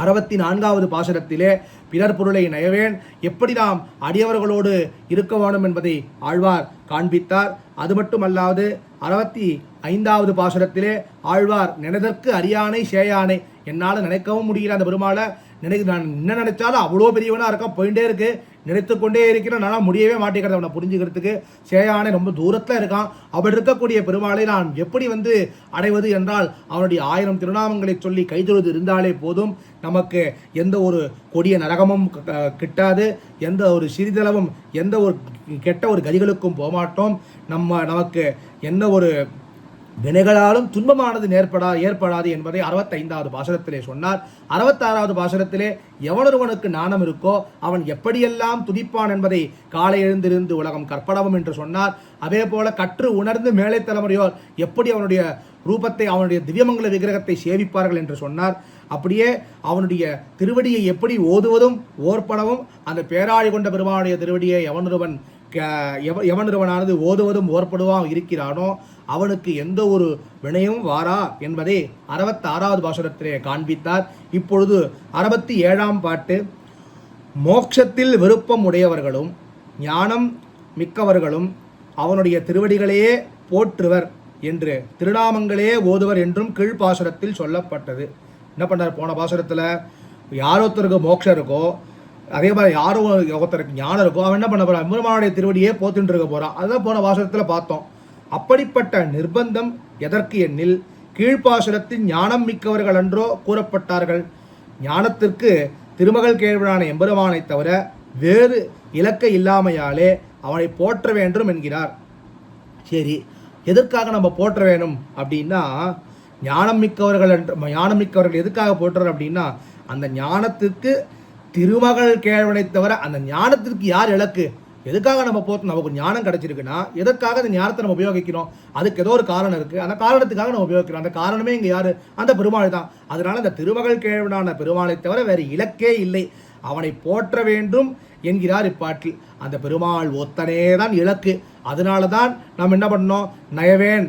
64வது பாசுரத்திலே பிறர் பொருளை நயவேன், எப்படி நாம் அடியவர்களோடு இருக்க வேண்டும் என்பதை ஆழ்வார் காண்பித்தார். அது மட்டுமல்லாது 65வது பாசுரத்திலே ஆழ்வார் நினைதற்கு அரியானை சேயானை, என்னால் நினைக்கவும் முடியல அந்த பெருமாளை, நான் என்ன நினைச்சாலும் அவ்வளோ பெரியவனாக இருக்க போயிட்டே இருக்கு, நினைத்து கொண்டே இருக்கிறேன், நான் முடியவே மாட்டேங்கிறது அவனை புரிஞ்சுக்கிறதுக்கு. சேயானை ரொம்ப தூரத்தில் இருக்கான், அப்படி இருக்கக்கூடிய பெருமாளை நான் எப்படி அடைவது என்றால் அவனுடைய 1000 திருநாமங்களை சொல்லி கைதொழுது இருந்தாலே போதும், நமக்கு எந்த ஒரு கொடிய நரகமும் கிட்டாது, எந்த ஒரு சிறிதளவும் எந்த ஒரு கெட்ட ஒரு கதிகளுக்கும் போகமாட்டோம். நமக்கு என்ன ஒரு வினைகளாலும் துன்பமானது ஏற்படாது என்பதை 65வது பாசுரத்திலே சொன்னார். 66வது பாசுரத்திலே எவனொருவனுக்கு நாணம் இருக்கோ அவன் எப்படியெல்லாம் துதிப்பான் என்பதை காலை எழுந்திருந்து உலகம் கற்படவும் என்று சொன்னார். அதே போல கற்று உணர்ந்து மேலை தலைமுறையோர் எப்படி அவனுடைய ரூபத்தை, அவனுடைய திவ்யமங்கல விக்கிரகத்தை சேவிப்பார்கள் என்று சொன்னார். அப்படியே அவனுடைய திருவடியை எப்படி ஓதுவதும் ஓர்ப்படவும், அந்த பேராழி கொண்ட பெருமானுடைய திருவடியை எவனொருவனானது ஓதுவதும் ஓர்ப்படுவான் இருக்கிறானோ அவனுக்கு எந்த ஒரு வினையும் வாரா என்பதை 66வது பாசுரத்திலே காண்பித்தார். இப்பொழுது 67ஆம் பாட்டு. மோட்சத்தில் விருப்பம் உடையவர்களும் ஞானம் மிக்கவர்களும் அவனுடைய திருவடிகளையே போற்றுவர் என்று திருநாமங்களே ஓதுவர் என்றும் கீழ்பாசுரத்தில் சொல்லப்பட்டது. என்ன பண்ணார் போன பாசுரத்தில்? யாரொருத்தருக்கு மோட்சம் இருக்கோ, அதே மாதிரி யாரும் ஒருத்தருக்கு ஞானம் இருக்கோ, அவன் என்ன பண்ண போறான்? பெருமானுடைய திருவடியே போத்துட்டு இருக்க போறான். அதுதான் போன பாசுரத்தில் பார்த்தோம். அப்படிப்பட்ட நிர்பந்தம் எதற்கு எண்ணில் கீழ்ப்பாசுரத்தில் ஞானம் மிக்கவர்கள் அன்றோ கூறப்பட்டார்கள். ஞானத்திற்கு திருமகள் கேள்வனான எம்பெருமானை தவிர வேறு இலக்கை இல்லாமையாலே அவனை போற்ற வேண்டும் என்கிறார். சரி, எதற்காக நம்ம போற்ற வேணும் அப்படின்னா, ஞானம் மிக்கவர்கள் எதுக்காக போற்றுற அப்படின்னா, அந்த ஞானத்திற்கு திருமகள் கேள்வனை தவிர அந்த ஞானத்திற்கு யார் இலக்கு? எதுக்காக நம்ம போற்றோம்? நமக்கு ஞானம் கிடைச்சிருக்குன்னா எதற்காக அந்த ஞானத்தை நம்ம உபயோகிக்கிறோம்? அதுக்கு ஏதோ ஒரு காரணம் இருக்குது, அந்த காரணத்துக்காக நம்ம உபயோகிக்கிறோம். அந்த காரணமே இங்கே யார்? அந்த பெருமாள் தான். அதனால அந்த திருமகள் கேள்வனான பெருமாளை தவிர வேறு இலக்கே இல்லை, அவனை போற்ற வேண்டும் என்கிறார் இப்பாட்டில். அந்த பெருமாள் ஒத்தனே தான் இலக்கு. அதனால தான் நாம் என்ன பண்ணோம்? நயவேன்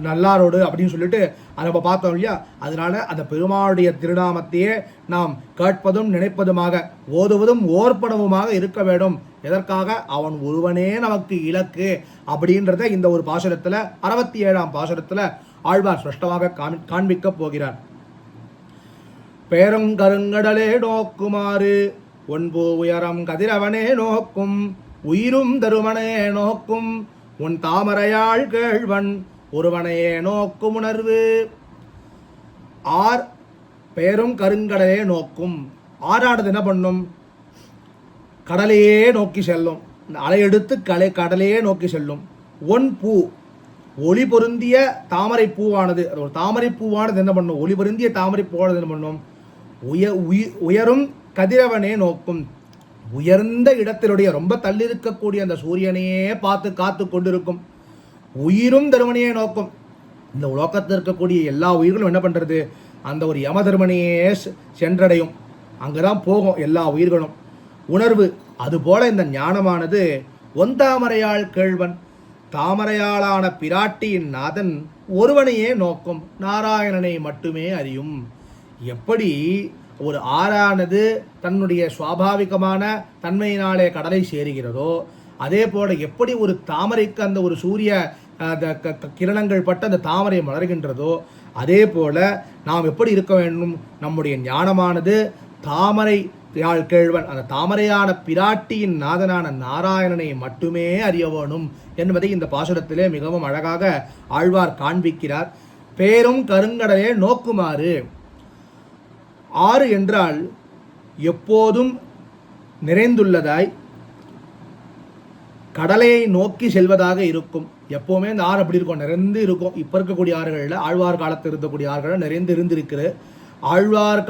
நல்லாரோடு அப்படின்னு சொல்லிட்டு அதை நம்ம பார்த்தோம் இல்லையா? அதனால அந்த பெருமாளுடைய திருநாமத்தையே நாம் கேட்பதும் நினைப்பதுமாக ஓதுவதும் ஓர்ப்படவுமாக இருக்க வேண்டும். எதற்காக? அவன் ஒருவனே நமக்கு இலக்கு அப்படின்றத இந்த ஒரு பாசுரத்தில் 67ஆம் பாசுரத்தில் ஆழ்வார் ஸ்பஷ்டமாக காண்பிக்க போகிறார். பேரங்கருங்கடலே நோக்குமாறு ஒன்பு உயரம் கதிரவனே நோக்கும், உயிரும் தருமனே நோக்கும், உன் தாமரையாள் கேழ்வன் ஒருவனையே நோக்கும் உணர்வு. பேரும் கருங்கடலே நோக்கும். ஆறானது என்ன பண்ணும்? கடலையே நோக்கி செல்லும். அலையெடுத்து கடலையே நோக்கி செல்லும். ஒன் பூ, ஒளி பொருந்திய தாமரை பூவானது, அது ஒரு தாமரை பூவானது என்ன பண்ணும்? ஒளி பொருந்திய தாமரை பூவானது என்ன பண்ணும்? உயரும் கதிரவனே நோக்கும். உயர்ந்த இடத்திலுடைய ரொம்ப தள்ளி இருக்கக்கூடிய அந்த சூரியனையே பார்த்து காத்து கொண்டிருக்கும். உயிரும் தருமனையே நோக்கும். இந்த உலகத்தில் இருக்கக்கூடிய எல்லா உயிர்களும் என்ன பண்ணுறது? அந்த ஒரு யம தருமனையே சென்றடையும். அங்கே தான் போகும் எல்லா உயிர்களும். உணர்வு அதுபோல இந்த ஞானமானது ஒந்தாமரையாள் கேழ்வன், தாமரையாளான பிராட்டியின் நாதன் ஒருவனையே நோக்கும், நாராயணனை மட்டுமே அறியும். எப்படி ஒரு ஆறானது தன்னுடைய சுவாபாவிகமான தன்மையினாலே கடலை சேருகிறதோ, அதே போல எப்படி ஒரு தாமரைக்கு அந்த ஒரு சூரிய கிரணங்கள் பட்டு அந்த தாமரை மலர்கின்றதோ, அதே போல நாம் எப்படி இருக்க வேண்டும்? நம்முடைய ஞானமானது தாமரை கேழ்வன், அந்த தாமரையான பிராட்டியின் நாதனான நாராயணனை மட்டுமே அறிய வேணும் என்பதை இந்த பாசுரத்திலே மிகவும் அழகாக ஆழ்வார் காண்பிக்கிறார். பேரும் கருங்கடலே நோக்குமாறு. ஆறு என்றால் எப்போதும் நிறைந்துள்ளதாய் கடலையை நோக்கி செல்வதாக இருக்கும். எப்போவுமே இந்த ஆறு அப்படி இருக்கும், நிறைந்து இருக்கும். இப்போ இருக்கக்கூடிய ஆறுகளில் ஆழ்வார் காலத்தில் இருக்கக்கூடிய ஆறுகளில் நிறைந்து இருந்திருக்கு. ஆழ்வார்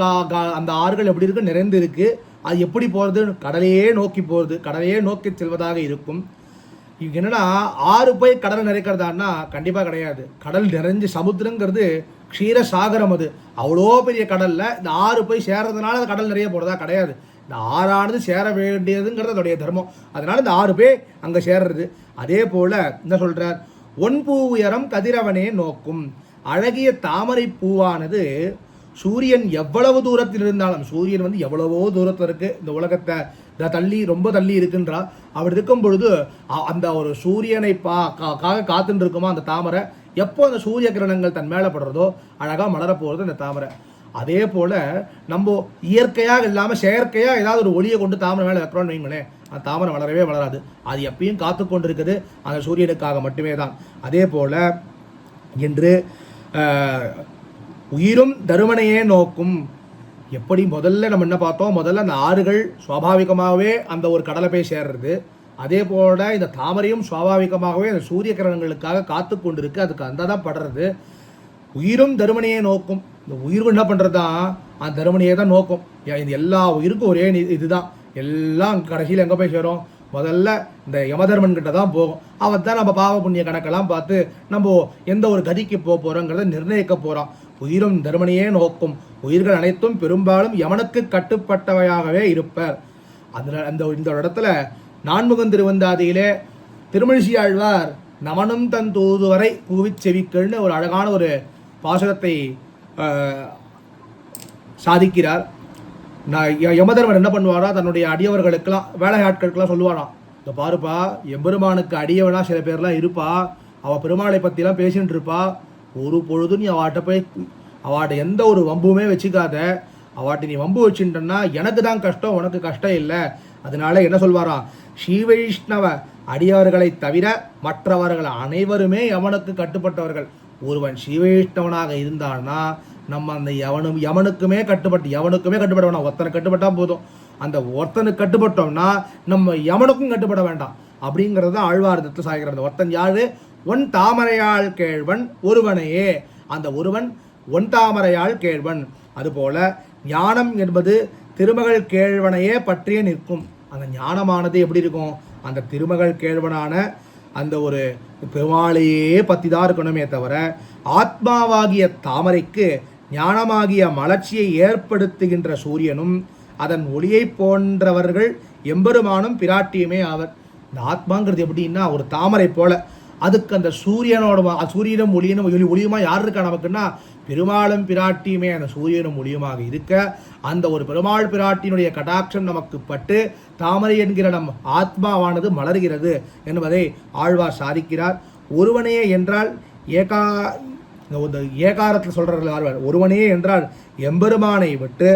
அந்த ஆறுகள் எப்படி இருக்கு? நிறைந்து இருக்கு. அது எப்படி போகிறது? கடலையே நோக்கி போகிறது, கடலையே நோக்கி செல்வதாக இருக்கும். இங்கே என்னன்னா, ஆறு போய் கடலை நிறைக்கிறதான்னா கண்டிப்பாக கிடையாது. கடல் நிறைஞ்சு சமுத்திரங்கிறது க்ஷீரசாகரம், அது அவ்வளோ பெரிய கடலில் இந்த ஆறு போய் சேர்றதுனால அந்த கடல் நிறைய போகிறதா கிடையாது. இந்த ஆறானது சேர வேண்டியதுங்கிறது அதோடைய தர்மம். அதனால இந்த ஆறு போய் அங்கே சேர்றது. அதே போல் என்ன சொல்கிறார்? ஒன்பூ உயரம் கதிரவனே நோக்கும். அழகிய தாமரை பூவானது சூரியன் எவ்வளவு தூரத்தில் இருந்தாலும், சூரியன் எவ்வளவோ தூரத்தில் இருக்குது, இந்த உலகத்தை தள்ளி ரொம்ப தள்ளி இருக்குன்றா. அப்படி இருக்கும் பொழுது அந்த ஒரு சூரியனை காத்துட்டு இருக்குமா அந்த தாமரை. எப்போ அந்த சூரிய கிரணங்கள் தன் மேலே படுறதோ அழகாக மலரப்போகிறது அந்த தாமரை. அதே போல் நம்ம இயற்கையாக இல்லாமல் செயற்கையாக ஏதாவது ஒரு ஒளியை கொண்டு தாமரை மேலே வைக்கிறோன்னு வைங்களேன், அந்த தாமரை வளரவே வளராது. அது எப்பயும் காத்து கொண்டு இருக்குது அந்த சூரியனுக்காக மட்டுமே தான். அதே போல் இன்று உயிரும் தருமனையே நோக்கும். எப்படி முதல்ல நம்ம என்ன பார்த்தோம், முதல்ல அந்த ஆறுகள் சுவாபாவிகமாகவே அந்த ஒரு கடலை போய் சேர்றது. அதே போல் இந்த தாமரையும் சுவாபாவிகமாகவே அந்த சூரிய கிரணங்களுக்காக காத்து கொண்டு இருக்கு, அதுக்கு அந்த தான் படுறது. உயிரும் தருமனையே நோக்கும். இந்த உயிரும் என்ன பண்ணுறது அந்த தருமனையே தான் நோக்கும். இந்த எல்லா உயிருக்கும் ஒரே இதுதான். எல்லாம் கடைசியில் எங்கே போய் சேரும், முதல்ல இந்த யமதர்மன் கிட்ட தான் போகும். அவன் தான் நம்ம பாவ புண்ணிய கணக்கெல்லாம் பார்த்து நம்ம எந்த ஒரு கதிக்கு போக போகிறோங்கிறத நிர்ணயிக்க போகிறோம். உயிரும் தருமனையே நோக்கும். உயிர்கள் அனைத்தும் பெரும்பாலும் யமனுக்கு கட்டுப்பட்டவையாகவே இருப்பர். இந்த இடத்துல நான்முகன் திருவந்தாதியிலே திருமழிசை ஆழ்வார் நமனும் தன் தூதுவரை கூவிச் செவிக்கள்னு ஒரு அழகான ஒரு பாசுரத்தை சாதிக்கிறார். யமதர்மன் என்ன பண்ணுவாரா, தன்னுடைய அடியவர்களுக்கெல்லாம் வேலையாட்களுக்கெல்லாம் சொல்லுவாராம், இந்த பாருப்பா எம்பெருமானுக்கு அடியவனா சில பேர்லாம் இருப்பா, அவள் பெருமாளை பற்றிலாம் பேசின்னு இருப்பா, ஒரு பொழுதும் நீ அவாட்ட போய் அவாட்ட எந்த ஒரு வம்புமே வச்சுக்காத, அவாட்ட நீ வம்பு வச்சுட்டன்னா எனக்கு தான் கஷ்டம், உனக்கு கஷ்டம் இல்லை. அதனால என்ன சொல்வாராம், ஸ்ரீவைஷ்ணவ அடியவர்களை தவிர மற்றவர்கள் அனைவருமே யமனுக்கு கட்டுப்பட்டவர்கள். ஒருவன் ஸ்ரீவைஷ்ணவனாக இருந்தான்னா நம்ம அந்த யமனுக்குமே கட்டுப்பட வேண்டாம். ஒருத்தனை கட்டுப்பட்டா போதும். அந்த ஒருத்தனுக்கு கட்டுப்பட்டோம்னா நம்ம யமனுக்கும் கட்டுப்பட வேண்டாம். அப்படிங்கிறது ஆழ்வார்த்தத்தில் சாய்கிறது. ஒருத்தன் யாரு, ஒன் தாமரையாள் கேழ்வன் ஒருவனையே. அந்த ஒருவன் ஒன் தாமரையாள் கேழ்வன். அதுபோல ஞானம் என்பது திருமகள் கேழ்வனையே பற்றியே நிற்கும். அந்த ஞானமானது எப்படி இருக்கும், அந்த திருமகள் கேழ்வனான அந்த ஒரு பெருமாளையே பற்றி தான் இருக்கணுமே தவிர, ஆத்மாவாகிய தாமரைக்கு ஞானமாகிய மலர்ச்சியை ஏற்படுத்துகின்ற சூரியனும் அதன் ஒளியை போன்றவர்கள் எம்பெருமானும் பிராட்டியுமே ஆவர். இந்த ஆத்மாங்கிறது எப்படின்னா ஒரு தாமரை போல, அதுக்கு அந்த சூரியனும் ஒளியுமா யார் இருக்கா நமக்குன்னா, பெருமாளும் பிராட்டியுமே அந்த சூரியனும் ஒளியுமாக இருக்க, அந்த ஒரு பெருமாள் பிராட்டியினுடைய கடாட்சம் நமக்கு பட்டு தாமரை என்கிற நம் ஆத்மாவானது மலர்கிறது என்பதை ஆழ்வார் சாதிக்கிறார். ஒருவனே என்றால் ஏகாரத்தில் சொல்றார்கள் ஆழ்வார். ஒருவனே என்றால் எம்பெருமானை விட்டு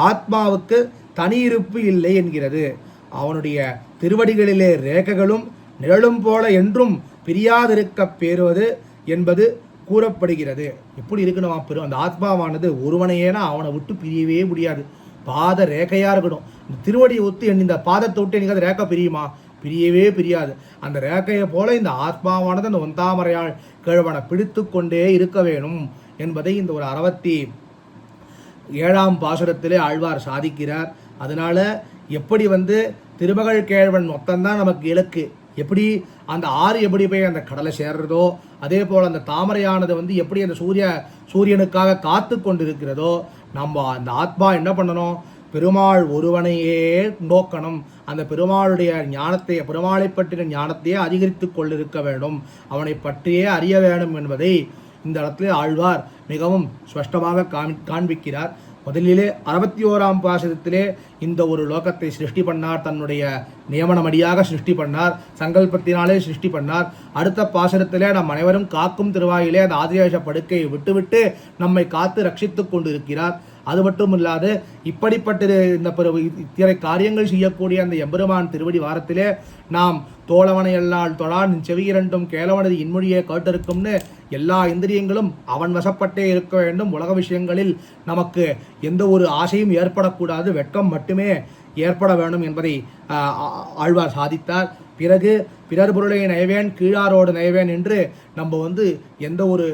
ஆத்மாவுக்கு தனி இருப்பு இல்லை என்கிறது. அவனுடைய திருவடிகளிலே ரேகைகளும் நிழலும் போல என்றும் பிரியாதிருக்க பெறுவது என்பது கூறப்படுகிறது. எப்படி இருக்கணும் அந்த ஆத்மாவானது ஒருவனையேனா அவனை விட்டு பிரியவே முடியாது. பாத ரேகையாக இருக்கணும். இந்த திருவடியை ஒத்து இந்த பாதத்தை விட்டு எனக்கு ரேக்கை பிரியுமா, பிரியவே பிரியாது. அந்த ரேக்கையை போல இந்த ஆத்மாவானது அந்த ஒந்தாமரையாள் கேழ்வனை பிடித்து கொண்டே இருக்க வேணும் என்பதை இந்த ஒரு 67ஆம் பாசுரத்திலே ஆழ்வார் சாதிக்கிறார். அதனால எப்படி திருமகள் கேழ்வன் மொத்தம்தான் நமக்கு இலக்கு. எப்படி அந்த ஆறு எப்படி போய் அந்த கடலை சேர்றதோ, அதே போல் அந்த தாமரையானது எப்படி அந்த சூரியனுக்காக காத்து கொண்டு இருக்கிறதோ, நம்ம அந்த ஆத்மா என்ன பண்ணணும், பெருமாள் ஒருவனையே நோக்கணும். அந்த பெருமாளுடைய ஞானத்தை, பெருமாளை பற்றின ஞானத்தையே அதிகரித்து கொண்டிருக்க வேண்டும், அவனை பற்றியே அறிய வேண்டும் என்பதை இந்த இடத்துல ஆழ்வார் மிகவும் ஸ்பஷ்டமாக காண்பிக்கிறார். முதலிலே 61ஆம் பாசுரத்திலே இந்த ஒரு லோகத்தை சிருஷ்டி பண்ணார், தன்னுடைய நியமனமடியாக சிருஷ்டி பண்ணார், சங்கல்பத்தினாலே சிருஷ்டி பண்ணார். அடுத்த பாசுரத்திலே நம் அனைவரும் காக்கும் திருவாயிலே அந்த ஆதிசேஷ படுக்கையை விட்டுவிட்டு நம்மை காத்து ரட்சித்து கொண்டு இருக்கிறார். அது மட்டும் இல்லாது இப்படிப்பட்ட இந்த இத்தனை காரியங்கள் செய்யக்கூடிய அந்த எம்பெருமான் திருவடி வாரத்திலே நாம் தோழவனை எல்லால் தொழான் செவியிரண்டும் கேளவனது இன்மொழியை கேட்டிருக்கும்னு எல்லா இந்திரியங்களும் அவன் வசப்பட்டே இருக்க வேண்டும். உலக விஷயங்களில் நமக்கு எந்த ஒரு ஆசையும் ஏற்படக்கூடாது, வெட்கம் மட்டுமே ஏற்பட வேண்டும் என்பதை ஆழ்வார் சாதித்தார். பிறகு பிறர் பொருளை நயவேன் கீழாரோடு நயவேன் என்று நம்ம எந்த ஒரு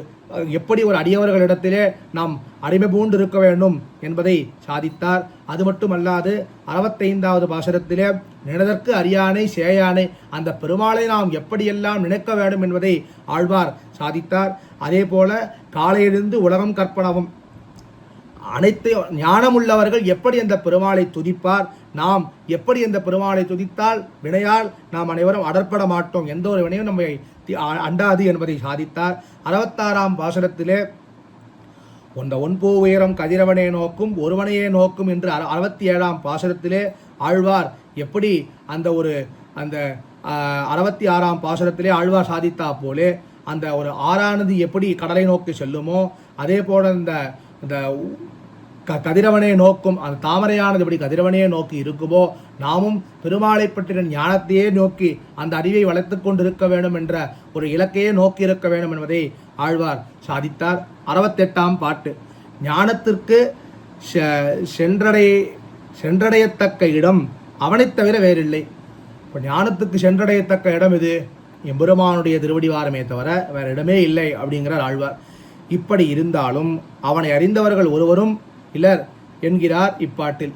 எப்படி ஒரு அடியவர்களிடத்திலே நாம் அடிமை பூண்டு இருக்க வேண்டும் என்பதை சாதித்தார். அது மட்டுமல்லாது 65வது பாசுரத்திலே நினைதற்கு அரியானை சேயானை, அந்த பெருமாளை நாம் எப்படியெல்லாம் நினைக்க வேண்டும் என்பதை ஆழ்வார் சாதித்தார். அதே போல காலையிலிருந்து உலகம் கற்பனவும் அனைத்து ஞானமுள்ளவர்கள் எப்படி அந்த பெருமாளை துதிப்பார், நாம் எப்படி அந்த பெருமாளை துதித்தால் வினையால் நாம் அனைவரும் அடற்பட மாட்டோம், எந்த ஒரு வினையும் நம்மை அண்டாது என்பதை சாதித்தார். 66ஆம் பாசுரத்திலே ஒன்பூ உயரம் கதிரவனே நோக்கும் ஒருவனையே நோக்கும் என்று 67ஆம் பாசுரத்திலே ஆழ்வார் எப்படி அந்த 66ஆம் பாசுரத்திலே ஆழ்வார் சாதித்தா போலே அந்த ஒரு ஆறானது எப்படி கடலை நோக்கி செல்லுமோ, அதே போல இந்த கதிரவனை நோக்கும் அந்த தாமரையானது எப்படி கதிரவனையே நோக்கி இருக்குமோ, நாமும் பெருமாளை பற்றின ஞானத்தையே நோக்கி அந்த அறிவை வளர்த்து கொண்டிருக்க வேண்டும் என்ற ஒரு இலக்கையே நோக்கி இருக்க வேண்டும் என்பதை ஆழ்வார் சாதித்தார். 68ஆம் பாட்டு. ஞானத்திற்கு சென்றடையத்தக்க இடம் அவனைத் தவிர வேறில்லை. இப்போ ஞானத்துக்கு சென்றடையத்தக்க இடம் இது எம்பெருமானுடைய திருவடிவாரமே தவிர வேறு இடமே இல்லை அப்படிங்கிறார் ஆழ்வார். இப்படி இருந்தாலும் அவனை அறிந்தவர்கள் ஒருவரும் இல்லர் என்கிறார் இப்பாட்டில்.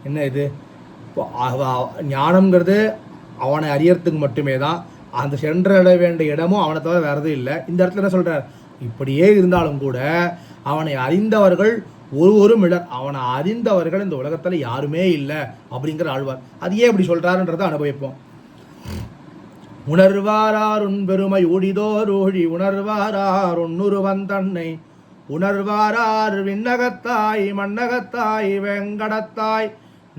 என்ன இது? ஞானம்ங்கிறது அவனை அறியறதுக்கு மட்டுமே தான். அந்த சென்றட வேண்டிய இடமும் அவனை தவிர வேறு எதுவும் இல்லை. இந்த இடத்துல என்ன சொல்கிறார்? இப்படியே இருந்தாலும் கூட அவனை அறிந்தவர்கள் ஒருவரும் இல்லர். அவனை அறிந்தவர்கள் இந்த உலகத்தில் யாருமே இல்லை அப்படிங்கிற ஆழ்வார். அது ஏன் இப்படி சொல்கிறாருன்றதை அனுபவிப்போம். உணர்வாரார் உன் பெருமை ஊடிதோர் ஊழி உணர்வாரார் உன்னுருவன் தன்னை உணர்வாரார் விண்ணகத்தாய் மண்ணகத்தாய் வெங்கடத்தாய்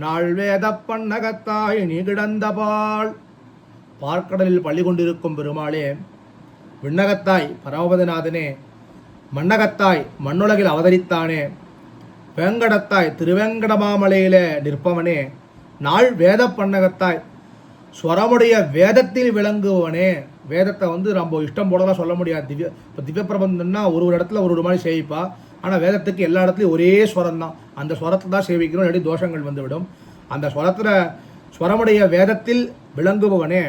நாள் வேத பண்ணகத்தாய் நீ கிடந்தபாள். பார்க்கடலில் பள்ளி கொண்டிருக்கும் பெருமாளே, விண்ணகத்தாய் பரமபதநாதனே, மண்ணகத்தாய் மண்ணுலகில் அவதரித்தானே, வேங்கடத்தாய் திருவேங்கடமாமலையிலே நிற்பவனே, நாள் வேத பண்ணகத்தாய் ஸ்வரமுடைய வேதத்தில் விளங்குவனே. வேதத்தை நம்ம இஷ்டம் போலலாம் சொல்ல முடியாது. இப்போ திவ்ய பிரபந்தம்னா ஒரு இடத்துல ஒரு மாதிரி சேவிப்பா. ஆனால் வேதத்துக்கு எல்லா இடத்துலையும் ஒரே ஸ்வரம் தான். அந்த ஸ்வரத்தை தான் சேவிக்கணும், இல்லாட்டி தோஷங்கள் வந்துவிடும். அந்த ஸ்வரமுடைய வேதத்தில் விளங்குபவனே,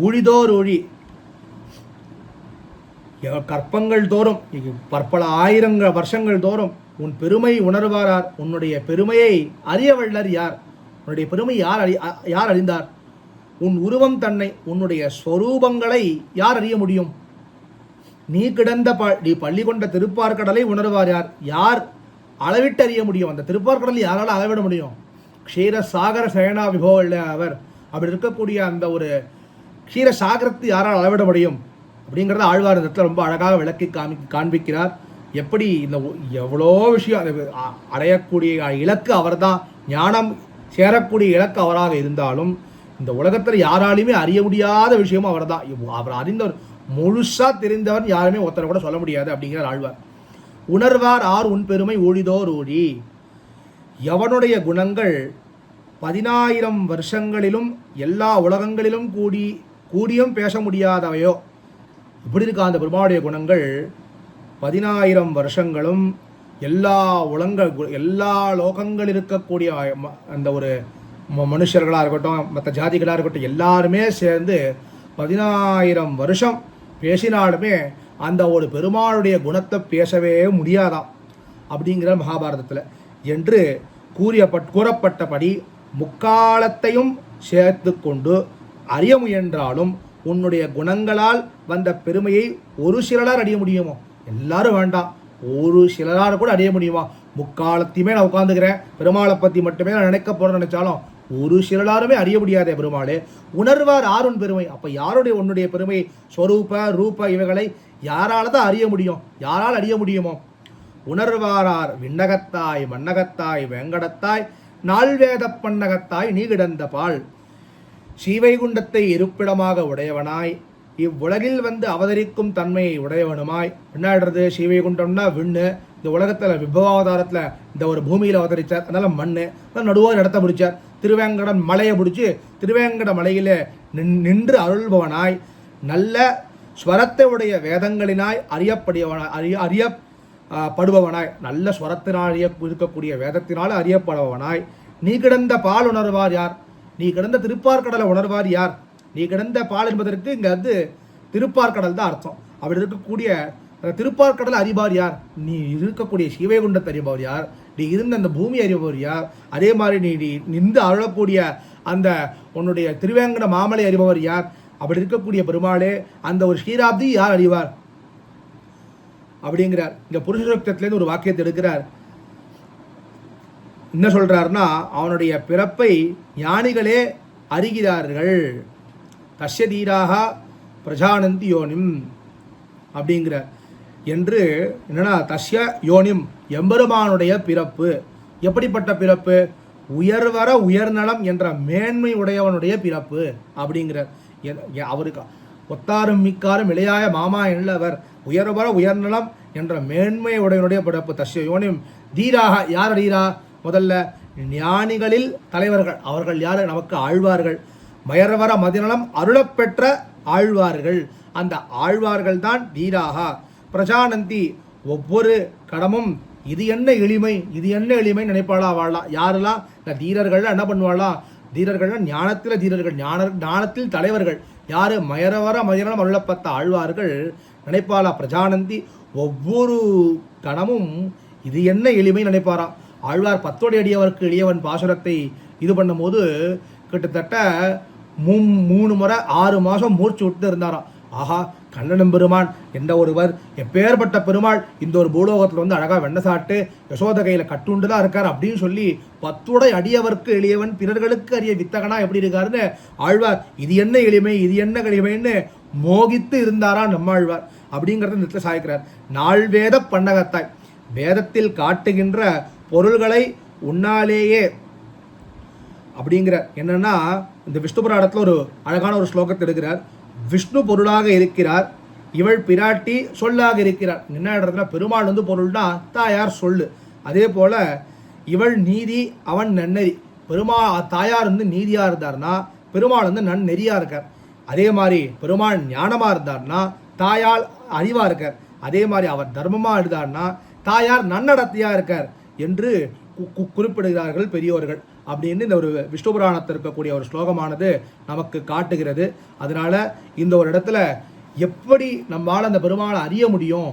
ஊழிதோர் ஊழி கற்பங்கள் தோறும் பற்பல ஆயிரங்கள் வருஷங்கள் தோறும் உன் பெருமை உணர்வாரார். உன்னுடைய பெருமையை அறியவல்லர் யார்? உன்னுடைய பெருமை யார் அறிந்தார்? உன் உருவம் தன்னை உன்னுடைய ஸ்வரூபங்களை யார் அறிய முடியும்? நீ கிடந்த நீ பள்ளி கொண்ட திருப்பார்கடலை உணர்வார் யார்? யார் அளவிட்டு அறிய முடியும்? அந்த திருப்பார்கடலை யாரால் அளவிட முடியும்? க்ஷீரசாகர சயனா விபோ இல்லை அவர். அப்படி இருக்கக்கூடிய அந்த ஒரு க்ஷீரசாகரத்தை யாரால் அளவிட முடியும் அப்படிங்கிறத ஆழ்வார் இடத்துல ரொம்ப அழகாக விளக்கி காண்பிக்கிறார். எப்படி இந்த எவ்வளோ விஷயம் அடையக்கூடிய இலக்கு அவர் தான். ஞானம் சேரக்கூடிய இலக்கு அவராக இருந்தாலும் இந்த உலகத்தில் யாராலையுமே அறிய முடியாத விஷயமும் அவர் தான். அவர் அறிந்தவர், முழுசாக தெரிந்தவர் யாருமே ஒருத்தரை கூட சொல்ல முடியாது அப்படிங்கிறார் ஆழ்வார். உணர்வார் ஆர் உன் பெருமை ஊழிதோர் ஊழி. எவனுடைய குணங்கள் 10,000 வருஷங்களிலும் எல்லா உலகங்களிலும் கூடியும் பேச முடியாதவையோ, இப்படி இருக்கா அந்த பெருமாளுடைய குணங்கள் 10,000 வருஷங்களும் எல்லா லோகங்கள் இருக்கக்கூடிய அந்த ஒரு மனுஷர்களாக இருக்கட்டும், மற்ற ஜாதிகளாக இருக்கட்டும், எல்லாருமே சேர்ந்து 10,000 வருஷம் பேசினாலுமே அந்த ஒரு பெருமாளுடைய குணத்தை பேசவே முடியாதாம் அப்படிங்கிற மகாபாரதத்தில் என்று கூறப்பட்டபடி முக்காலத்தையும் சேர்த்து கொண்டு அறிய முயன்றாலும் உன்னுடைய குணங்களால் வந்த பெருமையை ஒரு சிலரால் அறிய முடியுமோ? எல்லாரும் வேண்டாம், ஒரு சிலரால் கூட அறிய முடியுமா? முக்காலத்தையுமே நான் உட்காந்துக்கிறேன், பெருமாளை பற்றி மட்டுமே நான் நினைக்க போகிறேன்னு நினைச்சாலும் ஒரு சிலராருமே அறிய முடியாதே பெருமாளே. உணர்வார் ஆறுன் பெருமை. அப்போ யாருடைய உன்னுடைய பெருமை ஸ்வரூப ரூப இவைகளை யாரால தான் அறிய முடியும்? யாரால் அறிய முடியுமோ? உணர்வாரார் விண்ணகத்தாய் மண்ணகத்தாய் வேங்கடத்தாய் நால்வேத பண்ணகத்தாய் நீ கிடந்த பால். ஸ்ரீவைகுண்டத்தை இருப்பிடமாக உடையவனாய் இவ்வுலகில் வந்து அவதரிக்கும் தன்மையை உடையவனுமாய். என்னாடுறது? ஸ்ரீவைகுண்டம்னா விண்ணு. இந்த உலகத்தில் விபவாவதாரத்தில் இந்த ஒரு பூமியில் அவதரித்தார், அதனால் மண். நடுவோர் இடத்த பிடிச்சார். திருவேங்கடம் மலையை பிடிச்சி திருவேங்கட மலையில் நின்று அருள்பவனாய் நல்ல ஸ்வரத்தை உடைய வேதங்களினாய் அறியப்படுபவனாய் நல்ல ஸ்வரத்தினால் இருக்கக்கூடிய வேதத்தினால் அறியப்படுபவனாய் நீ கிடந்த பால் உணர்வார் யார்? நீ கிடந்த திருப்பார்கடலை உணர்வார் யார்? நீ கிடந்த பால் என்பதற்கு இங்கே திருப்பார்கடல் தான் அர்த்தம். அப்படி இருக்கக்கூடிய திருப்பார்கடலை அறிவார் யார்? நீ இருக்கக்கூடிய ஸ்ரீவைகுண்டத்தை அறிபவர் யார்? நீ இருந்த அந்த பூமி அறிபவர் யார்? அதே மாதிரி நீ நின்று அருளக்கூடிய அந்த உன்னுடைய திருவேங்கட மாமலை அறிபவர் யார்? அப்படி இருக்கக்கூடிய பெருமாளே அந்த ஒரு ஸ்ரீராப்தி யார் அறிவார் அப்படிங்கிறார். இந்த புருஷசூக்தத்திலேருந்து ஒரு வாக்கியத்தை எடுக்கிறார். என்ன சொல்றாருன்னா, அவனுடைய பிறப்பை ஞானிகளே அறிகிறார்கள். தஸ்ய தீராக பிரஜானந்தி யோனிம் அப்படிங்கிறார். என்று என்னன்னா, தஸ்ய யோனிம் எம்பெருமானுடைய பிறப்பு. எப்படிப்பட்ட பிறப்பு? உயர்வர உயர்நலம் என்ற மேன்மை உடையவனுடைய பிறப்பு அப்படிங்கிறார். அவருக்கு ஒத்தாரும் மிக்காரும் இளையாய மாமா என்றவர் உயர்வர உயர்நலம் என்ற மேன்மை உடையனுடைய பிறப்பு. தஸ்ய யோனிம் தீராக. யார் தீரா? முதல்ல ஞானிகளில் தலைவர்கள். அவர்கள் யார்? நமக்கு ஆழ்வார்கள். மயரவர மதிநலம் அருளப்பெற்ற ஆழ்வார்கள். அந்த ஆழ்வார்கள் தான் தீராக. பிரஜானந்தி. ஒவ்வொரு கடமும் இது என்ன எளிமை, இது என்ன எளிமை நினைப்பாளா வாழலாம். யாரெல்லாம் இந்த தீரர்கள் என்ன பண்ணுவாளா? தீரர்கள் ஞானத்தில் தீரர்கள், ஞானத்தில் தலைவர்கள். யாரு? மயரவர மதிநலம் அருளப்பட்ட ஆழ்வார்கள் நினைப்பாளா. பிரஜானந்தி. ஒவ்வொரு கணமும் இது என்ன எளிமை நினைப்பாராம். ஆழ்வார் 10 அடியவருக்கு எளியவன் பாசுரத்தை இது பண்ணும்போது கிட்டத்தட்ட 3 முறை 6 மாதம் மூச்சு விட்டு இருந்தாராம். ஆஹா, கண்ணனும் பெருமான் என்ற ஒருவர் எப்பேற்பட்ட பெருமாள் இந்த ஒரு பூலோகத்தில் வந்து அழகாக வெண்ண சாட்டு யசோத கையில் கட்டுண்டு தான் இருக்கார் அப்படின்னு சொல்லி 10 அடியவருக்கு எளியவன் பிறர்களுக்கு அறிய வித்தகனா எப்படி இருக்காருன்னு ஆழ்வார் இது என்ன எளிமை, இது என்ன எளிமைன்னு மோகித்து இருந்தாரா நம்மாழ்வார் அப்படிங்கிறத நிறுத்த சாய்க்கிறார். நால்வேத பன்னகத்தாய். வேதத்தில் காட்டுகின்ற பொருள்களை உன்னாலேயே அப்படிங்கிற என்னன்னா, இந்த விஷ்ணு புராணத்தில் ஒரு அழகான ஒரு ஸ்லோகத்தை எடுக்கிறார். விஷ்ணு பொருளாக இருக்கிறார், இவள் பிராட்டி சொல்லாக இருக்கிறார். என்ன இடத்துல பெருமாள் வந்து பொருள்னா தாயார் சொல்லு. அதே போல இவள் நீதி, அவன் நன்னெறி. தாயார் வந்து நீதியா இருந்தார்னா பெருமாள் வந்து நன்னெறியா இருக்கார். அதே மாதிரி பெருமாள் ஞானமா இருந்தார்னா தாயார் அறிவா இருக்கார். அதே மாதிரி அவர் தர்மமா இருந்தார்னா தாயார் நன்னடத்தையா இருக்கார் என்று குறிப்பிடுகிறார்கள் பெரியோர்கள். அப்படின்னு இந்த ஒரு விஷ்ணு புராணத்தில் இருக்கக்கூடிய ஒரு ஸ்லோகமானது நமக்கு காட்டுகிறது. அதனால இந்த ஒரு இடத்துல எப்படி நம்மால் அந்த பெருமாளை அறிய முடியும்?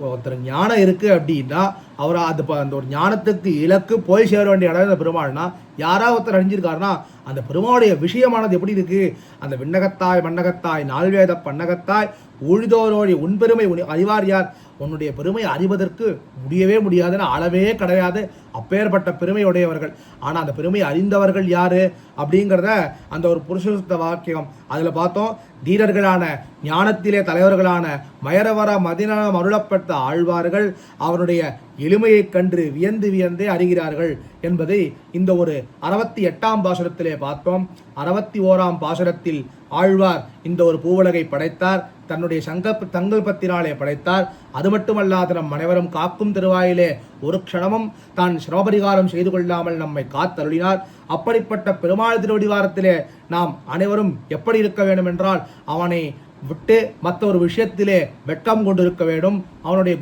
ஒருத்தர் ஞானம் இருக்கு அப்படின்னா அவர் அந்த ஒரு ஞானத்துக்கு இலக்கு போய் சேர வேண்டிய இடம் இந்த பெருமாள்னா யாராவது ஒருத்தர் அறிஞ்சிருக்காருன்னா அந்த பெருமாளுடைய விஷயமானது எப்படி இருக்கு? அந்த விண்ணகத்தாய் மண்ணகத்தாய் நால்வேத பன்னகத்தாய் ஊழிதோரோடி உன் பெருமை அறிவார் யார்? உன்னுடைய பெருமை அறிவதற்கு முடியவே முடியாதுன்னு அளவே கிடையாது. அப்பேற்பட்ட பெருமையுடையவர்கள். ஆனால் அந்த பெருமை அறிந்தவர்கள் யாரு அப்படிங்கிறத அந்த ஒரு புருஷசுத்த வாக்கியம் அதில் பார்த்தோம். தீரர்களான ஞானத்திலே தலைவர்களான மயரவர மதிநலம் அருளப்பட்ட ஆழ்வார்கள் அவருடைய எளிமையை கண்டு வியந்து வியந்தே அறிகிறார்கள் என்பதை இந்த ஒரு 68ஆம் பாசுரத்திலே பார்த்தோம். 61ஆம் பாசுரத்தில் ஆழ்வார் இந்த ஒரு பூவுலகை படைத்தார், தன்னுடைய சங்கல்பத்தினாலே படைத்தார். அது மட்டுமல்லாது நம் அனைவரும் காக்கும் திருவாயிலே ஒரு க்ஷணமும் தான் சிரமபரிகாரம் செய்து கொள்ளாமல் நம்மை காத்தருளினார். அப்படிப்பட்ட பெருமாள் திருவடிவாரத்திலே நாம் அனைவரும் எப்படி இருக்க வேண்டும் என்றால் அவனை விட்டு மற்ற ஒரு விஷயத்திலே வெட்கம் கொண்டிருக்க வேண்டும். அவனுடைய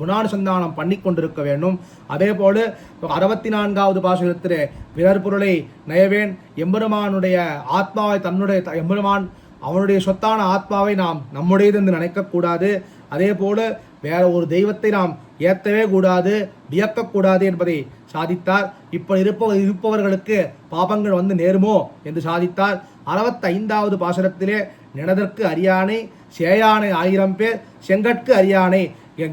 குணானுசந்தானம் பண்ணி கொண்டிருக்க வேண்டும். அதே போல 64வது பாசுரத்திலே பிறர் பொருளை நயவேன். எம்பெருமானுடைய ஆத்மாவை தன்னுடைய எம்பெருமான் அவனுடைய சொத்தான ஆத்மாவை நாம் நம்முடையது என்று நினைக்கக்கூடாது. அதே போல வேற ஒரு தெய்வத்தை நாம் ஏற்றவே கூடாது, வியக்கக்கூடாது என்பதை சாதித்தார். இப்போ இருப்பவர்களுக்கு பாபங்கள் வந்து நேருமோ என்று சாதித்தார். 65வது பாசுரத்திலே நினதற்கு அரியானை சேயானை 1000 பேர் செங்கற்கு அரியானை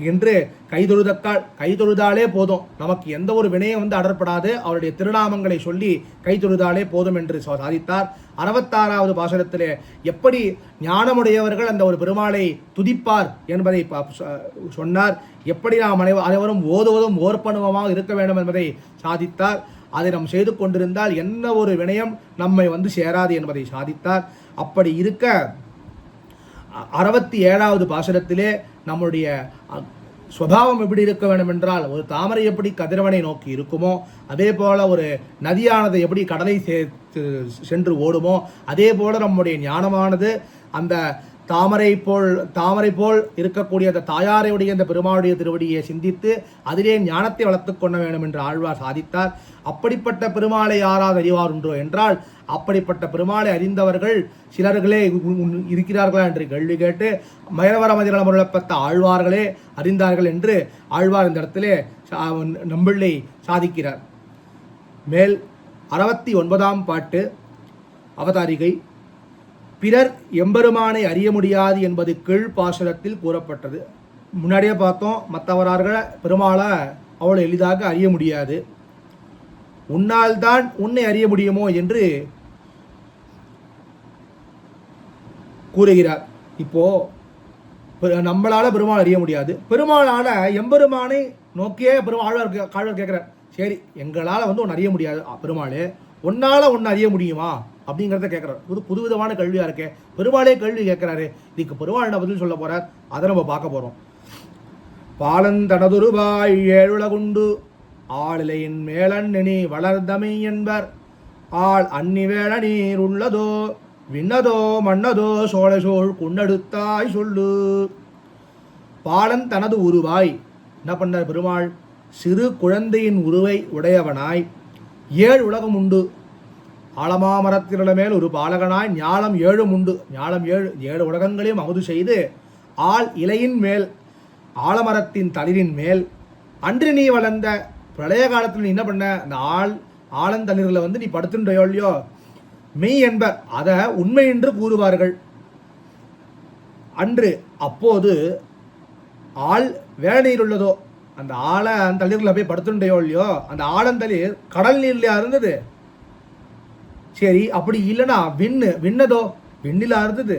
என்று கைதொழுதாலே போதும். நமக்கு எந்த ஒரு வினையும் வந்து அடர்படாது. அவருடைய திருநாமங்களை சொல்லி கைதொழுதாலே போதும் என்று சாதித்தார். 66வது பாசுரத்திலே எப்படி ஞானமுடையவர்கள் அந்த ஒரு பெருமாளை துதிப்பார் என்பதை சொன்னார். எப்படி நாம் அனைவரும் ஓதுவதும் ஓர்ப்பனுவமாக இருக்க வேண்டும் என்பதை சாதித்தார். அதை நாம் செய்து கொண்டிருந்தால் என்ன ஒரு வினயம் நம்மை வந்து சேராது என்பதை சாதித்தார். அப்படி இருக்க 67வது பாசுரத்திலே நம்முடைய ஸ்வபாவம் எப்படி இருக்க வேண்டும் என்றால் ஒரு தாமரை எப்படி கதிரவனை நோக்கி இருக்குமோ அதே போல ஒரு நதியானது எப்படி கடலை சென்று ஓடுமோ அதே போல நம்முடைய ஞானமானது அந்த தாமரை போல் இருக்கக்கூடிய அந்த தாயாரையுடைய அந்த பெருமாளுடைய திருவடியை சிந்தித்து அதிலே ஞானத்தை வளர்த்து கொள்ள வேண்டும் என்று ஆழ்வார் சாதித்தார். அப்படிப்பட்ட பெருமாளை யாராவது அறிவார் உண்டோ என்றால் அப்படிப்பட்ட பெருமாளை அறிந்தவர்கள் சிலர்களே இருக்கிறார்களா என்று கேள்வி கேட்டு மயரவர மதிநலம் அருளப்பட்ட ஆழ்வார்களே அறிந்தார்கள் என்று ஆழ்வார் இந்த இடத்திலே நம்பிள்ளை சாதிக்கிறார். மேல் 69ஆம் பாட்டு அவதாரிகை. பிறர் எம்பெருமானை அறிய முடியாது என்பது கீழ் பாசுரத்தில் கூறப்பட்டது. முன்னாடியே பார்த்தோம், மற்றவரார்கள் பெருமாளை அவ்வளோ எளிதாக அறிய முடியாது. உன்னால் தான் உன்னை அறிய முடியுமோ என்று கூறுகிறார். இப்போ நம்மளால பெருமாள் அறிய முடியாது, பெருமாளால எம்பெருமானை நோக்கியே ஆழ்வார் கேட்கிறார். சரி, எங்களால் வந்து ஒன்று அறிய முடியாது பெருமாளே, உன்னால ஒன்று அறிய முடியுமா அப்படிங்கிறத கேட்குறாரு. புதுவிதமான கேள்வியாக இருக்கே. பெருமாளே கேள்வி கேட்குறாரு. இதுக்கு பெருமாள் என்ன பதில் சொல்ல போகிறார் அதை நம்ம பார்க்க போகிறோம். பாலந்தனதுருவாய் ஏழுலகுண்டு ஆளிலையின் மேலண்ணி வளர்ந்தமை என்பர் ஆள் அன்னி வேள நீர் உள்ளதோ விண்ணதோ மன்னதோ சோழசோழ் குன்னெடுத்தாய் சொல்லு. பாலன் தனது உருவாய் என்ன பண்ணார் பெருமாள்? சிறு குழந்தையின் உருவை உடையவனாய் 7 உலகம் உண்டு. ஆலமாமரத்தினுடைய மேல் ஒரு பாலகனாய் ஞாலம் 7 உண்டு. ஞாலம் 7 உலகங்களையும் அமுது செய்து ஆள் இலையின் மேல் ஆலமரத்தின் தளிரின் மேல் அன்று நீ வளர்ந்த பிரளய காலத்தில் நீ என்ன பண்ண? அந்த ஆலந்தளிரில் நீ படுத்துன்றையோ இல்லையோ மெய் என்பர் அதை உண்மை என்று கூறுவார்கள். அன்று அப்போது ஆள் வேள நீர் உள்ளதோ அந்த ஆலந்தளிரில் போய் படுத்துன்றையோ இல்லையோ அந்த ஆலந்தளிர் கடல் நீர்லையா இருந்தது. சரி, அப்படி இல்லைன்னா விண்ணதோ விண்ணிலா இருந்தது,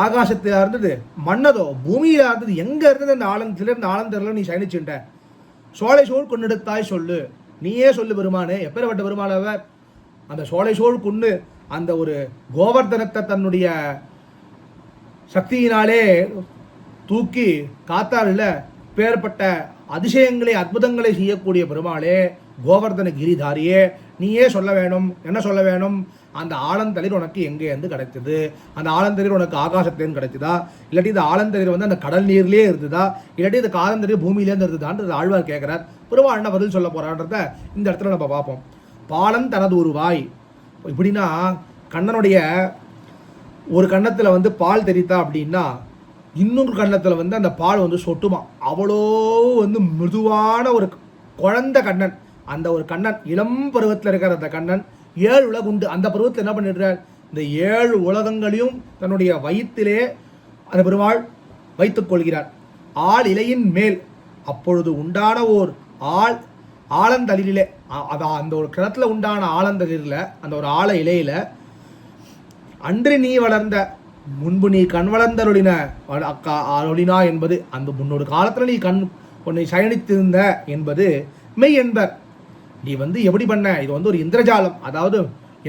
ஆகாசத்திலா இருந்தது, மன்னதோ பூமியிலா இருந்தது. எங்க இருந்தது அந்த ஆலந்தளிர்? இந்த ஆலந்தளிரில் நீ சயனிச்சுட்ட. சோலை சோழ் கொண்டெடுத்தாய் சொல்லு. நீயே சொல்லு பெருமானே. எப்பேற்பட்ட பெருமாள் அவர்? அந்த சோலை சோழ் கொண்டு அந்த ஒரு கோவர்தனத்தை தன்னுடைய சக்தியினாலே தூக்கி காத்தாரில் பேர்பட்ட அதிசயங்களை அற்புதங்களை செய்யக்கூடிய பெருமாளே, கோவர்தன கிரிதாரியே, நீயே சொல்ல வேணும். என்ன சொல்ல வேணும்? அந்த ஆலந்தளிர் உனக்கு எங்கே இருந்து கிடைத்தது? அந்த ஆலந்தளிர் உனக்கு ஆகாசத்திலேருந்து கிடைச்சதா? இல்லாட்டி இந்த ஆலந்தளிர் அந்த கடல் நீர்லேயே இருந்ததா? இல்லாட்டி இந்த ஆலந்தளிர் பூமியிலேருந்து இருந்ததான்றது ஆழ்வார் கேட்கிறார். பெருமாள் என்ன பதில் சொல்ல போறான்றத இந்த இடத்துல நம்ம பார்ப்போம். பாலன் தனது உருவாய். இப்படின்னா கண்ணனுடைய ஒரு கன்னத்தில் பால் தெரித்தா அப்படின்னா இன்னொரு கன்னத்தில் அந்த பால் சொட்டுமா. அவ்வளோ மிருதுவான ஒரு குழந்தை கண்ணன். அந்த ஒரு கண்ணன் இளம் பருவத்தில் இருக்கிற அந்த கண்ணன் 7 உலகம் உண்டு. அந்த பருவத்தில் என்ன பண்ணிடுறார்? இந்த 7 உலகங்களையும் தன்னுடைய வயிற்றிலே அந்த பெருமாள் வைத்துக் கொள்கிறார். ஆள் இலையின் மேல் அப்பொழுது உண்டான ஓர் ஆலந்தளிரிலே அதான் அந்த ஒரு கிணத்துல உண்டான ஆலந்தளிரில் அந்த ஒரு ஆழ இலையில அன்று நீ வளர்ந்த முன்பு நீ கண் வளர்ந்தருளின அருளினா என்பது அந்த முன்னொரு காலத்தில் நீ உன்னை சயனித்திருந்த என்பது மெய் என்பர். நீ எப்படி பண்ண? இது ஒரு இந்திரஜாலம், அதாவது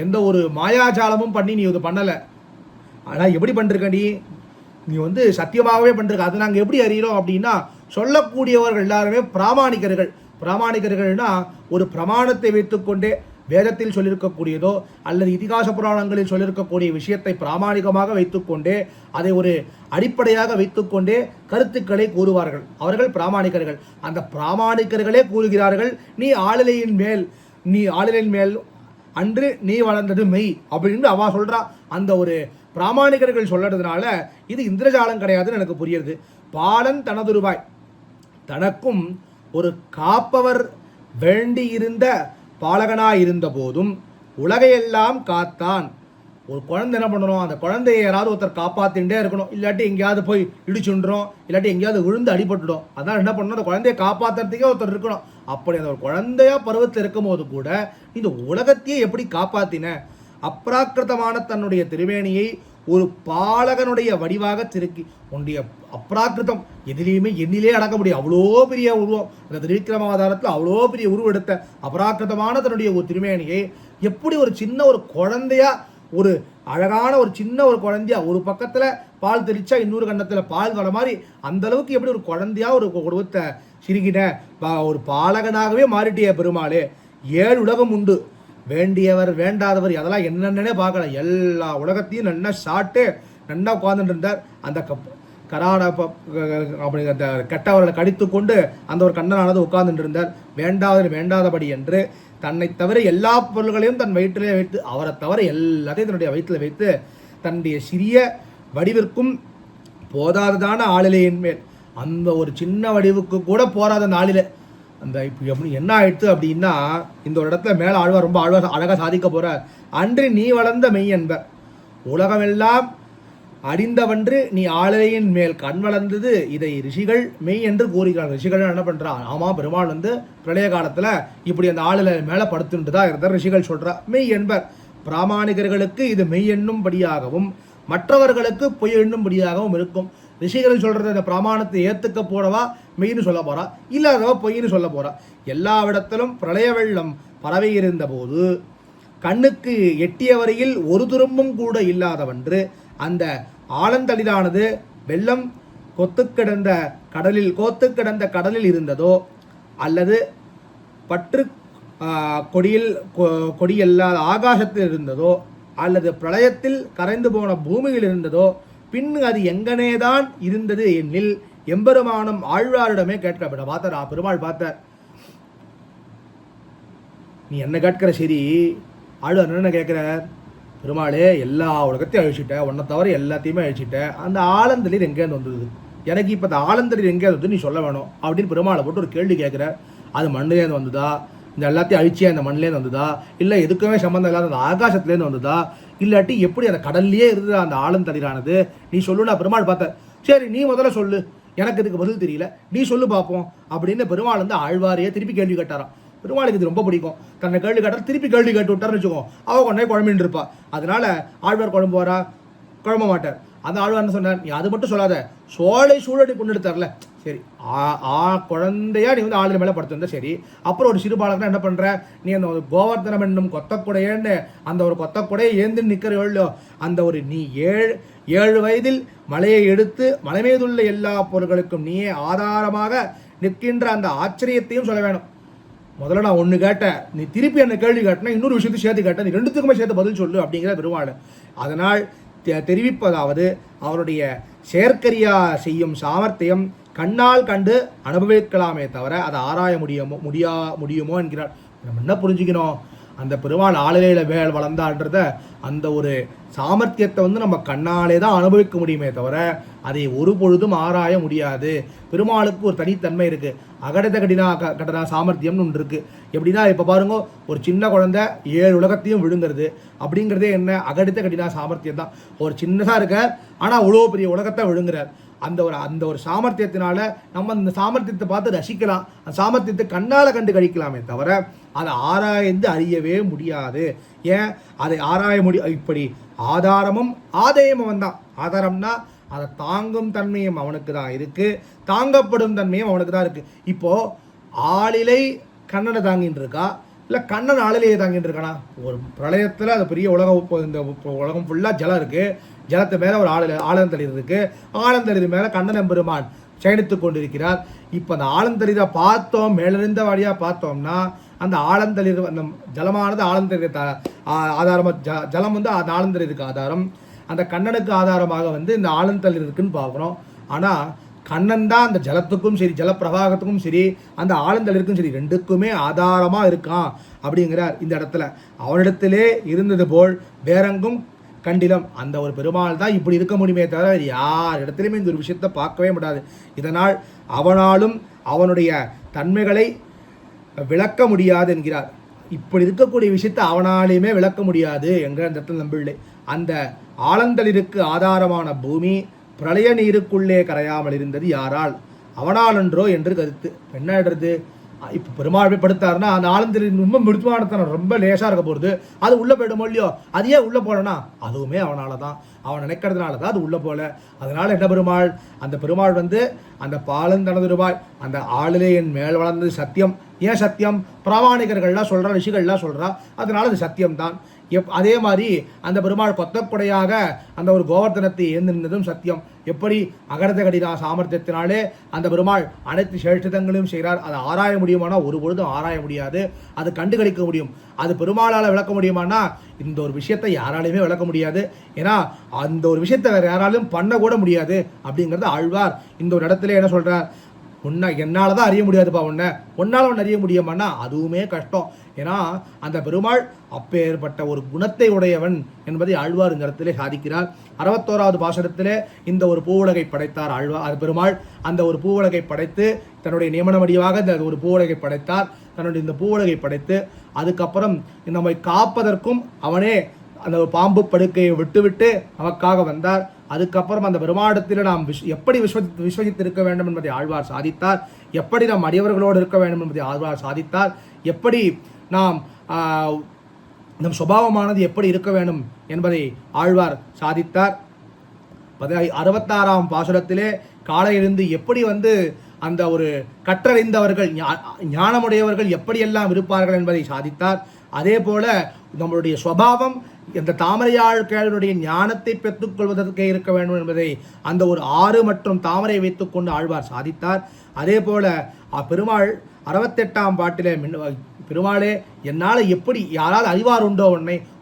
எந்த ஒரு மாயாஜாலமும் பண்ணி நீ இது பண்ணலை. ஆனால் எப்படி பண்ணிருக்க? நீ சத்தியமாகவே பண்ணிருக்க. அதை நாங்கள் எப்படி அறிகிறோம் அப்படின்னா, சொல்லக்கூடியவர்கள் எல்லாருமே பிராமணிகர்கள். பிராமணிகர்கள்னா ஒரு பிரமாணத்தை வைத்துக்கொண்டே வேதத்தில் சொல்லியிருக்கக்கூடியதோ அல்லது இதிகாச புராணங்களில் சொல்லியிருக்கக்கூடிய விஷயத்தை பிராமணிகமாக வைத்துக்கொண்டே அதை ஒரு அடிப்படையாக வைத்துக்கொண்டே கருத்துக்களை கூறுவார்கள். அவர்கள் பிராமணிகர்கள். அந்த பிராமணிகர்களே கூறுகிறார்கள், நீ ஆளிலையின் மேல் அன்று நீ வளர்ந்தது மெய் அப்படின்னு அவா சொல்றா. அந்த ஒரு பிராமணிகர்கள் சொல்றதுனால இது இந்திரஜாலம் கிடையாதுன்னு எனக்கு புரியுது. பாலன் தனதுருவாய், தனக்கும் ஒரு காப்பவர் வேண்டியிருந்த பாலகனாயிருந்த போதும் உலகையெல்லாம் காத்தான். ஒரு குழந்தை என்ன பண்ணணும்? அந்த குழந்தைய யாராவது ஒருத்தர் காப்பாற்றிகிட்டே இருக்கணும். இல்லாட்டி எங்கேயாவது போய் இடிச்சுன்றோம், இல்லாட்டி எங்கேயாவது விழுந்து அடிபட்டுடும். அதான் என்ன பண்ணணும்? அந்த குழந்தைய காப்பாற்றுறதுக்கே ஒருத்தர் இருக்கணும். அப்படி அந்த ஒரு குழந்தையா பருவத்தில் இருக்கும் போது கூட இந்த உலகத்தையே எப்படி காப்பாத்தின? அப்ராக்கிருதமான தன்னுடைய திருவேணியை ஒரு பாலகனுடைய வடிவாக திருக்கி உன்னுடைய அப்ராக்கிருதம் எதிலையுமே எண்ணிலே அடக்க முடியும். அவ்வளோ பெரிய உருவம் அந்த திருவிக்கிரமாவதாரத்தில் அவ்வளோ பெரிய உருவெடுத்த அபராக்கிருதமான தன்னுடைய ஒரு திருமேனியை எப்படி ஒரு சின்ன ஒரு குழந்தையா, ஒரு அழகான ஒரு சின்ன ஒரு குழந்தையா, ஒரு பக்கத்தில் பால் தெரிச்சா இன்னொரு கண்ணத்தில் பால் வர மாதிரி அந்த அளவுக்கு எப்படி ஒரு குழந்தையா ஒரு உருவத்தை சிறுகின ஒரு பாலகனாகவே மாறிட்டிய பெருமாளே. 7 உலகம் உண்டு. வேண்டியவர் வேண்டாதவர் அதெல்லாம் என்னென்னே பார்க்கல. எல்லா உலகத்தையும் நல்லா சாப்பிட்டு நல்லா உட்கார்ந்துட்டு இருந்தார். அந்த அப்படி அந்த கெட்டவர்களை கடித்து கொண்டு அந்த ஒரு கண்ணனானது உட்கார்ந்துட்டு இருந்தார். வேண்டாதபடி என்று தன்னை தவிர எல்லா பொருள்களையும் தன் வயிற்றிலே வைத்து, அவரை தவிர எல்லாத்தையும் தன்னுடைய வயிற்றில் வைத்து தன்னுடைய சிறிய வடிவிற்கும் போதாததான ஆளிலையின் மேல் அந்த ஒரு சின்ன வடிவுக்கு கூட போராத நாளில் அந்த இப்போ எப்படி என்ன ஆயிடுத்து அப்படின்னா, இந்த ஒரு இடத்துல மேலே ஆழ்வார் ரொம்ப அழகாக சாதிக்க போகிறார். அன்று நீ வளர்ந்த மெய் என்பர் உலகமெல்லாம் அறிந்தவன்று நீ ஆளிலையின் மேல் கண் வளர்ந்தது. இதை ரிஷிகள் மெய் என்று கூறுகிறார்கள். ரிஷிகள் என்ன பண்ணுறா? ஆமாம், பெருமாள் பிரளய காலத்தில் இப்படி அந்த ஆளிலை மேலே படுத்துட்டு தான் இருந்தார். ரிஷிகள் சொல்கிறா மெய் என்பர். பிராமணிகர்களுக்கு இது மெய் என்னும்படியாகவும் மற்றவர்களுக்கு பொய் எண்ணும்படியாகவும் இருக்கும். ரிஷிகள் சொல்கிறத இந்த பிராமணத்தை ஏற்றுக்க போறவா மெய்னு சொல்ல போகிறா, இல்லாதவா பொய்னு சொல்ல போகிறா. எல்லாவிடத்திலும் பிரளய வெள்ளம் பரவி இருந்த போது கண்ணுக்கு எட்டிய வரையில் ஒரு துரும்பும் கூட இல்லாதவன்று அந்த ஆலந்தளிரானது வெள்ளம் கோத்து கிடந்த கடலில் இருந்ததோ அல்லது பற்று கொடியல்லாத ஆகாசத்தில் இருந்ததோ அல்லது பிரளயத்தில் கரைந்து போன பூமியில் இருந்ததோ பின் அது எங்கனேதான் இருந்தது என்னில் எம்பெருமானும் ஆழ்வாரிடமே கேட்கப்பட பார்த்தார். பெருமாள் பார்த்தார், நீ என்ன கேட்கிற சரி, ஆழ்வார் என்ன கேட்கிறார், பெருமாளே எல்லா உலகத்தையும் அழிச்சிட்ட, உன்னை தவிர எல்லாத்தையுமே அழிச்சிட்ட, அந்த ஆலந்தளிர் எங்கேருந்து வந்தது, எனக்கு இப்போ அந்த ஆலந்தளிர் எங்கேருந்து வந்து நீ சொல்ல வேணும் அப்படின்னு பெருமாளை போட்டு ஒரு கேள்வி கேட்குறார். அது மண்ணிலேருந்து வந்ததா, இந்த எல்லாத்தையும் அழிச்சியா அந்த மண்ணிலேருந்து வந்ததா, இல்லை எதுக்குமே சம்மந்தம் இல்லாத அந்த ஆகாசத்துலேருந்து வந்ததா, இல்லாட்டி எப்படி அந்த கடல்லையே இருந்தது அந்த ஆலந்தளிரானது, நீ சொல்லுன்னா பெருமாள் பார்த்த. சரி நீ முதல்ல சொல்லு, எனக்கு இதுக்கு பதில் தெரியல, நீ சொல்லு பார்ப்போம் அப்படின்னு பெருமாள் வந்து ஆழ்வாரையே திருப்பி கேள்வி கேட்டாராம். பெருமாளுக்கு இது ரொம்ப பிடிக்கும், தன்னை கேள்வி கேட்டால் திருப்பி கேள்வி கேட்டு விட்டார்னு வச்சுக்கோ, அவள் கொண்டே குழம்பின்னு இருப்பா. அதனால ஆழ்வார் குழம்புவாரா, குழம்ப மாட்டார். அந்த ஆழ்வார் என்ன சொன்னார், நீ அது மட்டும் சொல்லாத, சோலை சூழடி கொண்டு எடுத்தார்ல, சரி குழந்தையா நீ வந்து ஆளுநர் மேலே படுத்திருந்த சரி, அப்புறம் ஒரு சிறு பாலகனா என்ன பண்ணுற, நீ அந்த ஒரு கோவர்த்தனம் என்னும் கொத்தக்குடையன்னு அந்த ஒரு கொத்தக்குடையை ஏந்து நிற்கிற எவ்வளோ, அந்த ஒரு நீ 7 வயதில் மலையை எடுத்து மலை மீதுள்ள எல்லா பொருட்களுக்கும் நீயே ஆதாரமாக நிற்கின்ற அந்த ஆச்சரியத்தையும் சொல்ல வேணும். முதல்ல நான் ஒன்று கேட்டேன், நீ திருப்பி என்ன கேள்வி கேட்டேன்னா இன்னொரு விஷயத்தையும் சேர்த்து கேட்டேன், நீ ரெண்டுத்துக்குமே சேர்த்து பதில் சொல்லு அப்படிங்கிற பெருமாள். அதனால் தெரிவிப்பதாவது அவருடைய செயற்கரியா செய்யும் சாமர்த்தியம் கண்ணால் கண்டு அனுபவிக்கலாமே தவிர அதை ஆராய முடியுமோ என்கிறார். நம்ம என்ன புரிஞ்சுக்கணும், அந்த பெருமாள் ஆளுகையில் வளர்ந்தான்றத அந்த ஒரு சாமர்த்தியத்தை வந்து நம்ம கண்ணாலே தான் அனுபவிக்க முடியுமே தவிர அதை ஒரு பொழுதும் ஆராய முடியாது. பெருமாளுக்கு ஒரு தனித்தன்மை இருக்குது, அகடத கடினா சாமர்த்தியம்னு ஒன்று இருக்குது. எப்படின்னா இப்போ பாருங்க, ஒரு சின்ன குழந்தை 7 உலகத்தையும் விழுங்குறது அப்படிங்கிறதே என்ன, அகடித்த கடினா சாமர்த்தியம் தான். ஒரு சின்னதாக இருக்க ஆனால் அவ்வளோ பெரிய உலகத்தை விழுங்குறார். அந்த ஒரு சாமர்த்தியத்தினால நம்ம அந்த சாமர்த்தியத்தை பார்த்து ரசிக்கலாம், அந்த சாமர்த்தியத்தை கண்ணால் கண்டு கழிக்கலாமே தவிர அதை ஆராய்ந்து அறியவே முடியாது. ஏன் அதை ஆராய இப்படி ஆதாரமும் ஆதாயமும் அவன் தான். ஆதாரம்னா அதை தாங்கும் தன்மையும் அவனுக்கு தான் இருக்கு, தாங்கப்படும் தன்மையும் அவனுக்கு தான் இருக்கு. இப்போ ஆளிலை கண்ணனை தாங்கிட்டு இருக்கா, இல்லை கண்ணன் ஆளிலையை தாங்கிட்டு இருக்கானா? ஒரு பிரளயத்தில் அது பெரிய இந்த உலகம் ஃபுல்லாக ஜலம் இருக்குது, ஜலத்து மேலே ஒரு ஆழந்தளிர் இருக்குது, ஆழந்தளிர் மேலே கண்ணன் எம்பெருமான் சயனித்து கொண்டிருக்கிறார். இப்போ அந்த ஆழந்தளிரை பார்த்தோம், மேலிருந்த வழியாக பார்த்தோம்னா அந்த ஆழந்தளிர் அந்த ஜலமானது ஆழந்தளிர் ஆதாரமாக, ஜலம் வந்து அந்த ஆழந்தளிருக்கு ஆதாரம், அந்த கண்ணனுக்கு ஆதாரமாக வந்து இந்த ஆழந்தளிர் இருக்குன்னு பார்க்குறோம். ஆனால் கண்ணன் தான் அந்த ஜலத்துக்கும் சரி, ஜலப்பிரவாகத்துக்கும் சரி, அந்த ஆழந்தளிருக்கும் சரி, ரெண்டுக்குமே ஆதாரமாக இருக்கான் அப்படிங்கிறார் இந்த இடத்துல. அவனிடத்திலே இருந்தது போல் வேறெங்கும் கண்டிலம். அந்த ஒரு பெருமாள் தான் இப்படி இருக்க முடியுமே தவிர யார் இடத்துலையுமே இந்த ஒரு விஷயத்தை பார்க்கவே முடியாது. இதனால் அவனாலும் அவனுடைய தன்மைகளை விளக்க முடியாது என்கிறார். இப்படி இருக்கக்கூடிய விஷயத்தை அவனாலையுமே விளக்க முடியாது என்கிற அந்த இடத்துல நம்பிள்ளை. அந்த ஆழந்தளிருக்கு ஆதாரமான பூமி பிரளய நீருக்குள்ளே கரையாமல் இருந்தது யாரால், அவனால் என்றோ என்று கருத்து. என்ன ஆயிடுறது, இப்போ பெருமாள் படுத்தாருன்னா அந்த ஆழந்தளிர் ரொம்ப மிருதுவானத்தனம், ரொம்ப லேசாக இருக்க போகிறது, அது உள்ளே போயிடுமோ இல்லையோ, அது ஏன் உள்ளே போலனா அதுவுமே அவனால தான், அவன் நினைக்கிறதுனால தான் அது உள்ளே போல. அதனால் என்ன பெருமாள், அந்த பெருமாள் வந்து அந்த பாலந்தனது ரூபாய் அந்த ஆளிலே என் மேல் வளர்ந்தது சத்தியம். ஏன் சத்தியம், பிராமணிகர்கள்லாம் சொல்கிறா, ரிஷிகள்லாம் சொல்கிறா, அதனால அது சத்தியம்தான். அதே மாதிரி அந்த பெருமாள் கொத்தக்குடையாக அந்த ஒரு கோவர்த்தனத்தை ஏந்திருந்ததும் சத்தியம். எப்படி அகரத கடிதா சாமர்த்தியத்தினாலே அந்த பெருமாள் அனைத்து சேஷ்டிதங்களையும் செய்கிறார். அதை ஆராய முடியுமானா ஒரு பொழுதும் ஆராய முடியாது, அது கண்டுகளிக்க முடியும். அது பெருமாளால் விளக்க முடியுமானா இந்த ஒரு விஷயத்தை யாராலையுமே விளக்க முடியாது. ஏன்னா அந்த ஒரு விஷயத்தை வேறு யாராலும் பண்ணக்கூட முடியாது அப்படிங்கிறது ஆழ்வார் இந்த ஒரு இடத்துல என்ன சொல்கிறார், என்னால் தான் அறிய முடியாதுப்பா, ஒன்னால் ஒன்று அறிய முடியுமானா அதுவுமே கஷ்டம். ஏன்னா அந்த பெருமாள் அப்பேற்பட்ட ஒரு குணத்தை உடையவன் என்பதை ஆழ்வார் இந்த இடத்திலே சாதிக்கிறார். 61வது பாசுரத்திலே இந்த ஒரு பூவுலகை படைத்தார் ஆழ்வார். அது பெருமாள் அந்த ஒரு பூவுலகை படைத்து தன்னுடைய நியமனமடியாக இந்த ஒரு பூவுலகை படைத்தார். தன்னுடைய இந்த பூவுலகை படைத்து அதுக்கப்புறம் நம்மை காப்பதற்கும் அவனே அந்த பாம்பு படுக்கையை விட்டுவிட்டு நமக்காக வந்தார். அதுக்கப்புறம் அந்த பெருமாடத்தில் நாம் எப்படி விஸ்வசித்திருக்க வேண்டும் என்பதை ஆழ்வார் சாதித்தார். எப்படி நாம் அடியவர்களோடு இருக்க வேண்டும் என்பதை ஆழ்வார் சாதித்தார். எப்படி நாம் நம் சுபாவமானது எப்படி இருக்க வேண்டும் என்பதை ஆழ்வார் சாதித்தார். 66ஆம் பாசுரத்திலே காலையிலிருந்து எப்படி வந்து அந்த ஒரு கற்றறிந்தவர்கள் ஞானமுடையவர்கள் எப்படியெல்லாம் இருப்பார்கள் என்பதை சாதித்தார். அதே போல நம்மளுடைய சுபாவம் இந்த தாமரையாழ்களுடைய ஞானத்தை பெற்றுக்கொள்வதற்கே இருக்க வேண்டும் என்பதை அந்த ஒரு 6 மற்றும் தாமரை வைத்துக்கொண்டு ஆழ்வார் சாதித்தார். அதே போல பெருமாள் 68ஆம் பாட்டிலே பெருமாளே என்னால் எப்படி யாராவது அறிவார் உண்டோ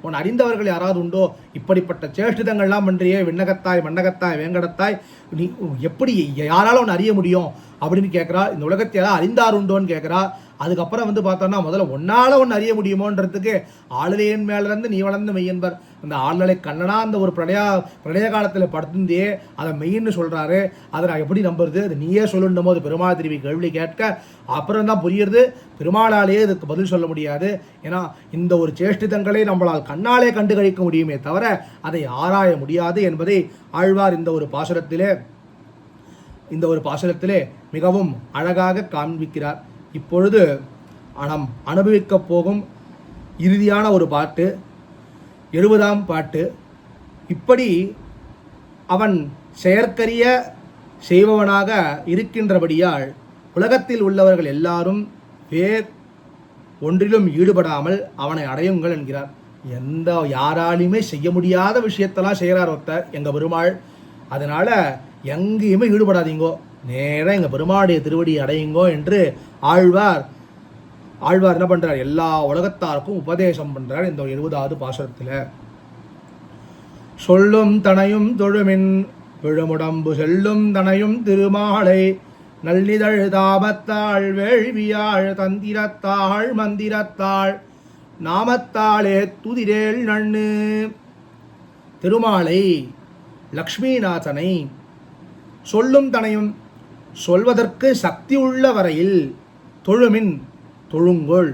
உன் அறிந்தவர்கள் யாராவது உண்டோ, இப்படிப்பட்ட சேஷ்டிதங்கள்லாம் பண்றியே விண்ணகத்தாய் மண்ணகத்தாய் வேங்கடத்தாய், நீ எப்படி யாரால ஒன்று அறிய முடியும் அப்படின்னு கேட்குறா. இந்த உலகத்தை யாராவது அறிந்தார் உண்டோன்னு கேட்குறா. அதுக்கப்புறம் பார்த்தோன்னா முதல்ல ஒன்னால ஒன்று அறிய முடியுமோன்றதுக்கு ஆளுலையின் மேலிருந்து நீ வளர்ந்து மெய்யன்பர், அந்த ஆளுநரை கண்ணனா அந்த ஒரு பிரளய காலத்தில் படுத்திருந்தே அதை மெய்ன்னு சொல்கிறாரு. அதை நான் எப்படி நம்புறது, அது நீயே சொல்லுன்னும் போது பெருமாள் திரும்பி கேள்வி கேட்க அப்புறம் தான் புரியுறது பெருமாளாலேயே இதுக்கு பதில் சொல்ல முடியாது. ஏன்னா இந்த ஒரு சேஷ்டிதங்களை நம்மளால் கண்ணாலே கண்டு கழிக்க முடியுமே தவிர அதை ஆராய முடியாது என்பதை ஆழ்வார் இந்த ஒரு பாசுரத்திலே மிகவும் அழகாக காண்பிக்கிறார். இப்பொழுது நாம் அனுபவிக்கப் போகும் இறுதியான ஒரு பாட்டு 70ஆம் பாட்டு. இப்படி அவன் செயற்கரிய செய்பவனாக இருக்கின்றபடியால் உலகத்தில் உள்ளவர்கள் எல்லாரும் வேறு ஒன்றிலும் ஈடுபடாமல் அவனை அடையுங்கள் என்கிறார். யாராலையுமே செய்ய முடியாத விஷயத்தெல்லாம் செய்கிறார் ஒருத்தர் எங்கள் பெருமாள். அதனால் எங்கேயுமே ஈடுபடாதீங்கோ, நேராக எங்கள் பெருமாளுடைய திருவடி அடையுங்கோ என்று ஆழ்வார் என்ன பண்ணுறார், எல்லா உலகத்தாருக்கும் உபதேசம் பண்ணுறார் இந்த 70ஆவது பாசுரத்தில். சொல்லும் தனையும் தொழுமின் விழுமுடம்பு செல்லும் தனையும் திருமாலை நல்லிதழ் தாமத்தாள் வேள்வியாழ் தந்திரத்தாள் மந்திரத்தாள் நாமத்தாளே துதிரேல் நண்ணு. திருமாலை லக்ஷ்மிநாதனை சொல்லும் தனையும் சொல்வதற்கு சக்தி உள்ள வரையில் தொழுமின் தொழுங்கோள்,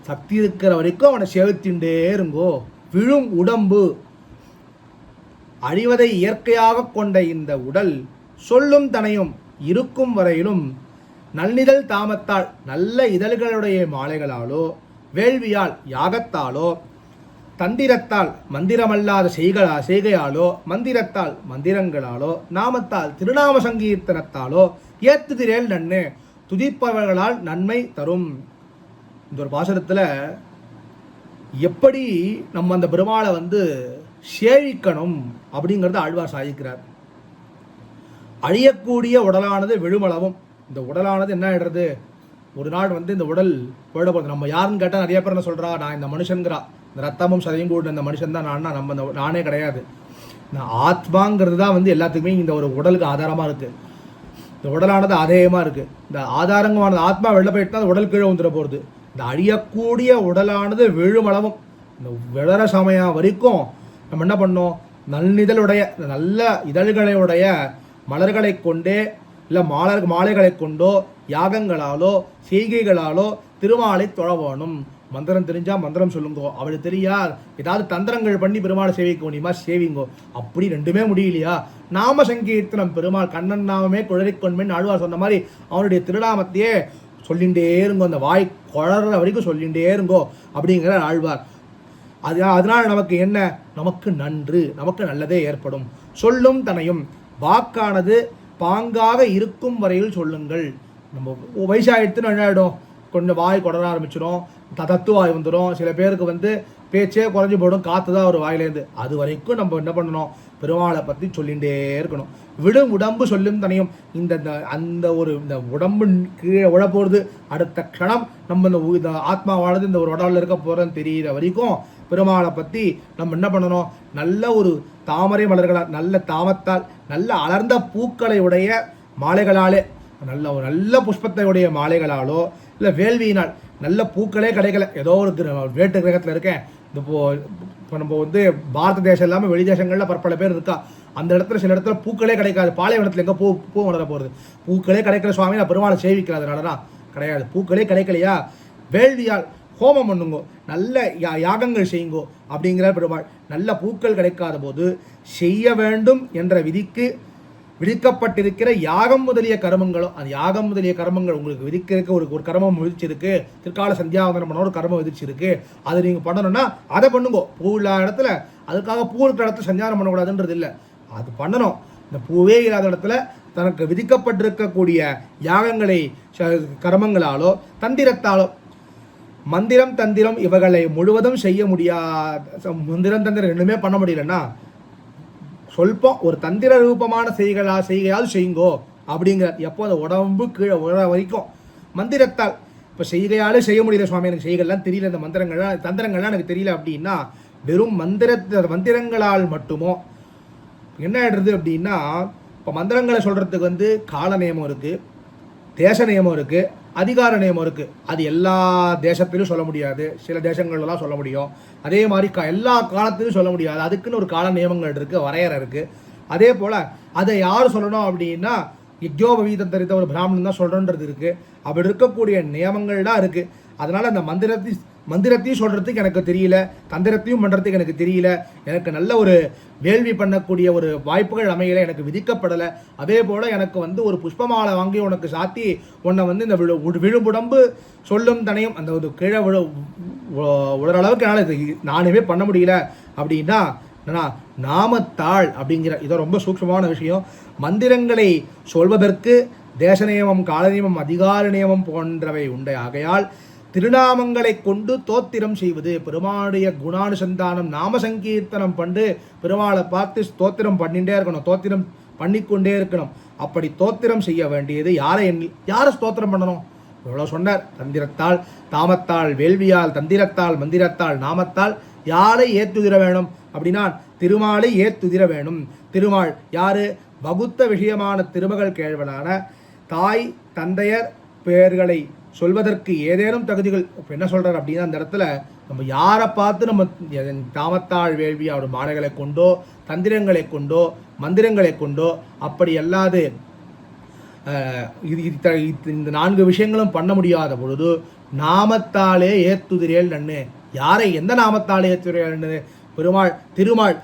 சக்தி இருக்கிற வரைக்கும் அவனை சேவித்துண்டே இருங்கோ. விழும் உடம்பு அழிவதை இயற்கையாக கொண்ட இந்த உடல் சொல்லும் தனையும் இருக்கும் வரையிலும் நல்லிதழ் தாமத்தால் நல்ல இதழ்களுடைய மாலைகளாலோ வேள்வியால் யாகத்தாலோ தந்திரத்தால் மந்திரமல்லாத செய்கையாலோ மந்திரத்தால் மந்திரங்களாலோ நாமத்தால் திருநாம சங்கீர்த்தனத்தாலோ ஏத்துதிரேல் நன்னு துதிப்பவர்களால் நன்மை தரும். இந்த ஒரு பாசுரத்தில் எப்படி நம்ம அந்த பெருமாளை சேவிக்கணும் அப்படிங்கிறத ஆழ்வார் சாதிக்கிறார். அழியக்கூடிய உடலானது விழுமளவும், இந்த உடலானது என்ன ஆயிடுறது, ஒரு நாள் இந்த உடல் போயிட போகிறது. நம்ம யாருன்னு கேட்டால் நிறைய பேர் என்ன சொல்கிறா, நான் இந்த மனுஷன்கிறா, இந்த ரத்தமும் சதையும் கூட இந்த மனுஷன் தான் நானே கிடையாது. நான் ஆத்மாங்கிறது தான் எல்லாத்துக்குமே இந்த ஒரு உடலுக்கு ஆதாரமாக இருக்குது. இந்த உடலானது ஆதாயமாக இருக்குது. இந்த ஆதாரங்கமானது ஆத்மா வெளில போயிட்டு தான் அந்த உடல் கீழே வந்துட போகிறது. இந்த அழியக்கூடிய உடலானது விழுமளவும் இந்த விழற சமயம் வரைக்கும் நம்ம என்ன பண்ணோம், நல்லிதழுடைய நல்ல இதழ்களையுடைய மலர்களை கொண்டே இல்லை மாலைகளை கொண்டோ யாகங்களாலோ செய்கைகளாலோ திருமாலை தொழ வேணும். மந்திரம் தெரிஞ்சால் மந்திரம் சொல்லுங்கோ, அவளுக்கு தெரியாது ஏதாவது தந்திரங்கள் பண்ணி பெருமாளை சேவிக்க முடியுமா, சேவிங்கோ. அப்படி ரெண்டுமே முடியலையா, நாம சங்கீர்த்தனம் பெருமாள் கண்ணன் நாமமே குழறிக்கொண்மென்னு ஆழ்வார் சொன்ன மாதிரி அவனுடைய திருநாமத்தையே சொல்லிகிட்டே இருங்கோ, அந்த வாய் குழற வரைக்கும் சொல்லிகிட்டே இருங்கோ அப்படிங்கிற ஆழ்வார். அதனால் நமக்கு என்ன, நமக்கு நமக்கு நல்லதே ஏற்படும். சொல்லும் தனையும் வாக்கானது பாங்காக இருக்கும் வரையில் சொல்லுங்கள். நம்ம வயசாகிடுத்துன்னு என்ன ஆகிடும், கொஞ்சம் வாய் கொடர ஆரம்பிச்சிடும், தத்துவாய் வந்துடும். சில பேருக்கு பேச்சே குறைஞ்சி போடும், காற்று தான் ஒரு வாயிலேருந்து. அது வரைக்கும் நம்ம என்ன பண்ணணும், பெருமாளை பற்றி சொல்லிகிட்டே இருக்கணும். விடும் உடம்பு சொல்லும் தனையும், அந்த உடம்பு கீழே உழ போகிறது, அடுத்த க்ஷணம் நம்ம இந்த ஆத்மாவானது இந்த ஒரு உடலில் இருக்க போகிறதுன்னு தெரிகிற வரைக்கும் பெருமாளை பற்றி நம்ம என்ன பண்ணணும், நல்ல ஒரு தாமரை மலர்களால் நல்ல தாமத்தால் நல்ல அலர்ந்த பூக்களை உடைய மாலைகளாலே நல்ல புஷ்பத்தை உடைய மாலைகளாலோ இல்லை வேள்வியினால் நல்ல பூக்களே கிடைக்கல, ஏதோ ஒரு வேட்டு கிரகத்தில் இருக்கேன், இப்போ நம்ம பாரத தேசம் இல்லாமல் வெளி தேசங்களில் பற்பல பேர் இருக்கா, அந்த இடத்துல சில இடத்துல பூக்களே கிடைக்காது. பாலைவனத்தில் எங்கே பூ வளர போகிறது, பூக்களே கிடைக்கிற சுவாமி நான் பெருமாளை சேவிக்கிறதுனால தான் கிடையாது. பூக்களே கிடைக்கலையா, வேள்வியால் ஹோமம் பண்ணுங்கோ, நல்ல யாகங்கள் செய்யுங்கோ அப்படிங்கிற பெருமாள். நல்ல பூக்கள் கிடைக்காத போது செய்ய வேண்டும் என்ற விதிக்கப்பட்டிருக்கிற யாகம் முதலிய கர்மங்களோ, அந்த யாகம் முதலிய கர்மங்கள் உங்களுக்கு விதிக்கிறதுக்கு ஒரு கர்மம் விதிச்சிருக்கு, திருக்கால சந்தியாவந்தனம் பண்ண ஒரு கர்மம் விதிச்சிருக்கு, அது நீங்கள் பண்ணணும்னா அதை பண்ணுங்கோ. பூ இல்லாத இடத்துல அதுக்காக பூ இருக்கிற இடத்துல சஞ்சாரம் பண்ணக்கூடாதுன்றது இல்லை, அது பண்ணணும். இந்த பூவே இல்லாத இடத்துல தனக்கு விதிக்கப்பட்டிருக்கக்கூடிய யாகங்களை கர்மங்களாலோ தந்திரத்தாலோ மந்திரம் தந்திரம் இவர்களை முழுவதும் செய்ய முடியாத, மந்திரம் தந்திரம் ரெண்டுமே பண்ண முடியலன்னா சொல்பம் ஒரு தந்திர ரூபமான செய்கையாவது செய்யுங்கோ அப்படிங்கிறார். எப்போ அந்த உடம்பு கீழே உழ வரைக்கும் மந்திரத்தால். இப்போ செய்கையாலே செய்ய முடியல சுவாமி, எனக்கு செய்கைலாம் தெரியல, இந்த மந்திரங்கள்லாம் தந்திரங்கள்லாம் எனக்கு தெரியல அப்படின்னா வெறும் மந்திரங்களால் மட்டுமோ என்ன ஆயிடுறது அப்படின்னா, இப்போ மந்திரங்களை சொல்கிறதுக்கு வந்து கால நியமம் இருக்குது, தேச நியமம் இருக்குது, அதிகார நியமம் இருக்குது. அது எல்லா தேசத்திலும் சொல்ல முடியாது, சில தேசங்கள்லாம் சொல்ல முடியும். அதே மாதிரி எல்லா காலத்திலும் சொல்ல முடியாது, அதுக்குன்னு ஒரு கால நியமங்கள் இருக்குது, வரையறை இருக்குது. அதே போல் அதை யார் சொல்லணும் அப்படின்னா யஜ்யோபவீதம் தெரிந்த ஒரு பிராமணன் தான் சொல்கிறன்றது இருக்குது. அப்படி இருக்கக்கூடிய நியமங்கள்லாம் இருக்குது. அதனால் அந்த மந்திரத்தையும் சொல்கிறதுக்கு எனக்கு தெரியல, தந்திரத்தையும் பண்ணுறதுக்கு எனக்கு தெரியல, எனக்கு நல்ல ஒரு வேள்வி பண்ணக்கூடிய ஒரு வாய்ப்புகள் அமையலை, எனக்கு விதிக்கப்படலை. அதே போல் எனக்கு வந்து ஒரு புஷ்பமாலை வாங்கி உனக்கு சாத்தி உன்னை வந்து இந்த விழும்புடம்பு சொல்லும் தனையும் அந்த ஒரு கீழே உடறளவுக்கு என்னால் நானுமே பண்ண முடியல அப்படின்னா நாமத்தாள் அப்படிங்கிற இதை ரொம்ப சூக்ஷ்மமான விஷயம். மந்திரங்களை சொல்வதற்கு தேச நியமம், கால நியமம், அதிகார நியமம் போன்றவை உண்டை. ஆகையால் திருநாமங்களை கொண்டு தோத்திரம் செய்வது, பெருமாளுடைய குணானுசந்தானம் நாம சங்கீர்த்தனம் பண்ணு பெருமாளை பார்த்து ஸ்தோத்திரம் பண்ணிகிட்டே இருக்கணும், தோத்திரம் பண்ணிக்கொண்டே இருக்கணும். அப்படி தோத்திரம் செய்ய வேண்டியது யாரை ஸ்தோத்திரம் பண்ணணும்? இவ்வளோ சொன்னார். தந்திரத்தால், தாமத்தால், வேள்வியால், தந்திரத்தால், மந்திரத்தால், நாமத்தால் யாரை ஏத்துதிர வேணும் அப்படின்னா திருமாலை ஏத்துதிர வேணும். திருமால் யாரு? வகுத்த விஷயமான திருமகள் கேழ்வனான தாய் தந்தையர் பெயர்களை சொல்வதற்கு ஏதேனும் தகுதிகள். இப்போ என்ன சொல்கிறார் அப்படின்னா அந்த இடத்துல நம்ம யாரை பார்த்து நம்ம தாமத்தாள் வேள்வி அவர் மாலைகளை கொண்டோ தந்திரங்களை கொண்டோ மந்திரங்களை கொண்டோ அப்படி அல்லாது இந்த 4 விஷயங்களும் பண்ண முடியாத பொழுது நாமத்தாலே ஏத்துதிரேல் நன்னு. யாரை எந்த நாமத்தாலே ஏத்துதிரேல் நன்னு? திருமால்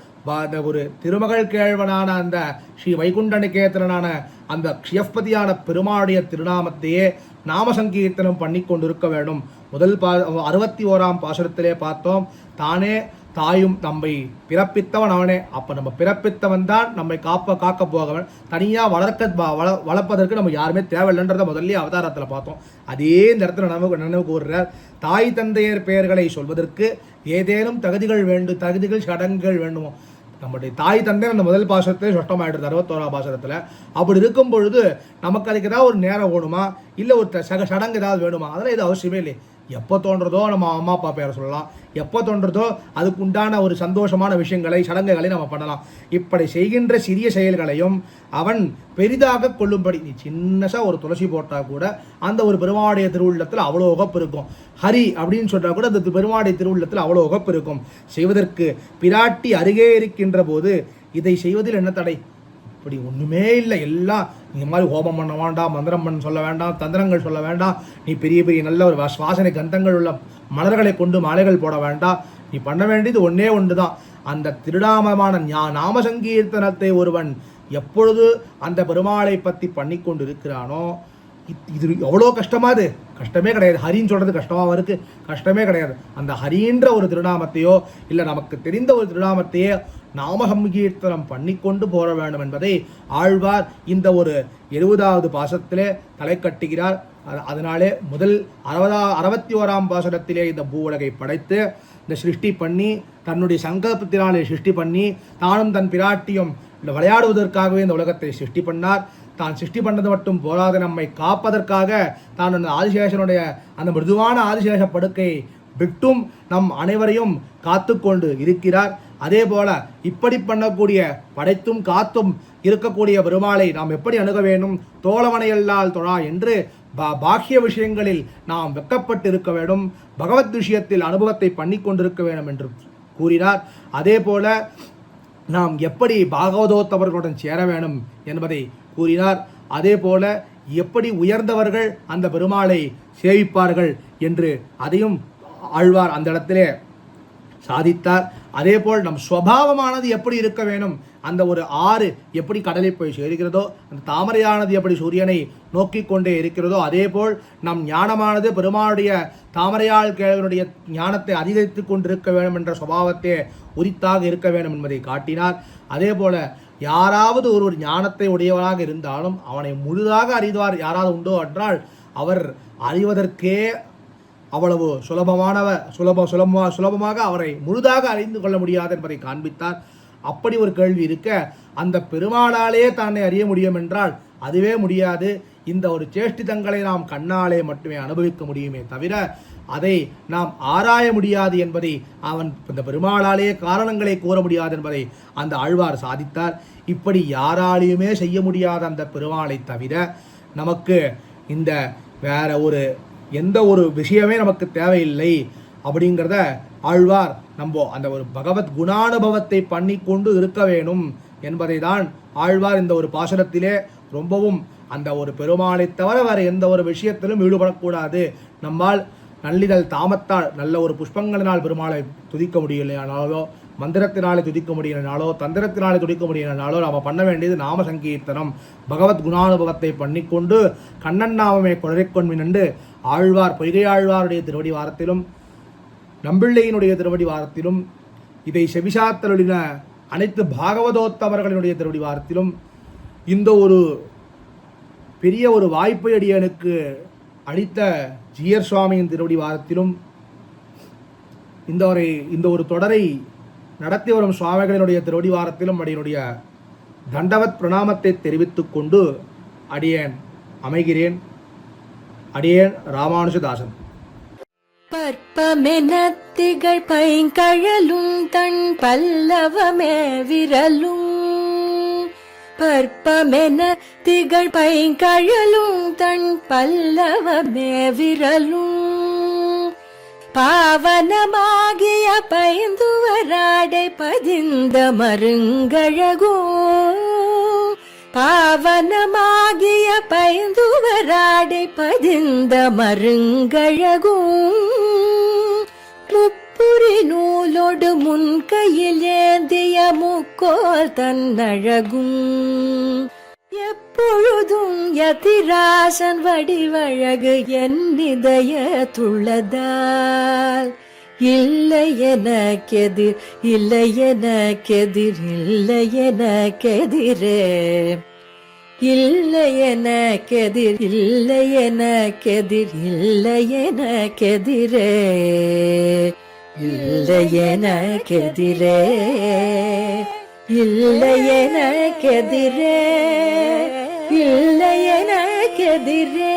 ஒரு திருமகள் கேழ்வனான அந்த ஸ்ரீ வைகுண்ட நிகேதனான அந்த க்ஷயப்பதியான பெருமாளுடைய திருநாமத்தையே நாம சங்கீர்த்தனம் பண்ணி கொண்டிருக்க வேண்டும். முதல் 61ஆம் பாசுரத்திலே பார்த்தோம், தானே தாயும் நம்மை பிறப்பித்தவன் அவனே. அப்போ நம்ம பிறப்பித்தவன் தான் நம்மை காக்க போகவன். தனியாக வளர்ப்பதற்கு நம்ம யாருமே தேவையில்லைன்றதை முதல்ல அவதாரத்தில் பார்த்தோம். அதே இந்த இடத்துல நினைவு கூறுறார். தாய் தந்தையர் பெயர்களை சொல்வதற்கு ஏதேனும் தகுதிகள் சடங்குகள் வேண்டுமோ? நம்முடைய தாய் தந்தை அந்த முதல் பாசத்திலே சொட்டமாயிடுது 61ஆம் பாசனத்தில். அப்படி இருக்கும் பொழுது நமக்கு அதுக்கு ஏதாவது ஒரு நேரம் வேணுமா, இல்லை ஒரு சடங்கு ஏதாவது வேணுமா? அதெல்லாம் இது அவசியமே இல்லை. எப்போ தோன்றதோ நம்ம அம்மா அப்பா பேரை சொல்லலாம், எப்போ தோன்றதோ அதுக்கு உண்டான ஒரு சந்தோஷமான விஷயங்களை சடங்குகளை நம்ம பண்ணலாம். இப்படி செய்கின்ற சிறிய செயல்களையும் அவன் பெரிதாக கொள்ளும்படி, நீ சின்னசாக ஒரு துளசி போட்டால் கூட அந்த ஒரு பெருமாளுடைய திருவுள்ளத்தில் அவ்வளோ உகப்பு இருக்கும். ஹரி அப்படின்னு சொன்னால் கூட அந்த பெருமாளுடைய திருவுள்ளத்தில் அவ்வளோ உகப்பு இருக்கும். செய்வதற்கு பிராட்டி அருகே இருக்கின்ற போது இதை செய்வதில் என்ன தடை? இப்படி ஒன்றுமே இல்லை. எல்லாம் இந்த மாதிரி ஹோமம் பண்ண வேண்டாம், மந்திரம் பண்ண சொல்ல வேண்டாம், தந்திரங்கள் சொல்ல வேண்டாம், நீ பெரிய நல்ல ஒரு வாசனை கந்தங்கள் உள்ள மலர்களை கொண்டு மாலைகள் போட வேண்டாம். நீ பண்ண வேண்டியது ஒன்று தான். அந்த திருநாமமான நாம சங்கீர்த்தனத்தை ஒருவன் எப்பொழுது அந்த பெருமாளை பற்றி பண்ணி கொண்டு இருக்கிறானோ, இது எவ்வளோ கஷ்டமா? அது கஷ்டமே கிடையாது. ஹரின்னு சொல்கிறது கஷ்டமாக இருக்குது? கஷ்டமே கிடையாது. அந்த ஹரின்ற ஒரு திருநாமத்தையோ இல்லை நமக்கு தெரிந்த ஒரு திருநாமத்தையோ நாம சங்கீர்த்தனம் பண்ணி கொண்டு போக வேண்டும் என்பதை ஆழ்வார் இந்த ஒரு 70வது பாசத்திலே தலை கட்டுகிறார். அதனாலே முதல் 61ஆம் பாசனத்திலே இந்த பூவுலகை படைத்து இந்த சிருஷ்டி பண்ணி தன்னுடைய சங்கல்பத்தினாலே சிருஷ்டி பண்ணி தானும் தன் பிராட்டியும் இந்த விளையாடுவதற்காகவே இந்த உலகத்தை சிருஷ்டி பண்ணார். தான் சிருஷ்டி பண்ணது மட்டும் போராது, நம்மை காப்பதற்காக தான் அந்த ஆதிசேஷனுடைய அந்த மிருதுவான ஆதிசேஷ படுக்கை விட்டும் நம் அனைவரையும் காத்து கொண்டு இருக்கிறார். அதே போல இப்படி பண்ணக்கூடிய படைத்தும் காத்தும் இருக்கக்கூடிய பெருமாளை நாம் எப்படி அணுக வேண்டும்? தோழமனையல்லால் தொழா என்று பாக்கிய விஷயங்களில் நாம் வெக்கப்பட்டு இருக்க வேண்டும், பகவத் விஷயத்தில் அனுபவத்தை பண்ணி கொண்டிருக்க வேண்டும் என்று கூறினார். அதே போல நாம் எப்படி பாகவதோத்தவர்களுடன் சேர வேண்டும் என்பதை கூறினார். அதே போல எப்படி உயர்ந்தவர்கள் அந்த பெருமாளை சேவிப்பார்கள் என்று அதையும் ஆழ்வார் அந்த இடத்திலே சாதித்தார். அதே போல் நம் சுவாவமானது எப்படி இருக்க வேணும், அந்த ஒரு ஆறு எப்படி கடலை போய் சேர்கிறதோ, அந்த தாமரையானது எப்படி சூரியனை நோக்கி கொண்டே இருக்கிறதோ, அதே போல் நம் ஞானமானது பெருமாளுடைய தாமரையாள் கேள்வனுடைய ஞானத்தை அதிகரித்து கொண்டிருக்க வேண்டும் என்ற சுபாவத்தை உரித்தாக இருக்க வேண்டும் என்பதை காட்டினார். அதே போல யாராவது ஒரு ஞானத்தை உடையவராக இருந்தாலும் அவனை முழுதாக அறிவார் யாராவது உண்டோ என்றால் அவர் அறிவதற்கே அவ்வளவு சுலபமாக அவரை முழுதாக அறிந்து கொள்ள முடியாது என்பதை காண்பித்தார். அப்படி ஒரு கேள்வி இருக்க, அந்த பெருமாளாலே தன்னை அறிய முடியும் என்றால் அதுவே முடியாது. இந்த ஒரு சேஷ்டிதங்களை நாம் கண்ணாலே மட்டுமே அனுபவிக்க முடியுமே தவிர அதை நாம் ஆராய முடியாது என்பதை இந்த பெருமாளாலே காரணங்களை கூற முடியாது என்பதை அந்த ஆழ்வார் சாதித்தார். இப்படி யாராலையுமே செய்ய முடியாத அந்த பெருமாளை தவிர நமக்கு இந்த வேற எந்த ஒரு விஷயமே நமக்கு தேவையில்லை அப்படிங்கிறத ஆழ்வார் அந்த ஒரு பகவத் குணானுபவத்தை பண்ணி கொண்டு இருக்க வேணும் என்பதை தான் ஆழ்வார் இந்த ஒரு பாசுரத்திலே ரொம்பவும் அந்த ஒரு பெருமாளை தவிர வேறு எந்த ஒரு விஷயத்திலும் ஈடுபடக்கூடாது. நம்மால் நல்லிதழ் தாமத்தால் நல்ல ஒரு புஷ்பங்களினால் பெருமாளை துதிக்க முடியலையானாலோ, மந்திரத்தினாலே துதிக்க முடியலனாலோ, தந்திரத்தினாலே துதிக்க முடியலனாலோ நாம் பண்ண வேண்டியது நாம சங்கீர்த்தனம், பகவத் குணானுபவத்தை பண்ணிக்கொண்டு கண்ணன் நாமமே குளறிக்கொண்மின் என்று ஆழ்வார் பொய்கை ஆழ்வாருடைய திருவடி வாரத்திலும் நம்பிள்ளையினுடைய திருவடி வாரத்திலும் இதை செவிசாத்தலுடைய அனைத்து பாகவதோத்தவர்களினுடைய திருவடி வாரத்திலும் இந்த ஒரு பெரிய ஒரு வாய்ப்பை அடியனுக்கு அளித்த ஜீயர் சுவாமியின் திருவடி வாரத்திலும் இந்த ஒரு தொடரை நடத்தி வரும் சுவாமிகளினுடைய திருவடி வாரத்திலும் அடியனுடைய தண்டவத் பிரணாமத்தை தெரிவித்துக் கொண்டு அடியேன் அமைகிறேன். அடியேன் ராமானுஜதாசன். பற்பமென திகழ் பைங்கழலும் தன் பல்லவமே விரலும், பற்பமென திகழ் பைங்கழலும் தன் பல்லவமே விரலும், பாவனமாகிய பைந்துவராடை பதிந்த மருங்கழகும், பாவனமாகிய பைந்துவராடை பதிந்த மருங்கழகும், முப்புரி நூலோடு முன்கையில் ஏந்திய முக்கோல் தன்னழகும், எப்பொழுதும் யதிராசன் வடிவழகு என் இதய துள்ளதால், இல்லை எனக்கெதிர் இல்லை எனக்கெதிர் இல்லை எனக்கெதிரே, இல்லை எனக்கெதிர் இல்லை எனக்கெதிர் இல்லை எனக்கெதிரே, இல்லை எனக்கெதிரே, இல்லை எனக்கெதிரே, இல்லை எனக்கெதிரே.